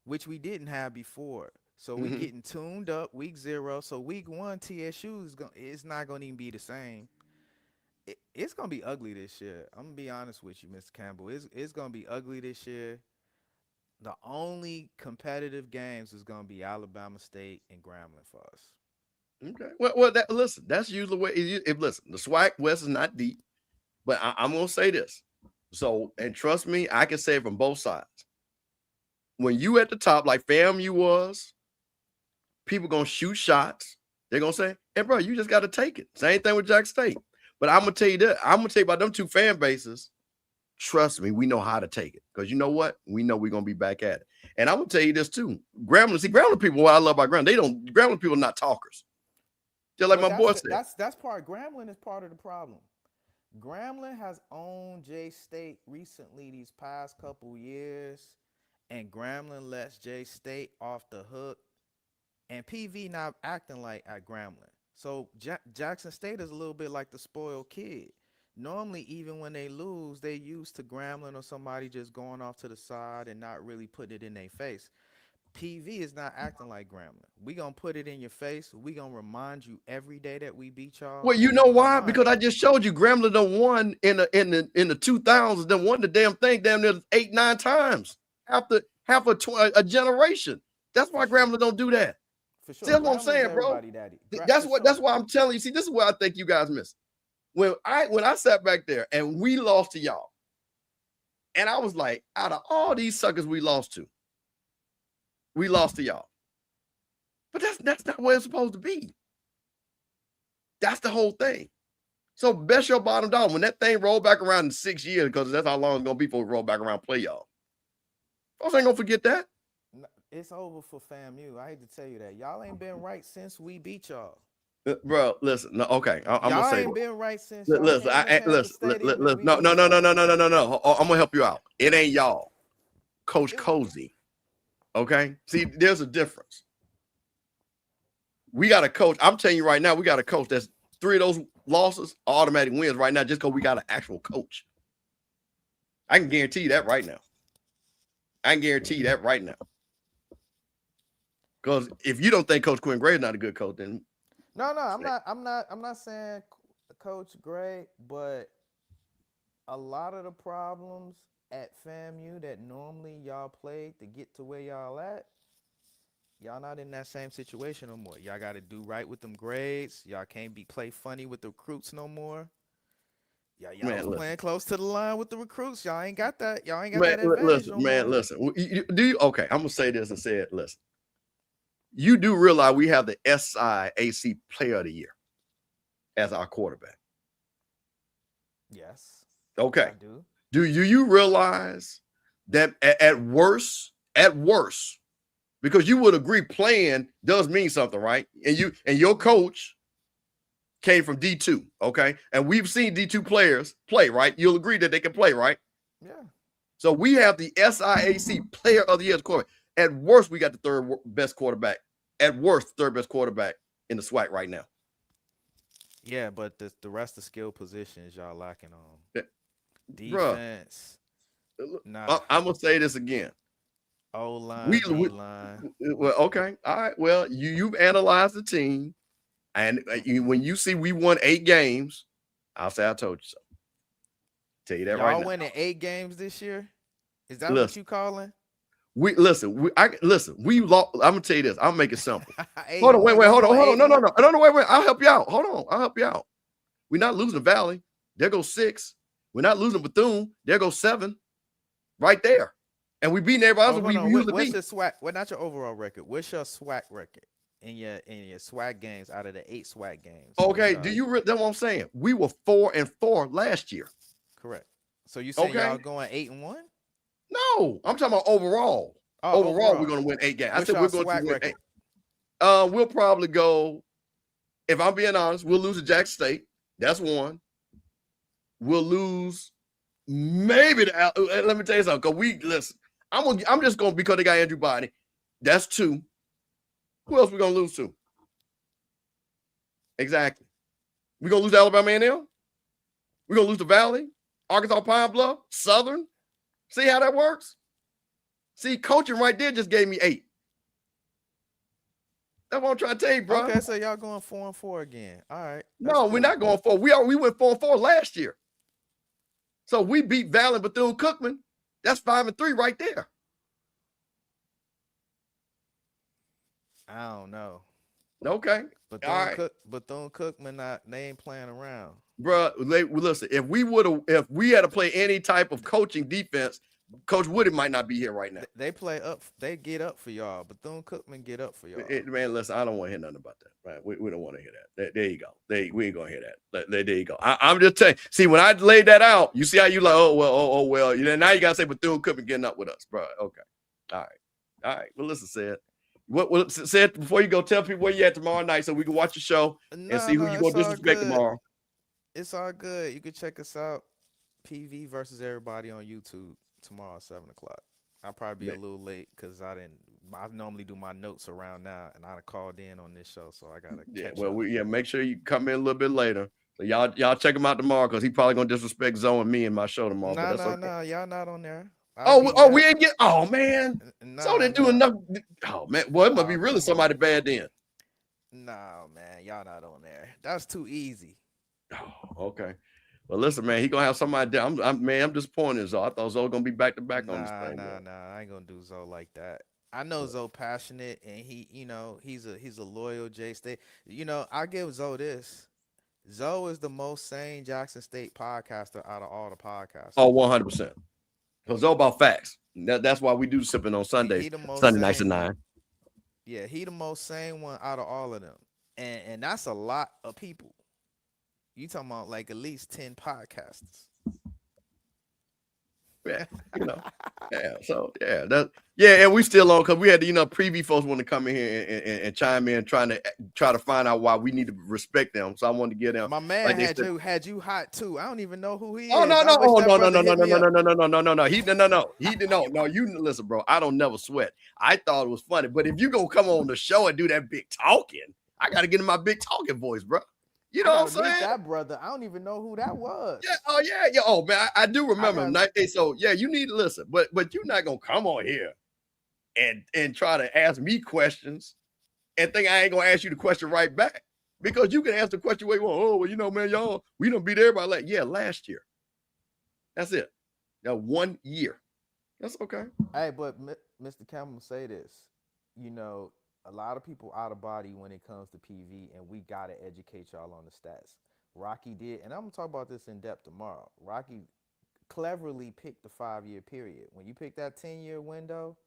which we didn't have before. So we getting tuned up week 0. So week 1, TSU it's not going to even be the same. It's going to be ugly this year. I'm going to be honest with you, Mr. Campbell. It's going to be ugly this year. The only competitive games is going to be Alabama State and Grambling for us. Okay. Well, listen, that's usually what listen, the SWAC West is not deep, but I'm going to say this. So, and trust me, I can say it from both sides. When you at the top, like FAMU was, people going to shoot shots. They're going to say, hey, bro, you just got to take it. Same thing with Jack State. But I'm going to tell you that. I'm going to tell you about them two fan bases. Trust me, we know how to take it. Because you know what? We know we're going to be back at it. And I'm going to tell you this too. Grambling people, what I love about Grambling, Grambling people are not talkers. Just like my boy said. That's part. Grambling is part of the problem. Grambling has owned J State recently these past couple years. And Grambling lets J State off the hook. And PV not acting like at Grambling. So Jackson State is a little bit like the spoiled kid. Normally, even when they lose, they used to Grambling or somebody just going off to the side and not really putting it in their face. PV is not acting like Grambling. We gonna put it in your face. We gonna remind you every day that we beat y'all. Well, you know why? Because I just showed you Grambling done won in the 2000s. Done won the damn thing damn near 8, 9 times after half a generation. That's why Grambling don't do that. For sure. See, that's what I'm saying, bro. That's why I'm telling you. See, this is what I think you guys miss. When I sat back there and we lost to y'all, and I was like, out of all these suckers we lost to y'all. But that's not where it's supposed to be. That's the whole thing. So best your bottom dollar. When that thing roll back around in 6 years, because that's how long it's gonna be before we roll back around and play y'all. Folks ain't gonna forget that. It's over for FAMU. I hate to tell you that. Y'all ain't been right since we beat y'all. Bro, listen. No, okay. I'm gonna Y'all say ain't this. been right since y'all Listen, came to Panther Stadium. And we no, no, was no, no, right. no, no, no, no, no. I'm gonna help you out. It ain't y'all. Coach It- Cozy. Okay. See, there's a difference. We got a coach. I'm telling you right now, we got a coach that's 3 of those losses are automatic wins right now just because we got an actual coach. I can guarantee you that right now. I can guarantee you that right now. Because if you don't think Coach Quinn Gray is not a good coach, then No, I'm not saying Coach Gray, but a lot of the problems at FAMU that normally y'all played to get to where y'all at, y'all not in that same situation no more. Y'all got to do right with them grades. Y'all can't play funny with the recruits no more. Y'all man, was playing close to the line with the recruits. Y'all ain't got that. Y'all ain't got man, that advantage no more. listen. Do you? Okay, I'm gonna say this and say it. Listen, you do realize we have the SIAC Player of the Year as our quarterback. Yes. Okay. I do. Do you realize that at worst, because you would agree playing does mean something, right? And your coach came from D2, okay? And we've seen D2 players play, right? You'll agree that they can play, right? Yeah. So we have the SIAC Player of the Year quarterback. At worst, we got the third best quarterback. At worst, third best quarterback in the SWAC right now. Yeah, but the rest of skill positions y'all lacking on. Bruh, Defense. Nah. I'm gonna say this again. O-line, D-line. Well, okay, all right. Well, you've analyzed the team, and when you see we won 8 games, I'll say I told you so. Tell you that right Y'all now. winning 8 games this year? Is that what Listen, you calling? we listen. We lost. I'm gonna tell you this. I'll make it simple. Hold on, 8-1. wait, Y'all hold on, going no, wait. I'll help you out. Hold on, I'll help you out. We're not losing Valley. There goes 6. We're not losing Bethune. There goes 7. Right there. And we beating everybody else. We usually What's beat. your SWAC? Well, not your overall record. What's your SWAC record in your SWAC games out of the 8 SWAC games? Okay, that's what I'm saying. We were 4-4 last year. Correct. So you saying Okay. y'all going 8-1? No, I'm talking about overall. Oh, overall, we're going to win 8 games. What's I said we're y'all going to SWAC win record? 8. We'll probably go, if I'm being honest, we'll lose to Jackson State. That's 1. We'll lose maybe let me tell you something. Because I'm just going because they got Andrew Body. That's 2. Who else we going to lose to? Exactly. We're going to lose to Alabama A&M? We're going to lose to Valley, Arkansas Pine Bluff, Southern. See how that works? See, coaching right there just gave me 8. That's what I'm trying to tell you, bro. Okay, so y'all going 4-4 again. All right. No, we're not going 4. We went 4-4 last year. So we beat Valley, Bethune-Cookman. That's 5-3 right there. I don't know. Okay. Bethune-Cookman, they ain't playing around. Bro, listen, if we had to play any type of coaching defense, Coach Woody might not be here right now. They play up. They get up for y'all. Bethune-Cookman get up for y'all. Man, listen, I don't want to hear nothing about that. Right? We don't want to hear that. There you go. We ain't gonna hear that. There you go. I'm just telling. See, when I laid that out, you see how you like, oh well. Now you gotta say Bethune-Cookman getting up with us, bro. Okay. All right. Well, listen, said. What said before you go, tell people where you at tomorrow night so we can watch the show and see who you gonna disrespect tomorrow. It's all good. You can check us out. PV versus everybody on YouTube tomorrow at 7 o'clock. I'll probably be a little late because I normally do my notes around now, and I called in on this show, so I gotta catch up. Make sure you come in a little bit later. So y'all check him out tomorrow because he probably gonna disrespect Zoe and me in my show tomorrow. No, y'all not on there. We ain't get. Oh man, so they do enough. Oh man, well it must be really somebody bad then. No man, y'all not on there. That's too easy. Oh, okay. Well, listen, man, he gonna have somebody there. I'm disappointed, Zoe. I thought Zoe gonna be back to back on this thing. Nah, I ain't gonna do Zoe like that. I know Zoe passionate, and he's a loyal J State. I give Zoe this. Zoe is the most sane Jackson State podcaster out of all the podcasts. Oh, 100%. Because Zoe about facts. That's why we do sipping on Sundays. Sunday nights at 9. Yeah, he the most sane one out of all of them, and that's a lot of people. You talking about like at least 10 podcasters. Yeah, you know. Yeah, so and we still on because we had preview folks want to come in here and chime in, try to find out why we need to respect them. So I wanted to get them. My man like had you hot too. I don't even know who he Oh is. no, I no, wish oh that no, no, brother no, no, hit no, me no, up. no, no, no, no, no, no. He did no. You listen, bro. I don't never sweat. I thought it was funny, but if you gonna come on the show and do that big talking, I gotta get in my big talking voice, bro. You know what I'm saying? That brother, I don't even know who that was. Yeah. Oh yeah. Oh man, I do remember him. So yeah, you need to listen, but you're not gonna come on here and try to ask me questions and think I ain't gonna ask you the question right back because you can ask the question where you want. Oh well, man, y'all, we don't beat everybody. Like last year. That's it. Now 1 year. That's okay. Hey, but Mr. Campbell say this. A lot of people out of body when it comes to PV, and we gotta educate y'all on the stats. Rocky did, and I'm gonna talk about this in depth tomorrow. Rocky cleverly picked the 5-year period. When you pick that 10-year window,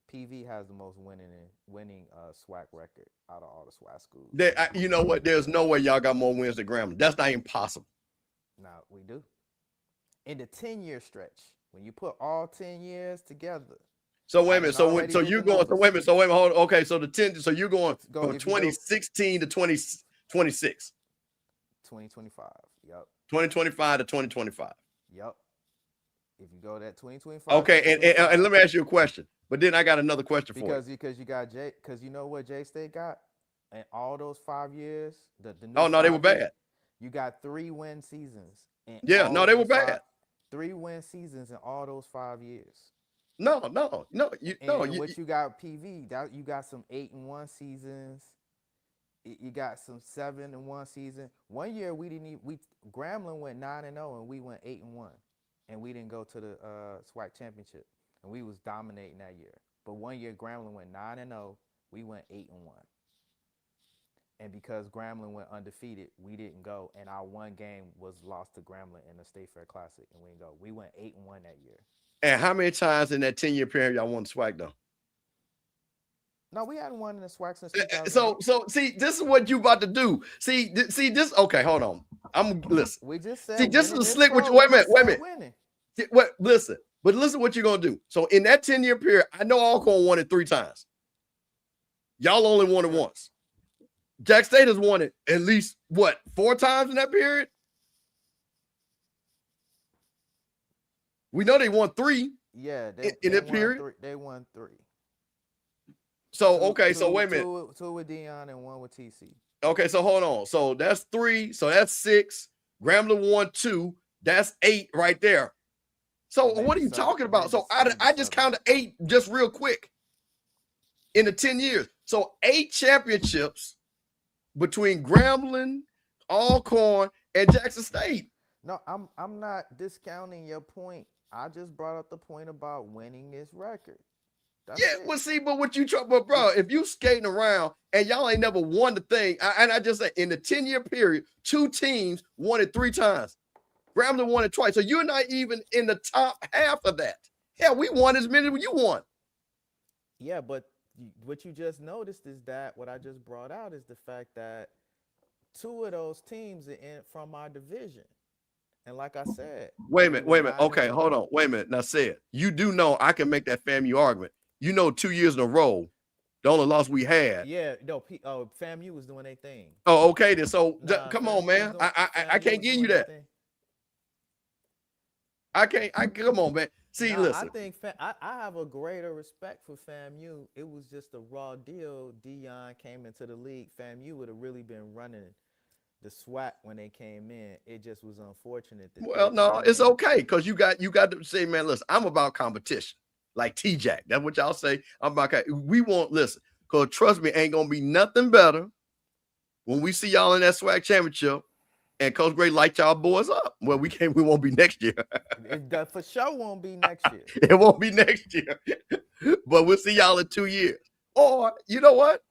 PV has the most winning SWAC record out of all the SWAC schools. You know what? There's no way y'all got more wins than Grambling. That's not impossible. Now we do. In the 10-year stretch, when you put all 10 years together. So wait a minute. So you're going. So wait a minute. Hold on. Okay. So the 10. So you're going from 2016 to 2026. 2025. Yep. 2025 to 2025. Yep. If you go that 2025. Okay. And let me ask you a question. But then I got another question for you. Because you got Jay. Because you know what Jay State got in all those 5 years. Oh no, they were bad. You got 3 win seasons. Yeah. No, they were bad. 3 win seasons in all those 5 years. No. What you got PV? That you got some 8-1 seasons. You got some 7-1 season. 1 year Grambling went 9-0 and we went 8-1, and we didn't go to the SWAC championship, and we was dominating that year. But 1 year Grambling went 9-0, we went 8-1, and because Grambling went undefeated, we didn't go, and our 1 game was lost to Grambling in the State Fair Classic, and we didn't go. We went 8-1 that year. And how many times in that 10-year period y'all won the SWAC though? No, we hadn't won in the SWAC since 2000. So see, this is what you about to do. See this. Okay, hold on. I'm listen. We just said. See, this is slick. Wait a minute. Listen, but listen what you're gonna do. So in that 10-year period, I know Alcorn won it 3 times. Y'all only won it once. Jack State has won it at least 4 times in that period. We know they won 3. Yeah, in that period. They won 3. So okay, so wait a minute. 2 with Dion and 1 with TC. Okay, so hold on. So that's 3. So that's 6. Grambling won 2. That's 8 right there. So what are you talking about? So I just counted 8 just real quick in the 10 years. So 8 championships between Grambling, Alcorn, and Jackson State. No, I'm not discounting your point. I just brought up the point about winning this record. That's it. Well, see, but what you try, but bro, if you skating around and y'all ain't never won the thing, and I just say in the 10-year period, 2 teams won it 3 times. Grambling won it twice. So you're not even in the top half of that. Hell, we won as many as you won. Yeah, but what you just noticed is that what I just brought out is the fact that 2 of those teams are from our division. And like I said, wait a minute. Okay, hold on. Wait a minute. Now, say it. You do know I can make that FAMU argument. 2 years in a row, the only loss we had. Yeah, no. FAMU was doing their thing. Oh, okay then. So come on, man. I can't give you that. I can't. Come on, man. See, listen. I think I have a greater respect for FAMU. It was just a raw deal. Dion came into the league. FAMU would have really been running the SWAC when they came in. It just was unfortunate. Well, no, it's okay because you got to say, man, listen, I'm about competition. Like T-Jack. That's what y'all say. I'm about we won't listen. Because trust me, ain't gonna be nothing better when we see y'all in that SWAC championship and Coach Gray light y'all boys up. Well, we won't be next year. It for sure won't be next year. It won't be next year. But we'll see y'all in 2 years. Or you know what?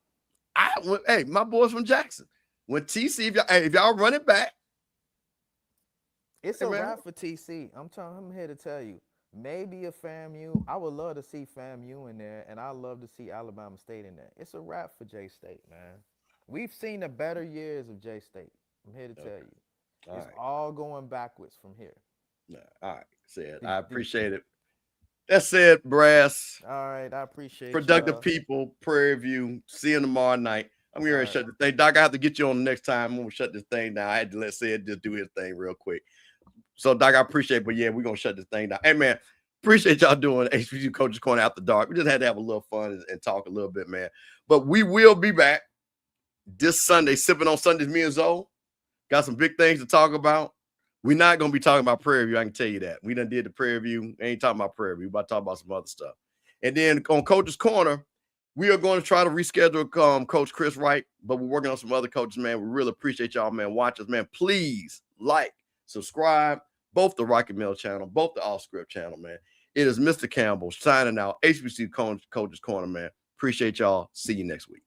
Hey, my boys from Jackson. When TC, if y'all run it back. It's a wrap for TC. I'm here to tell you. Maybe a FAMU. I would love to see FAMU in there, and I love to see Alabama State in there. It's a wrap for J State, man. We've seen the better years of J State. I'm here to tell you. It's all going backwards from here. Nah, all right, said. Did- I did- appreciate it. That's it, brass. All right, I appreciate Productive y'all. people, Prairie View. See you tomorrow night. I'm going All to right. shut the thing. Doc, I have to get you on the next time. I'm going to shut this thing down. I had to let Sid just do his thing real quick. So, Doc, I appreciate it. But, yeah, we're going to shut this thing down. Hey, man, appreciate y'all doing HBCU Coaches Corner After Dark. We just had to have a little fun and talk a little bit, man. But we will be back this Sunday, sipping on Sundays, me and Zoe. Got some big things to talk about. We're not going to be talking about Prairie View. I can tell you that. We done did the Prairie View. Ain't talking about Prairie View. We're about to talk about some other stuff. And then on Coach's Corner, we are going to try to reschedule Coach Chris Wright, but we're working on some other coaches, man. We really appreciate y'all, man. Watch us, man. Please like, subscribe, both the Rocky Mill channel, both the Off Script channel, man. It is Mr. Campbell signing out. HBCU Coaches Corner, man. Appreciate y'all. See you next week.